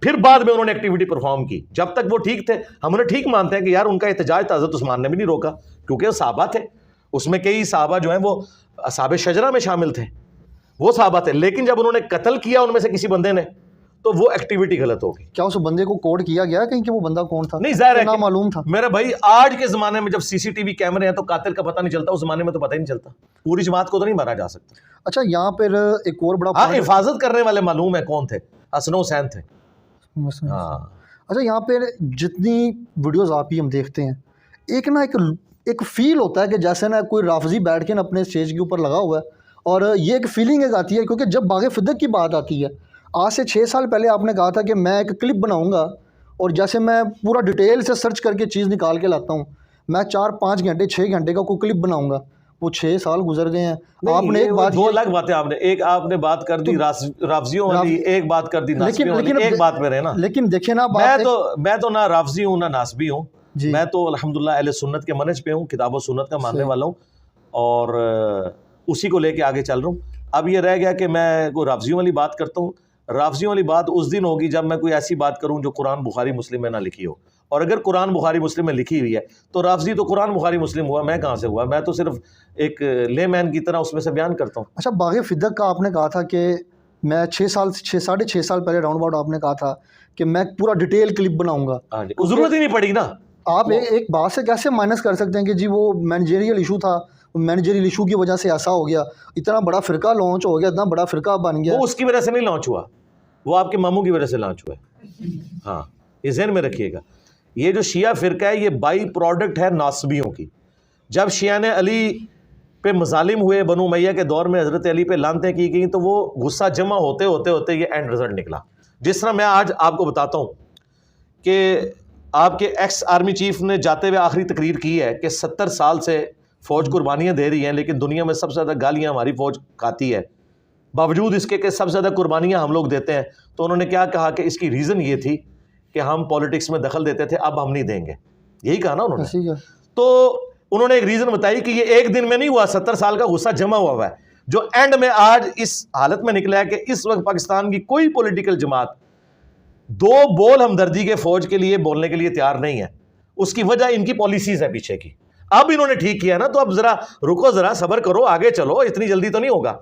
پھر بعد میں انہوں نے ایکٹیویٹی پرفارم کی۔ جب تک وہ ٹھیک تھے ہم انہیں ٹھیک مانتے ہیں کہ یار ان کا احتجاج تھا، حضرت عثمان نے بھی نہیں روکا کیونکہ وہ صحابہ تھے، اس میں کئی صحابہ جو ہیں وہ اصحاب شجرہ میں شامل تھے، وہ صحابہ تھے، لیکن جب انہوں نے قتل کیا ان میں سے کسی بندے نے تو وہ ایکٹیویٹی غلط ہوگی۔ کیا اس بندے کو کوڈ کیا گیا کہیں کہ وہ بندہ کون تھا؟ نہیں، ظاہر ہے نامعلوم تھا میرے بھائی، آج کے زمانے میں جب سی سی ٹی وی کیمرے ہیں تو قاتل کا پتہ نہیں چلتا، اس زمانے میں تو پتہ ہی نہیں چلتا، پوری جماعت کو تو نہیں مارا جا سکتا۔ اچھا، یہاں پر ایک اور بڑا ہاں، حفاظت کرنے والے معلوم ہے کون تھے، حسن و حسین تھے۔ ہاں، اچھا، یہاں پہ جتنی ویڈیوز آپ ہی ہم دیکھتے ہیں، ایک فیل ہوتا ہے کہ جیسے نا کوئی رافضی بیٹھ کے نا اپنے اسٹیج کے اوپر لگا ہوا ہے، اور یہ ایک فیلنگ ایک آتی ہے، کیونکہ جب باغ فدق کی بات آتی ہے، آج سے 6 سال پہلے آپ نے کہا تھا کہ میں ایک کلپ بناؤں گا اور جیسے میں پورا ڈیٹیل سے سرچ کر کے چیز نکال کے لاتا ہوں، میں 4-5 گھنٹے 6 گھنٹے کا کوئی کلپ بناؤں گا، وہ 6 سال گزر گئے ہیں۔ آپ نے ایک بات، 2 الگ باتیں آپ نے بات کر دی رافضیوں والی، ایک بات کر دی ناسبیوں والی، ایک بات پہ رہے نا۔ لیکن دیکھیں نا، میں تو نہ رافضی ہوں نہ ناسبی ہوں، میں تو الحمدللہ اہل سنت کے منہج پہ ہوں، کتاب و سنت کا ماننے والا ہوں، اور اسی کو لے کے آگے چل رہا ہوں۔ اب یہ رہ گیا کہ میں کوئی رافضیوں والی بات کرتا ہوں، رافضیوں والی بات اس دن ہوگی جب میں کوئی ایسی بات کروں جو قرآن بخاری مسلم میں نہ لکھی ہو، اور اگر قرآن بخاری مسلم میں لکھی ہوئی ہے تو رافضی تو قرآن بخاری مسلم ہوا، میں کہاں سے ہوا؟ میں تو صرف ایک لے مین کی طرح اس میں سے بیان کرتا ہوں۔ اچھا، باغ فدق کا آپ نے کہا تھا کہ میں 6 ساڑھے 6 سال پہلے راؤنڈ اباؤٹ آپ نے کہا تھا کہ میں پورا ڈیٹیل کلپ بناؤں گا، ہاں جی، ضرورت ہی نہیں پڑی نا۔ آپ ایک بات سے کیسے مائنس کر سکتے ہیں کہ جی وہ مینیجریل ایشو تھا, مینیجریل ایشو کی وجہ سے ایسا ہو گیا, اتنا بڑا فرقہ لانچ ہو گیا, اتنا بڑا فرقہ بن گیا. وہ اس کی وجہ سے نہیں لانچ ہوا, وہ آپ کے ماموں کی وجہ سے لانچ ہوا ہے. ہاں یہ ذہن میں رکھیے گا, یہ جو شیعہ فرقہ ہے یہ بائی پروڈکٹ ہے ناصبیوں کی. جب شیعہ نے علی پہ مظالم ہوئے بنو امیہ کے دور میں, حضرت علی پہ لعنتیں کی گئیں, تو وہ غصہ جمع ہوتے ہوتے یہ اینڈ رزلٹ نکلا. جس طرح میں آج آپ کو بتاتا ہوں کہ آپ کے ایکس آرمی چیف نے جاتے ہوئے آخری تقریر کی ہے کہ 70 سال سے فوج قربانیاں دے رہی ہیں, لیکن دنیا میں سب سے زیادہ گالیاں ہماری فوج کھاتی ہے, باوجود اس کے کہ سب سے زیادہ قربانیاں ہم لوگ دیتے ہیں. تو انہوں نے کیا کہا کہ اس کی ریزن یہ تھی کہ ہم پولیٹکس میں دخل دیتے تھے, اب ہم نہیں دیں گے. یہی کہا نا انہوں نے. تو انہوں نے ایک ریزن بتائی کہ یہ ایک دن میں نہیں ہوا, 70 سال کا غصہ جمع ہوا ہے, جو اینڈ میں آج اس حالت میں نکلا ہے کہ اس وقت پاکستان کی کوئی پولیٹیکل جماعت دو بول ہمدردی کے فوج کے لیے بولنے کے لیے تیار نہیں ہے. اس کی وجہ ان کی پالیسیز ہے پیچھے کی. اب انہوں نے ٹھیک کیا نا, تو اب ذرا رکو, ذرا صبر کرو, آگے چلو, اتنی جلدی تو نہیں ہوگا.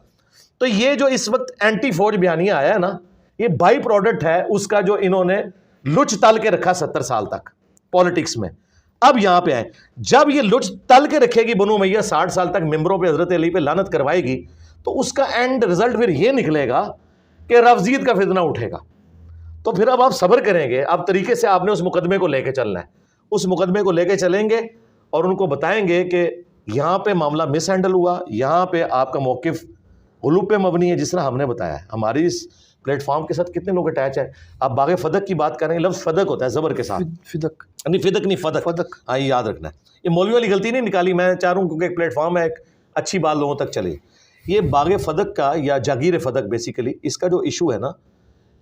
تو یہ جو اس وقت اینٹی فوج بیانیہ آیا ہے نا, یہ بائی پروڈکٹ ہے اس کا جو انہوں نے لچ تل کے رکھا 70 سال تک پولیٹکس میں. اب یہاں پہ آئے, جب یہ لچ تل کے رکھے گی بنو امیہ 60 سال تک ممبروں پہ حضرت علی پہ لعنت کروائے گی, تو اس کا اینڈ رزلٹ پھر یہ نکلے گا کہ رفضیت کا فتنہ اٹھے گا. تو پھر اب آپ صبر کریں گے, اب طریقے سے آپ نے اس مقدمے کو لے کے چلنا ہے. اس مقدمے کو لے کے چلیں گے اور ان کو بتائیں گے کہ یہاں پہ معاملہ مس ہینڈل ہوا, یہاں پہ آپ کا موقف غلو پہ مبنی ہے, جس طرح ہم نے بتایا ہے. ہماری اس پلیٹ فارم کے ساتھ کتنے لوگ اٹیچ ہیں. آپ باغ فدق کی بات کریں, لفظ فدق ہوتا ہے زبر کے ساتھ, فدق نہیں فدق, ہاں یہ یاد رکھنا ہے. یہ مولوی والی غلطی نہیں نکالی, میں چاہ رہا ہوں کیونکہ ایک پلیٹ فارم ہے, ایک اچھی بات لوگوں تک چلے. یہ باغ فدق کا یا جاگیر فدق بیسیکلی اس کا جو ایشو ہے نا,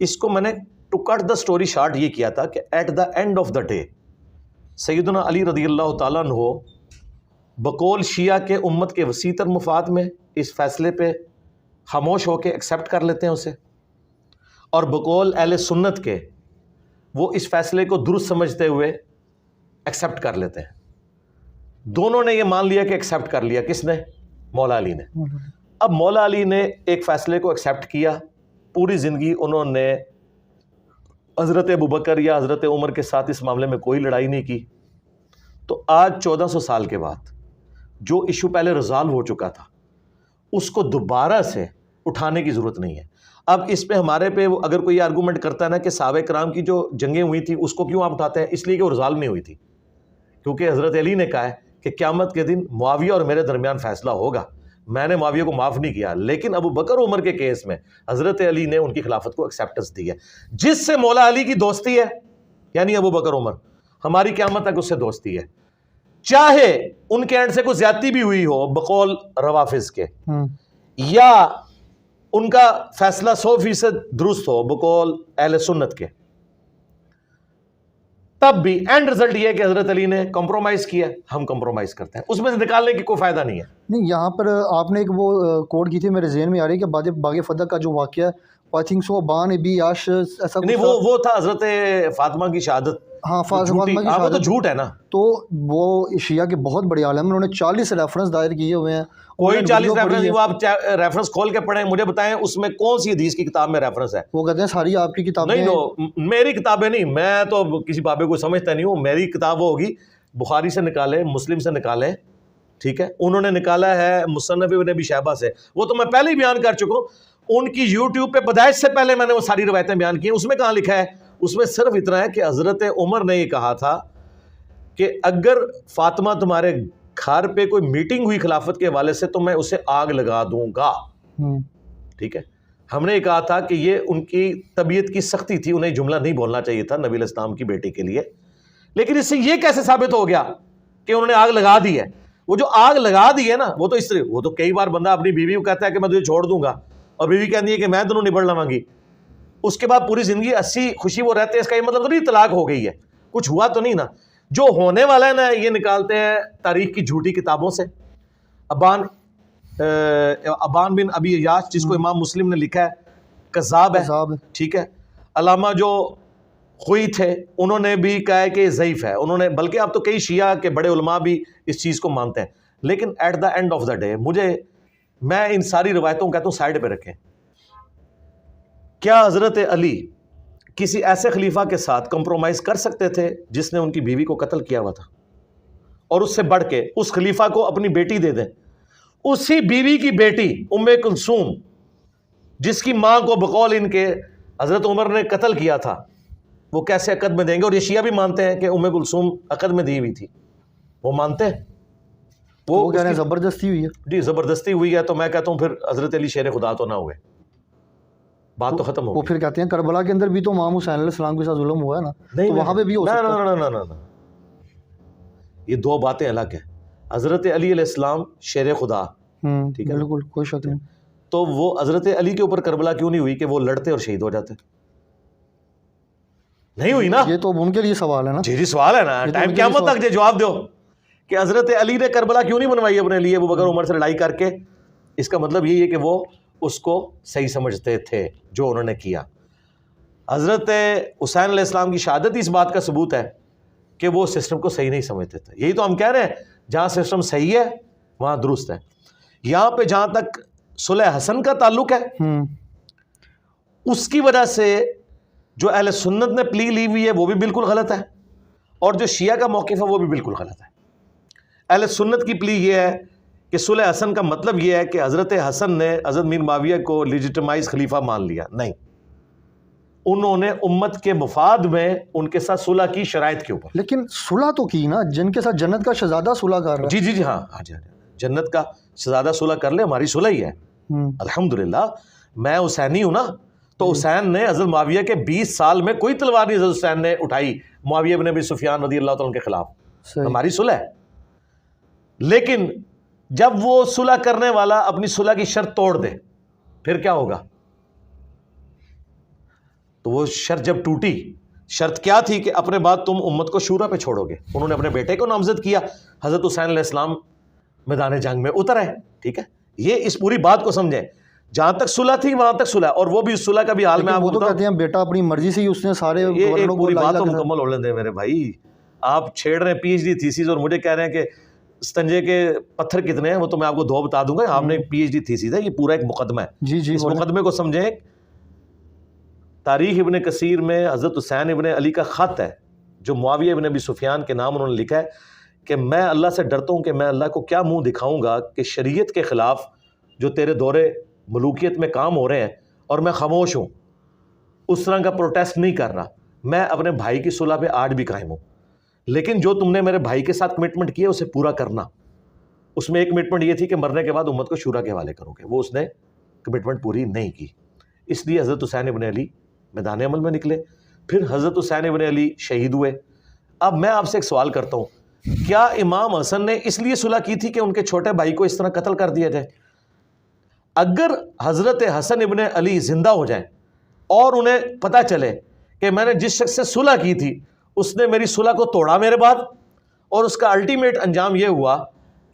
اس کو میں نے to cut the story short یہ کیا تھا کہ at the end of the day سیدنا علی رضی اللہ تعالیٰ عنہ بقول شیعہ کے امت کے وسیع تر مفاد میں اس فیصلے پہ خاموش ہو کے ایکسیپٹ کر لیتے ہیں اسے, اور بقول اہل سنت کے وہ اس فیصلے کو درست سمجھتے ہوئے ایکسیپٹ کر لیتے ہیں. دونوں نے یہ مان لیا کہ ایکسیپٹ کر لیا. کس نے؟ مولا علی نے. اب مولا علی نے ایک فیصلے کو ایکسیپٹ کیا, پوری زندگی انہوں نے حضرت ابوبکر یا حضرت عمر کے ساتھ اس معاملے میں کوئی لڑائی نہیں کی. تو آج 1400 سال کے بعد جو ایشو پہلے ریزالو ہو چکا تھا اس کو دوبارہ سے اٹھانے کی ضرورت نہیں ہے. اب اس پہ ہمارے پہ اگر کوئی آرگومنٹ کرتا ہے نا کہ صحابہ کرام کی جو جنگیں ہوئی تھیں اس کو کیوں آپ اٹھاتے ہیں, اس لیے کہ وہ ریزالو نہیں ہوئی تھی, کیونکہ حضرت علی نے کہا ہے کہ قیامت کے دن معاویہ اور میرے درمیان فیصلہ ہوگا. میں نے معاویہ کو معاف نہیں کیا, لیکن ابو بکر عمر کے کیس میں حضرت علی نے ان کی خلافت کو ایکسیپٹنس دی ہے. جس سے مولا علی کی دوستی ہے یعنی ابو بکر عمر, ہماری قیامت تک اس سے دوستی ہے, چاہے ان کے اینڈ سے کوئی زیادتی بھی ہوئی ہو بقول روافظ کے, یا ان کا فیصلہ 100% درست ہو بقول اہل سنت کے, تب بھی اینڈ رزلٹ یہ ہے کہ حضرت علی نے کمپرومائز کیا, ہم کمپرومائز کرتے ہیں. اس میں سے نکالنے کی کوئی فائدہ نہیں ہے. نہیں, یہاں پر آپ نے ایک وہ کوڈ کی تھی میرے ذہن میں آ رہی ہے کہ باغ فدق کا جو واقعہ ہے, آئی تھنک سو بان ابی یاش ایسا نہیں, وہ تھا حضرت فاطمہ کی شہادت. ہاں, فاطمہ کی شہادت, وہ تو جھوٹ ہے نا. تو وہ شیعہ کے بہت بڑے عالم, انہوں نے 40 ریفرنس دائر کیے ہوئے ہیں. کوئی 40 ریفرنس نہیں, وہ آپ ریفرنس کھول کے پڑھیں, مجھے بتائیں اس میں کون سی حدیث کی کتاب میں ریفرنس ہے. وہ کہتے ہیں ساری آپ کی کتابیں. نہیں, میری کتابیں نہیں, میں تو کسی بابے کو سمجھتا نہیں ہوں. میری کتاب وہ ہوگی بخاری سے نکالیں, مسلم سے نکالیں, ٹھیک ہے, انہوں نے نکالا ہے مصنف ابن ابی شیبہ سے, وہ تو میں پہلے ہی بیان کر چکا ہوں. ان کی یوٹیوب پہ پیدائش سے پہلے میں نے وہ ساری روایتیں بیان کی ہیں. اس میں کہاں لکھا ہے؟ اس میں صرف اتنا ہے کہ حضرت عمر نے یہ کہا تھا کہ اگر فاطمہ تمہارے گھر پہ کوئی میٹنگ ہوئی خلافت کے حوالے سے تو میں اسے آگ لگا دوں گا. ٹھیک ہے, ہم نے یہ کہا تھا کہ یہ ان کی طبیعت کی سختی تھی, انہیں جملہ نہیں بولنا چاہیے تھا نبی علیہ السلام کی بیٹی کے لیے. لیکن اس سے یہ کیسے ثابت ہو گیا کہ انہوں نے آگ لگا دی ہے؟ وہ جو آگ لگا دی ہے نا, وہ تو اس طرح, وہ تو کئی بار بندہ اپنی بیوی کو کہتا ہے کہ میں تجھے چھوڑ دوں گا, اور بیوی کہتی ہے کہ میں تمہیں نبڑ لواں گی. اس کے بعد پوری زندگی ہنسی خوشی وہ رہتے ہیں, اس کا یہ مطلب تو نہیں طلاق ہو گئی ہے, کچھ ہوا تو نہیں نا. جو ہونے والا ہے نا یہ نکالتے ہیں تاریخ کی جھوٹی کتابوں سے. ابان بن ابی عیاش جس کو امام مسلم نے لکھا ہے کذاب ہے, ٹھیک ہے. علامہ جو خوئی تھے انہوں نے بھی کہا ہے کہ ضعیف ہے, انہوں نے, بلکہ اب تو کئی شیعہ کے بڑے علماء بھی اس چیز کو مانتے ہیں. لیکن at the end of the day میں ان ساری روایتوں کو کہتا ہوں سائڈ پہ رکھیں. کیا حضرت علی کسی ایسے خلیفہ کے ساتھ کمپرومائز کر سکتے تھے جس نے ان کی بیوی کو قتل کیا ہوا تھا، اور اس سے بڑھ کے اس خلیفہ کو اپنی بیٹی دے دیں؟ اسی بیوی کی بیٹی ام کلثوم جس کی ماں کو بقول ان کے حضرت عمر نے قتل کیا تھا، وہ کیسے عقد میں دیں گے؟ اور یہ شیعہ بھی مانتے ہیں کہ ام کلثوم عقد میں دی ہوئی تھی، وہ مانتے ہیں، وہ کہہ رہے ہیں زبردستی ہوئی ہے۔ جی زبردستی ہوئی ہے، تو میں کہتا ہوں پھر حضرت علی شیر خدا تو نہ ہوئے، بات تو ختم ہو وہ گئی۔ پھر کہتے ہیں کربلا کے اندر بھی تو امام حسین علیہ السلام کے ساتھ ظلم ہوا ہے نا، تو وہاں پہ بھی ہو سکتا ہے۔ نہ، یہ دو باتیں الگ ہیں۔ حضرت علی علیہ السلام شیر خدا، ٹھیک ہے، بالکل کوئی شک نہیں۔ تو وہ حضرت علی کے اوپر کربلا کیوں نہیں ہوئی کہ وہ لڑتے اور شہید ہو جاتے؟ نہیں ہوئی نا؟ یہ تو ان کے لیے سوال ہے نا۔ جی سوال ہے نا، ٹائم قیامت تک جواب دو کہ حضرت علی نے کربلا کیوں نہیں بنوائی اپنے لیے ابو بکر عمر سے لڑائی کر کے؟ اس کا مطلب یہی ہے کہ وہ اس کو صحیح سمجھتے تھے جو انہوں نے کیا۔ حضرت حسین علیہ السلام کی شہادت اس بات کا ثبوت ہے کہ وہ سسٹم کو صحیح نہیں سمجھتے تھے۔ یہی تو ہم کہہ رہے ہیں، جہاں سسٹم صحیح ہے وہاں درست ہے۔ یہاں پہ جہاں تک صلح حسن کا تعلق ہے، اس کی وجہ سے جو اہل سنت نے پلی لی ہوئی ہے وہ بھی بالکل غلط ہے، اور جو شیعہ کا موقف ہے وہ بھی بالکل غلط ہے۔ اہل سنت کی پلی یہ ہے کہ صلح حسن کا مطلب یہ ہے کہ حضرت حسن نے حضرت میر معاویہ کو لیجیٹمائز خلیفہ مان لیا، نہیں، انہوں نے امت کے مفاد میں ان کے ساتھ صلح کی شرائط کے اوپر۔ لیکن صلح تو کی نا، جن کے ساتھ جنت کا شہزادہ صلح کر رہا ہے۔ جی ہاں جنت کا شہزادہ صلح کر لے، ہماری صلح ہی ہے الحمدللہ۔ میں حسینی ہوں نا، تو حسین نے حضرت معاویہ کے 20 سال میں کوئی تلوار نہیں حضرت حسین نے اٹھائی معاویہ بن ابی سفیان رضی اللہ تعالیٰ کے خلاف، ہماری صلح ہے۔ لیکن جب وہ صلح کرنے والا اپنی صلح کی شرط توڑ دے پھر کیا ہوگا؟ تو وہ شرط جب ٹوٹی، شرط کیا تھی کہ اپنے بعد تم امت کو شورا پہ چھوڑو گے، انہوں نے اپنے بیٹے کو نامزد کیا، حضرت حسین علیہ السلام میدان جنگ میں اتر ہے، ٹھیک ہے۔ یہ اس پوری بات کو سمجھیں، جہاں تک صلح تھی وہاں تک صلح، اور وہ بھی اس صلح کا بھی حال میں آپ وہ تو کہتے ہیں بیٹا اپنی مرضی سے ہی اس نے سارے یہ پوری بات تو مکمل ہو لیں دے میرے بھائی۔ آپ چھیڑ رہے ہیں پی ایچ ڈی تھیسیز اور مجھے کہہ رہے ہیں کہ استنجے کے پتھر کتنے ہیں، وہ تو میں آپ کو دو بتا دوں گا۔ آپ نے پی ایچ ڈی تھیسیز ہے، یہ پورا ایک مقدمہ ہے، جی اس مقدمے کو سمجھیں۔ تاریخ ابن کثیر میں حضرت حسین ابن علی کا خط ہے جو معاویہ ابن ابی سفیان کے نام انہوں نے لکھا ہے کہ میں اللہ سے ڈرتا ہوں کہ میں اللہ کو کیا منہ دکھاؤں گا کہ شریعت کے خلاف جو تیرے دور ملوکیت میں کام ہو رہے ہیں اور میں خاموش ہوں، اس طرح کا پروٹیسٹ نہیں کر رہا، میں اپنے بھائی کی صلح پہ آج بھی قائم ہوں، لیکن جو تم نے میرے بھائی کے ساتھ کمٹمنٹ کیا اسے پورا کرنا۔ اس میں ایک کمٹمنٹ یہ تھی کہ مرنے کے بعد امت کو شورا کے حوالے کرو گے، وہ اس نے کمٹمنٹ پوری نہیں کی، اس لیے حضرت حسین ابن علی میدان عمل میں نکلے، پھر حضرت حسین ابن علی شہید ہوئے۔ اب میں آپ سے ایک سوال کرتا ہوں، کیا امام حسن نے اس لیے صلح کی تھی کہ ان کے چھوٹے بھائی کو اس طرح قتل کر دیا جائے؟ اگر حضرت حسن ابن علی زندہ ہو جائیں اور انہیں پتہ چلے کہ میں نے جس شخص سے صلح کی تھی اس نے میری صلح کو توڑا میرے بعد، اور اس کا الٹیمیٹ انجام یہ ہوا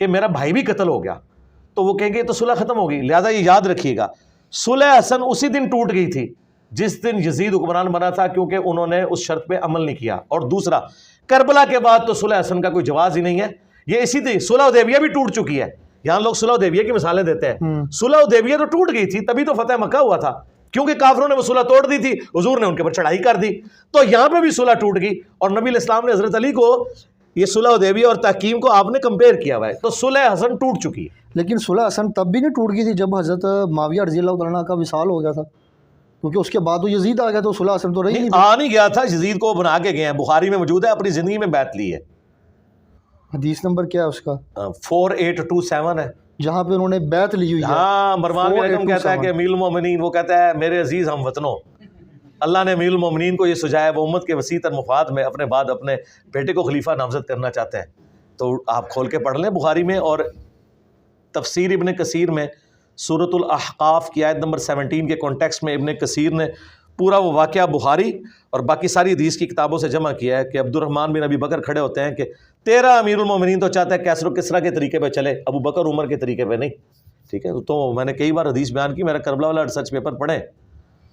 کہ میرا بھائی بھی قتل ہو گیا، تو وہ کہیں گے تو صلح ختم ہو گئی۔ لہذا یہ یاد رکھیے گا، صلح حسن اسی دن ٹوٹ گئی تھی جس دن یزید حکمران بنا تھا، کیونکہ انہوں نے اس شرط پہ عمل نہیں کیا۔ اور دوسرا، کربلا کے بعد تو صلح حسن کا کوئی جواز ہی نہیں ہے، یہ اسی طرح صلح حدیبیہ بھی ٹوٹ چکی ہے۔ یہاں لوگ صلح حدیبیہ کی مثالیں دیتے ہیں، صلح حدیبیہ تو ٹوٹ گئی تھی، تبھی تو فتح مکہ ہوا تھا، کیونکہ کافروں نے وہ صلح توڑ دی تھی، حضور نے ان کے اوپر چڑھائی کر دی، تو یہاں پہ بھی صلح ٹوٹ گئی۔ اور نبی علیہ السلام نے حضرت علی کو یہ صلح حدیبیہ اور تحکیم کو آپ نے کمپیئر کیا ہوا ہے، تو صلح حسن ٹوٹ چکی ہے۔ لیکن صلح حسن تب بھی نہیں ٹوٹ گئی تھی جب حضرت معاویہ رضی اللہ تعالیٰ عنہ کا وصال ہو گیا تھا، کیونکہ اس کے بعد وہ یزید آ گیا تو صلح حسن تو رہی نہیں۔ آ نہیں گیا تھا، یزید کو بنا کے گئے ہیں، بخاری میں موجود ہے، اپنی زندگی میں بیعت لی ہے۔ حدیث نمبر کیا ہے اس کا؟ 4827 ہے، جہاں پہ انہوں نے بیعت لی ہوئی ہے۔ ہاں، مروان بن حکم کہتا ہے کہ امیر المومنین، وہ کہتا ہے میرے عزیز ہم وطنوں، اللہ نے امیر المومنین کو یہ سجایا، وہ امت کے وسیع تر مفاد میں اپنے بعد اپنے بیٹے کو خلیفہ نامزد کرنا چاہتے ہیں۔ تو آپ کھول کے پڑھ لیں بخاری میں، اور تفسیر ابن کثیر میں سورۃ الاحقاف کی آیت نمبر 17 کے کانٹیکسٹ میں ابن کثیر نے پورا وہ واقعہ بخاری اور باقی ساری حدیث کی کتابوں سے جمع کیا ہے کہ عبد الرحمن بن ابی بکر کھڑے ہوتے ہیں کہ تیرا امیر المومنین تو چاہتا ہے کیسر و کسریٰ کے طریقے پہ چلے، ابو بکر عمر کے طریقے پہ نہیں، ٹھیک ہے۔ تو میں نے کئی بار حدیث بیان کی، میرا کربلا والا ریسرچ پیپر پڑھیں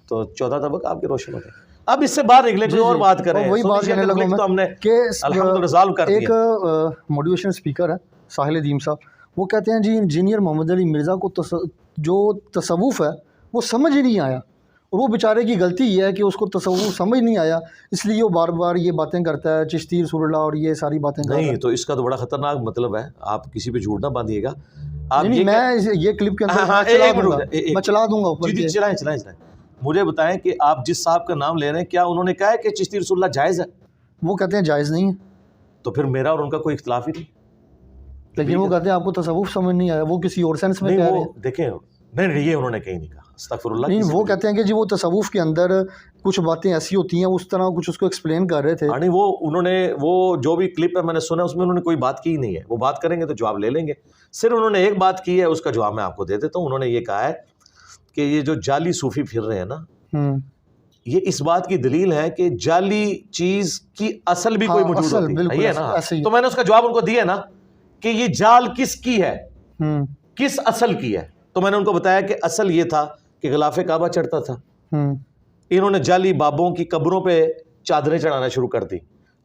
تو 14 طبق آپ کے روشن ہوتے ہیں۔ اب اس سے باہر نکلے کوئی اور بات کریں، وہی بات کرنے لگا تو ہم نے میں کہ الحمدللہ ریزالو کر دیا۔ ایک موٹیویشن اسپیکر ہے ساحل ادیم صاحب، وہ کہتے ہیں جی انجینئر محمد علی مرزا کو جو تصوف ہے وہ سمجھ ہی نہیں آیا، اور وہ بیچارے کی غلطی یہ ہے کہ اس کو تصوف سمجھ نہیں آیا، اس لیے وہ بار بار یہ باتیں کرتا ہے، چشتی رسول اللہ اور یہ ساری باتیں کر رہا ہے۔ نہیں تو اس کا تو بڑا خطرناک مطلب ہے، آپ کسی پہ جھوٹ نہ باندھیے گا. آپ نہیں میں یہ کلپ کے اندر میں چلا دوں گا اوپر جی چلائیں. مجھے بتائیں کہ آپ جس صاحب کا نام لے رہے ہیں کیا انہوں نے کہا ہے کہ چشتی رسول اللہ جائز ہے؟ وہ کہتے ہیں جائز نہیں ہے، تو پھر میرا اور ان کا کوئی اختلاف ہی نہیں. لیکن وہ کہتے ہیں آپ کو تصوف سمجھ نہیں آیا، وہ کسی اور سینس میں کہہ رہے ہیں. دیکھیں نہیں یہ انہوں نے کہیں نہیں کہا، استغفر اللہ. نہیں وہ کہتے ہیں کہ جی وہ تصوف کے اندر کچھ باتیں ایسی ہوتی ہیں، اس طرح کچھ اس کو ایکسپلین کر رہے تھے. نہیں وہ انہوں نے وہ جو بھی کلپ ہے میں نے سنا اس میں انہوں نے کوئی بات کی ہی نہیں ہے. وہ بات کریں گے تو جواب لے لیں گے. صرف انہوں نے ایک بات کی ہے، اس کا جواب میں آپ کو دے دیتا ہوں. انہوں نے یہ کہا ہے کہ یہ جو جعلی صوفی پھر رہے ہیں نا، یہ اس بات کی دلیل ہے کہ جعلی چیز کی اصل بھی کوئی موجود ہوتی ہے نا. تو میں نے اس کا جواب ان کو دیا نا کہ یہ جال کس کی ہے، کس اصل کی ہے. تو میں نے ان کو بتایا کہ اصل یہ تھا کہ غلاف کعبہ چڑھتا تھا. انہوں نے جعلی بابوں کی قبروں پہ چادریں چڑھانا شروع کر دی.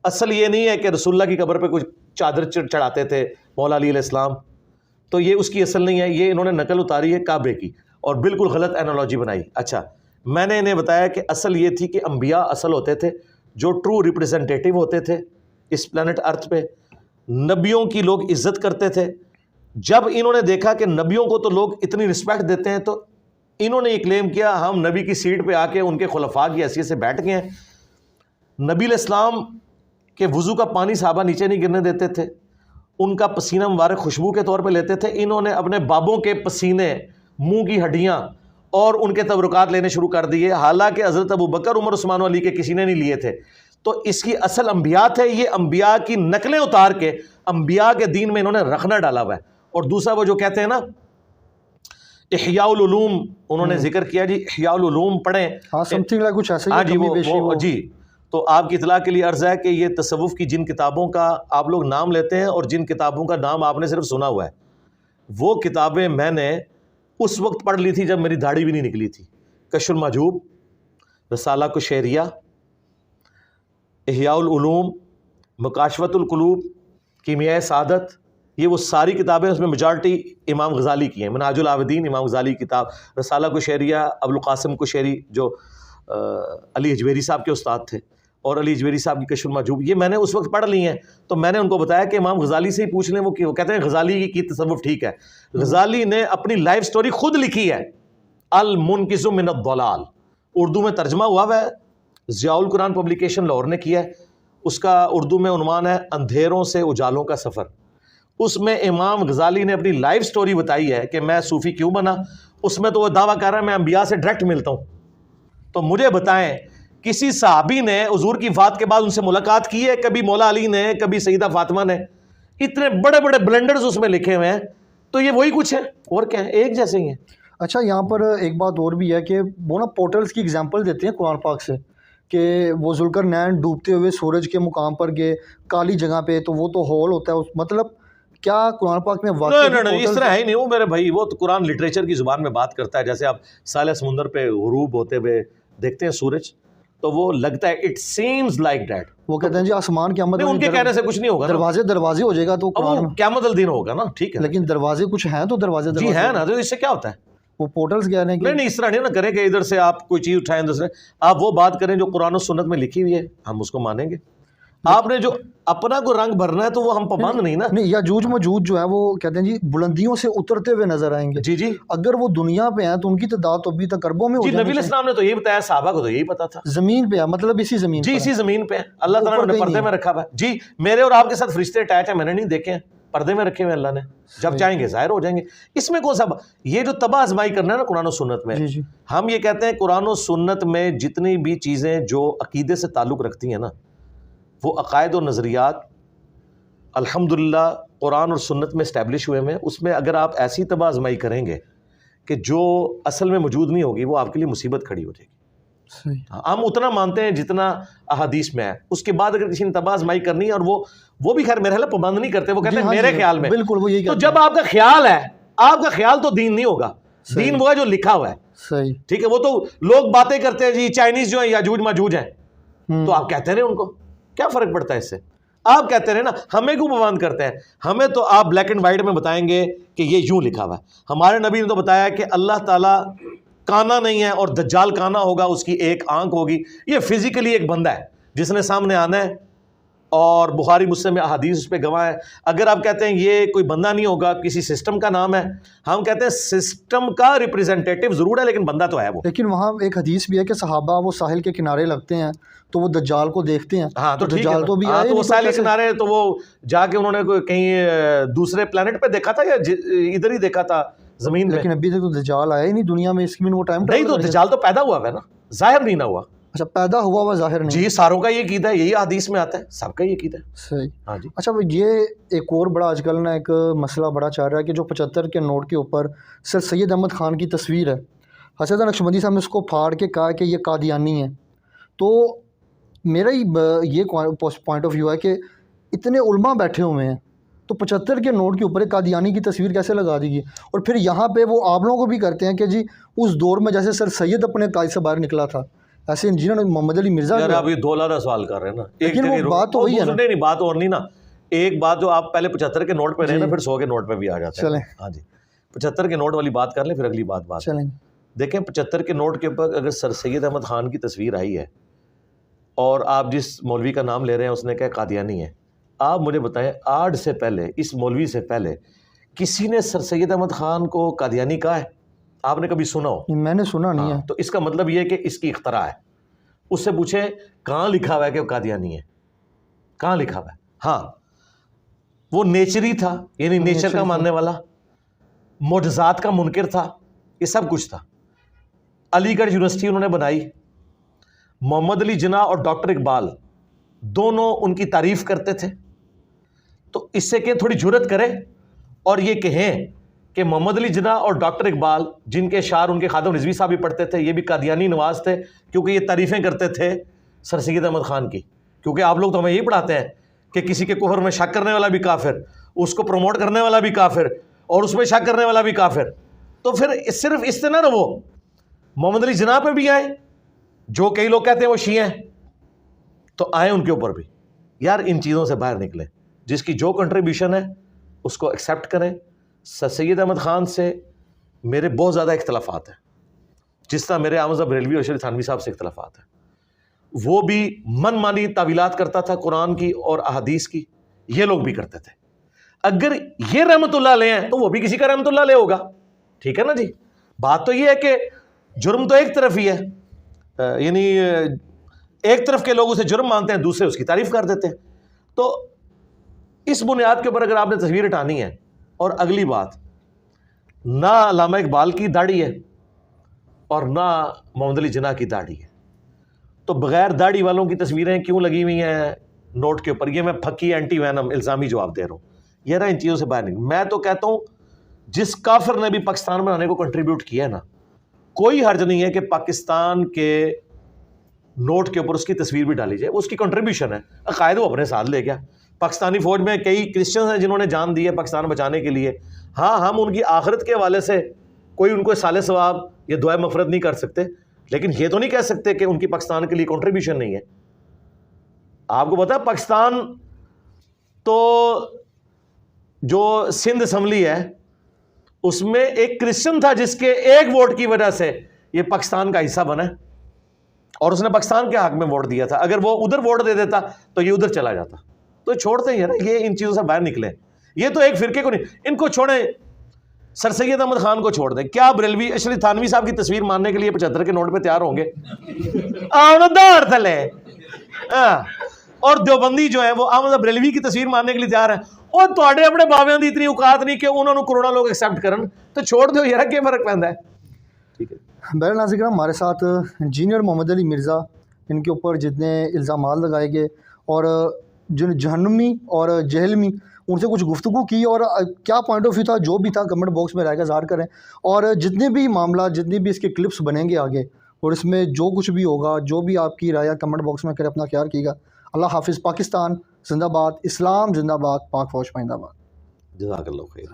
اصل یہ نہیں ہے کہ رسول اللہ کی قبر پہ کچھ چادر چڑھاتے تھے مولا علی علیہ السلام. تو یہ اس کی اصل نہیں ہے، یہ انہوں نے نقل اتاری ہے کعبے کی اور بالکل غلط اینالوجی بنائی. اچھا میں نے انہیں بتایا کہ اصل یہ تھی کہ انبیاء اصل ہوتے تھے جو ٹرو ریپریزنٹیٹیو ہوتے تھے اس پلانٹ ارتھ پہ. نبیوں کی لوگ عزت کرتے تھے. جب انہوں نے دیکھا کہ نبیوں کو تو لوگ اتنی رسپیکٹ دیتے ہیں تو انہوں نے یہ کلیم کیا ہم نبی کی سیٹ پہ آ کے ان کے خلفاء کی حیثیت سے بیٹھ گئے ہیں. نبی علیہ السلام کے وضو کا پانی صحابہ نیچے نہیں گرنے دیتے تھے، ان کا پسینہ مبارک خوشبو کے طور پہ لیتے تھے. انہوں نے اپنے بابوں کے پسینے، منہ کی ہڈیاں اور ان کے تبرکات لینے شروع کر دیے، حالانکہ حضرت ابوبکر، عمر، عثمان و علی کے کسی نے نہیں لیے تھے. تو اس کی اصل انبیاء تھے. یہ انبیاء کی نقلیں اتار کے انبیاء کے دین میں انہوں نے رکھنا ڈالا ہوا ہے. اور دوسرا وہ جو کہتے ہیں نا احیاء العلوم، انہوں نے ذکر کیا جی احیاء العلوم پڑھیں. ہاں سمتھنگ لائک کچھ ایسے ہی جی. تو آپ کی اطلاع کے لیے عرض ہے کہ یہ تصوف کی جن کتابوں کا آپ لوگ نام لیتے ہیں اور جن کتابوں کا نام آپ نے صرف سنا ہوا ہے، وہ کتابیں میں نے اس وقت پڑھ لی تھی جب میری داڑھی بھی نہیں نکلی تھی. کشف المحجوب، رسالہ قشیریہ، احیاء العلوم، مکاشفۃ القلوب، کیمیائے سعادت، یہ وہ ساری کتابیں، اس میں میجارٹی امام غزالی کی ہیں. منہاج العابدین امام غزالی کی کتاب، رسالہ قشیریہ ابوالقاسم قشیری جو علی اجویری صاحب کے استاد تھے، اور علی اجویری صاحب کی کشف المحجوب، یہ میں نے اس وقت پڑھ لی ہیں. تو میں نے ان کو بتایا کہ امام غزالی سے ہی پوچھ لیں، وہ کہتے ہیں غزالی کی تصوف ٹھیک ہے. غزالی نے اپنی لائف سٹوری خود لکھی ہے، المنقذ من الضلال، اردو میں ترجمہ ہوا ہے، ضیاء القرآن پبلیکیشن لاہور نے کیا ہے. اس کا اردو میں عنوان ہے اندھیروں سے اجالوں کا سفر. اس میں امام غزالی نے اپنی لائف سٹوری بتائی ہے کہ میں صوفی کیوں بنا. اس میں تو وہ دعویٰ کر رہا ہے میں انبیاء سے ڈائریکٹ ملتا ہوں. تو مجھے بتائیں کسی صحابی نے حضور کی وفات کے بعد ان سے ملاقات کی ہے؟ کبھی مولا علی نے، کبھی سیدہ فاطمہ نے؟ اتنے بڑے بڑے بلنڈرز اس میں لکھے ہوئے ہیں. تو یہ وہی کچھ ہے اور کیا ہے، ایک جیسے ہی ہیں. اچھا یہاں پر ایک بات اور بھی ہے کہ وہ نا پورٹلز کی اگزامپل دیتے ہیں قرآن پاک سے کہ وہ ذوالقرنین ڈوبتے ہوئے سورج کے مقام پر گئے کالی جگہ پہ، تو وہ تو ہول ہوتا ہے. مطلب کیا قرآن پاک میں نہیں اس طرح ہے ہی نہیں. وہ میرے بھائی وہ تو قرآن لٹریچر کی زبان میں بات کرتا ہے. جیسے آپ ساحل سمندر پہ غروب ہوتے ہوئے دیکھتے ہیں سورج، تو وہ لگتا ہے اٹ سیمز لائک دیٹ. وہ کہتے ہیں جی آسمان قیامت ان کے کہنے سے کچھ نہیں ہوگا، دروازے ہو جائے گا تو قیامت الدین ہوگا نا. ٹھیک ہے لیکن دروازے کچھ ہیں تو دروازے جی ہے نا. تو اس سے کیا ہوتا ہے؟ وہ پورٹلز کہہ رہے ہیں کہ نہیں اس طرح نہیں نا کریں کہ ادھر سے آپ کوئی چیز اٹھائیں دوسرے. آپ وہ بات کریں جو قرآن و سنت میں لکھی ہوئی ہے، ہم اس کو مانیں گے. آپ نے جو اپنا کو رنگ بھرنا ہے تو وہ ہم پابند نہیں نا. نہیں یاجوج ماجوج جو ہے وہ کہتے ہیں جی بلندیوں سے اترتے ہوئے نظر آئیں گے. جی اگر وہ دنیا پہ ہیں تو ان کی تعداد تو ابھی تک اربوں میں ہو جی. نبی علیہ السلام نے تو یہی بتایا، صحابہ کو تو یہی پتا تھا. زمین پہ ہے، مطلب اسی زمین جی اسی زمین پہ اللہ تعالیٰ نے پردے میں رکھا ہوا ہے. جی میرے اور آپ کے ساتھ فرشتے اٹیچ ہیں، میں نے نہیں دیکھے ہیں، پردے میں رکھے ہوئے اللہ نے. جب چاہیں گے ظاہر ہو جائیں گے. اس میں کون سا یہ جو تباہ آزمائی کرنا ہے نا قرآن و سنت میں، ہم یہ کہتے ہیں قرآن و سنت میں جتنی بھی چیزیں جو عقیدے سے تعلق رکھتی ہیں نا، وہ عقائد و نظریات الحمدللہ قرآن اور سنت میں اسٹیبلش ہوئے ہیں. اس میں اگر آپ ایسی تباہ آزمائی کریں گے کہ جو اصل میں موجود نہیں ہوگی، وہ آپ کے لیے مصیبت کھڑی ہو جائے گی. ہم اتنا مانتے ہیں جتنا احادیث میں ہے. اس کے بعد اگر کسی نے تباہ آزمائی کرنی ہے، اور وہ بھی خیر میرے خیال پابند نہیں کرتے، وہ کہتے ہیں میرے خیال میں. بالکل وہ یہی. تو جب آپ کا خیال ہے، آپ کا خیال تو دین نہیں ہوگا. دین وہ ہے جو لکھا ہوا ہے. صحیح ٹھیک ہے. وہ تو لوگ باتیں کرتے ہیں جی چائنیز جو ہیں یاجوج ماجوج ہیں، تو آپ کہتے رہے ان کو، کیا فرق پڑتا ہے اس سے؟ آپ کہتے رہے نا. ہمیں کیوں پابند کرتے ہیں؟ ہمیں تو آپ بلیک اینڈ وائٹ میں بتائیں گے کہ یہ یوں لکھا ہوا ہے. ہمارے نبی نے تو بتایا کہ اللہ تعالیٰ کانا نہیں ہے اور دجال کانا ہوگا, اس کی ایک آنکھ ہوگی. یہ فزیکلی ایک بندہ ہے جس نے سامنے آنا ہے, اور بخاری مسلم میں احادیث اس پہ گواہ ہے. اگر آپ کہتے ہیں یہ کوئی بندہ نہیں ہوگا, کسی سسٹم کا نام ہے, ہم کہتے ہیں سسٹم کا ریپریزنٹیٹیو ضرور ہے لیکن بندہ تو ہے وہ. لیکن وہاں ایک حدیث بھی ہے کہ صحابہ وہ ساحل کے کنارے لگتے ہیں تو وہ دجال کو دیکھتے ہیں. ہاں تو ٹھیک ہے, دجال تو بھی آئے تو وہ نہیں تو ساحل کیسے؟ کنارے, تو وہ جا کے انہوں نے کہیں دوسرے پلانٹ پہ دیکھا تھا یا ادھر ہی دیکھا تھا زمین پہ؟ لیکن ابھی تک تو دجال آیا ہی نہیں دنیا میں, اس کی وہ ٹائم نہیں تو دجال تو پیدا ہوا ہے نا, ظاہر نہیں نہ ہوا. اچھا پیدا ہوا ہوا ظاہر نہیں. جی ساروں کا یہ عقیدہ ہے, یہی حدیث میں آتا ہے, سب کا یہ عقیدہ ہے. صحیح. ہاں جی. اچھا یہ ایک اور بڑا آج کل نا ایک مسئلہ بڑا چل رہا ہے کہ جو 75 کے نوٹ کے اوپر سر سید احمد خان کی تصویر ہے, حسن نقشبندی صاحب نے اس کو پھاڑ کے کہا کہ یہ قادیانی ہے. تو میرا ہی یہ پوائنٹ آف ویو ہے کہ اتنے علماء بیٹھے ہوئے ہیں تو 75 کے نوٹ کے اوپر ایک قادیانی کی تصویر کیسے لگا دی گئی؟ اور پھر یہاں پہ وہ آپ لوگوں کو بھی کرتے ہیں کہ جی اس دور میں جیسے سر سید اپنے قائد سے باہر نکلا تھا, ایسے انجینئر محمد علی مرزا. یار آپ یہ دو لادہ سوال کر رہے ہیں نا, لیکن وہ بات تو وہی ہے نا. نہیں بات اور نہیں نا, ایک بات جو آپ پہلے 75 کے نوٹ پہ رہے نا, پھر 100 کے نوٹ پہ بھی آ جاتے ہیں. چلیں ہاں جی 75 کے نوٹ والی بات کر لیں, پھر اگلی بات چلیں. دیکھیں 75 کے نوٹ کے اوپر اگر سر سید احمد خان کی تصویر آئی ہے اور آپ جس مولوی کا نام لے رہے ہیں اس نے کہا قادیانی ہے, آپ مجھے بتائیں آج سے پہلے, اس مولوی سے پہلے کسی نے سر سید احمد خان کو قادیانی کہا ہے؟ آپ نے کبھی سنا ہو؟ میں نے سنا نہیں ہے. تو اس کا مطلب یہ ہے کہ اس کی اختراع ہے. اس سے پوچھیں کہاں لکھا ہوا ہے کہ وہ قادیانی ہے, کہاں لکھا ہوا ہے؟ ہاں وہ نیچری تھا, یعنی نیچر کا ماننے والا, معجزات کا منکر تھا, یہ سب کچھ تھا. علی گڑھ یونیورسٹی انہوں نے بنائی, محمد علی جناح اور ڈاکٹر اقبال دونوں ان کی تعریف کرتے تھے. تو اس سے کہ تھوڑی جرت کرے اور یہ کہیں کہ محمد علی جناح اور ڈاکٹر اقبال, جن کے اشعار ان کے خادم رضوی صاحب بھی پڑھتے تھے, یہ بھی قادیانی نواز تھے کیونکہ یہ تعریفیں کرتے تھے سر سید احمد خان کی. کیونکہ آپ لوگ تو ہمیں یہی پڑھاتے ہیں کہ کسی کے کفر میں شک کرنے والا بھی کافر, اس کو پروموٹ کرنے والا بھی کافر, اور اس میں شک کرنے والا بھی کافر. تو پھر صرف اس سے نہ وہ محمد علی جناح پہ بھی آئے, جو کئی لوگ کہتے ہیں وہ شیعہ ہیں, تو آئے ان کے اوپر بھی. یار ان چیزوں سے باہر نکلیں, جس کی جو کنٹریبیوشن ہے اس کو ایکسیپٹ کریں. سر سید احمد خان سے میرے بہت زیادہ اختلافات ہیں, جس طرح میرے احمد بریلوی اور شریف تھانوی صاحب سے اختلافات ہیں. وہ بھی من مانی تعویلات کرتا تھا قرآن کی اور احادیث کی, یہ لوگ بھی کرتے تھے. اگر یہ رحمت اللہ علیہ ہیں تو وہ بھی کسی کا رحمت اللہ علیہ ہوگا, ٹھیک ہے نا جی. بات تو یہ ہے کہ جرم تو ایک طرف ہی ہے, یعنی ایک طرف کے لوگ اسے جرم مانتے ہیں, دوسرے اس کی تعریف کر دیتے ہیں. تو اس بنیاد کے اوپر اگر آپ نے تصویر ہٹانی ہے, اور اگلی بات نہ علامہ اقبال کی داڑھی ہے اور نہ محمد علی جناح کی داڑھی ہے, تو بغیر داڑھی والوں کی تصویریں کیوں لگی ہوئی ہیں نوٹ کے اوپر؟ یہ میں پھکی اینٹی وینم الزامی جواب دے رہا ہوں. یہ نا ان چیزوں سے باہر نہیں. میں تو کہتا ہوں جس کافر نے بھی پاکستان بنانے کو کنٹریبیوٹ کیا ہے نا, کوئی حرج نہیں ہے کہ پاکستان کے نوٹ کے اوپر اس کی تصویر بھی ڈالی جائے, اس کی کنٹریبیوشن ہے, عقائد وہ اپنے ساتھ لے گیا. پاکستانی فوج میں کئی کرسچنز ہیں جنہوں نے جان دی ہے پاکستان بچانے کے لیے. ہاں ہم ان کی آخرت کے حوالے سے کوئی ان کو صالح ثواب یا دعائے مغفرت نہیں کر سکتے, لیکن یہ تو نہیں کہہ سکتے کہ ان کی پاکستان کے لیے کنٹریبیوشن نہیں ہے. آپ کو پتا ہے پاکستان تو جو سندھ اسمبلی ہے اس میں ایک کرسچن تھا جس کے ایک ووٹ کی وجہ سے یہ پاکستان کا حصہ بنا, اور اس نے پاکستان کے حق میں ووٹ دیا تھا. اگر وہ ادھر ووٹ دے دیتا تو یہ ادھر چلا جاتا. تو چھوڑتے ہیں نا, یہ ان چیزوں سے باہر نکلیں. یہ تو ایک فرقے کو نہیں, ان کو چھوڑیں, سر سید احمد خان کو چھوڑ دیں. کیا بریلوی اشرف تھانوی صاحب کی تصویر ماننے کے لیے 75 کے نوٹ پہ تیار ہوں گے؟ دار تھلے. اور دیوبندی جو ہے وہ احمد بریلوی کی تصویر ماننے کے لیے تیار ہیں. اور تواڈے اپنے باویاں دی اتنی اوقات نہیں کہ انہوں نے کروڑا لوگ ایکسیپٹ کرن, تو چھوڑ دو یار, کیا فرق پیندا ہے. ٹھیک ہے. بہرحال ناظرین کرام, ہمارے ساتھ انجینئر محمد علی مرزا, ان کے اوپر جتنے الزامات لگائے گئے اور جن جہنمی اور جہلمی, ان سے کچھ گفتگو کی, اور کیا پوائنٹ آف ویو تھا جو بھی تھا کمنٹ باکس میں رہ کے ظاہر کریں. اور جتنے بھی معاملات, جتنی بھی اس کے کلپس بنیں گے آگے, اور اس میں جو کچھ بھی ہوگا, جو بھی آپ کی رائے کمنٹ باکس میں کرے, اپنا خیال کیے گا. اللہ حافظ. پاکستان زندہ باد, اسلام زندہ باد, پاک فوج پائندہ باد. جزاک اللہ خیر.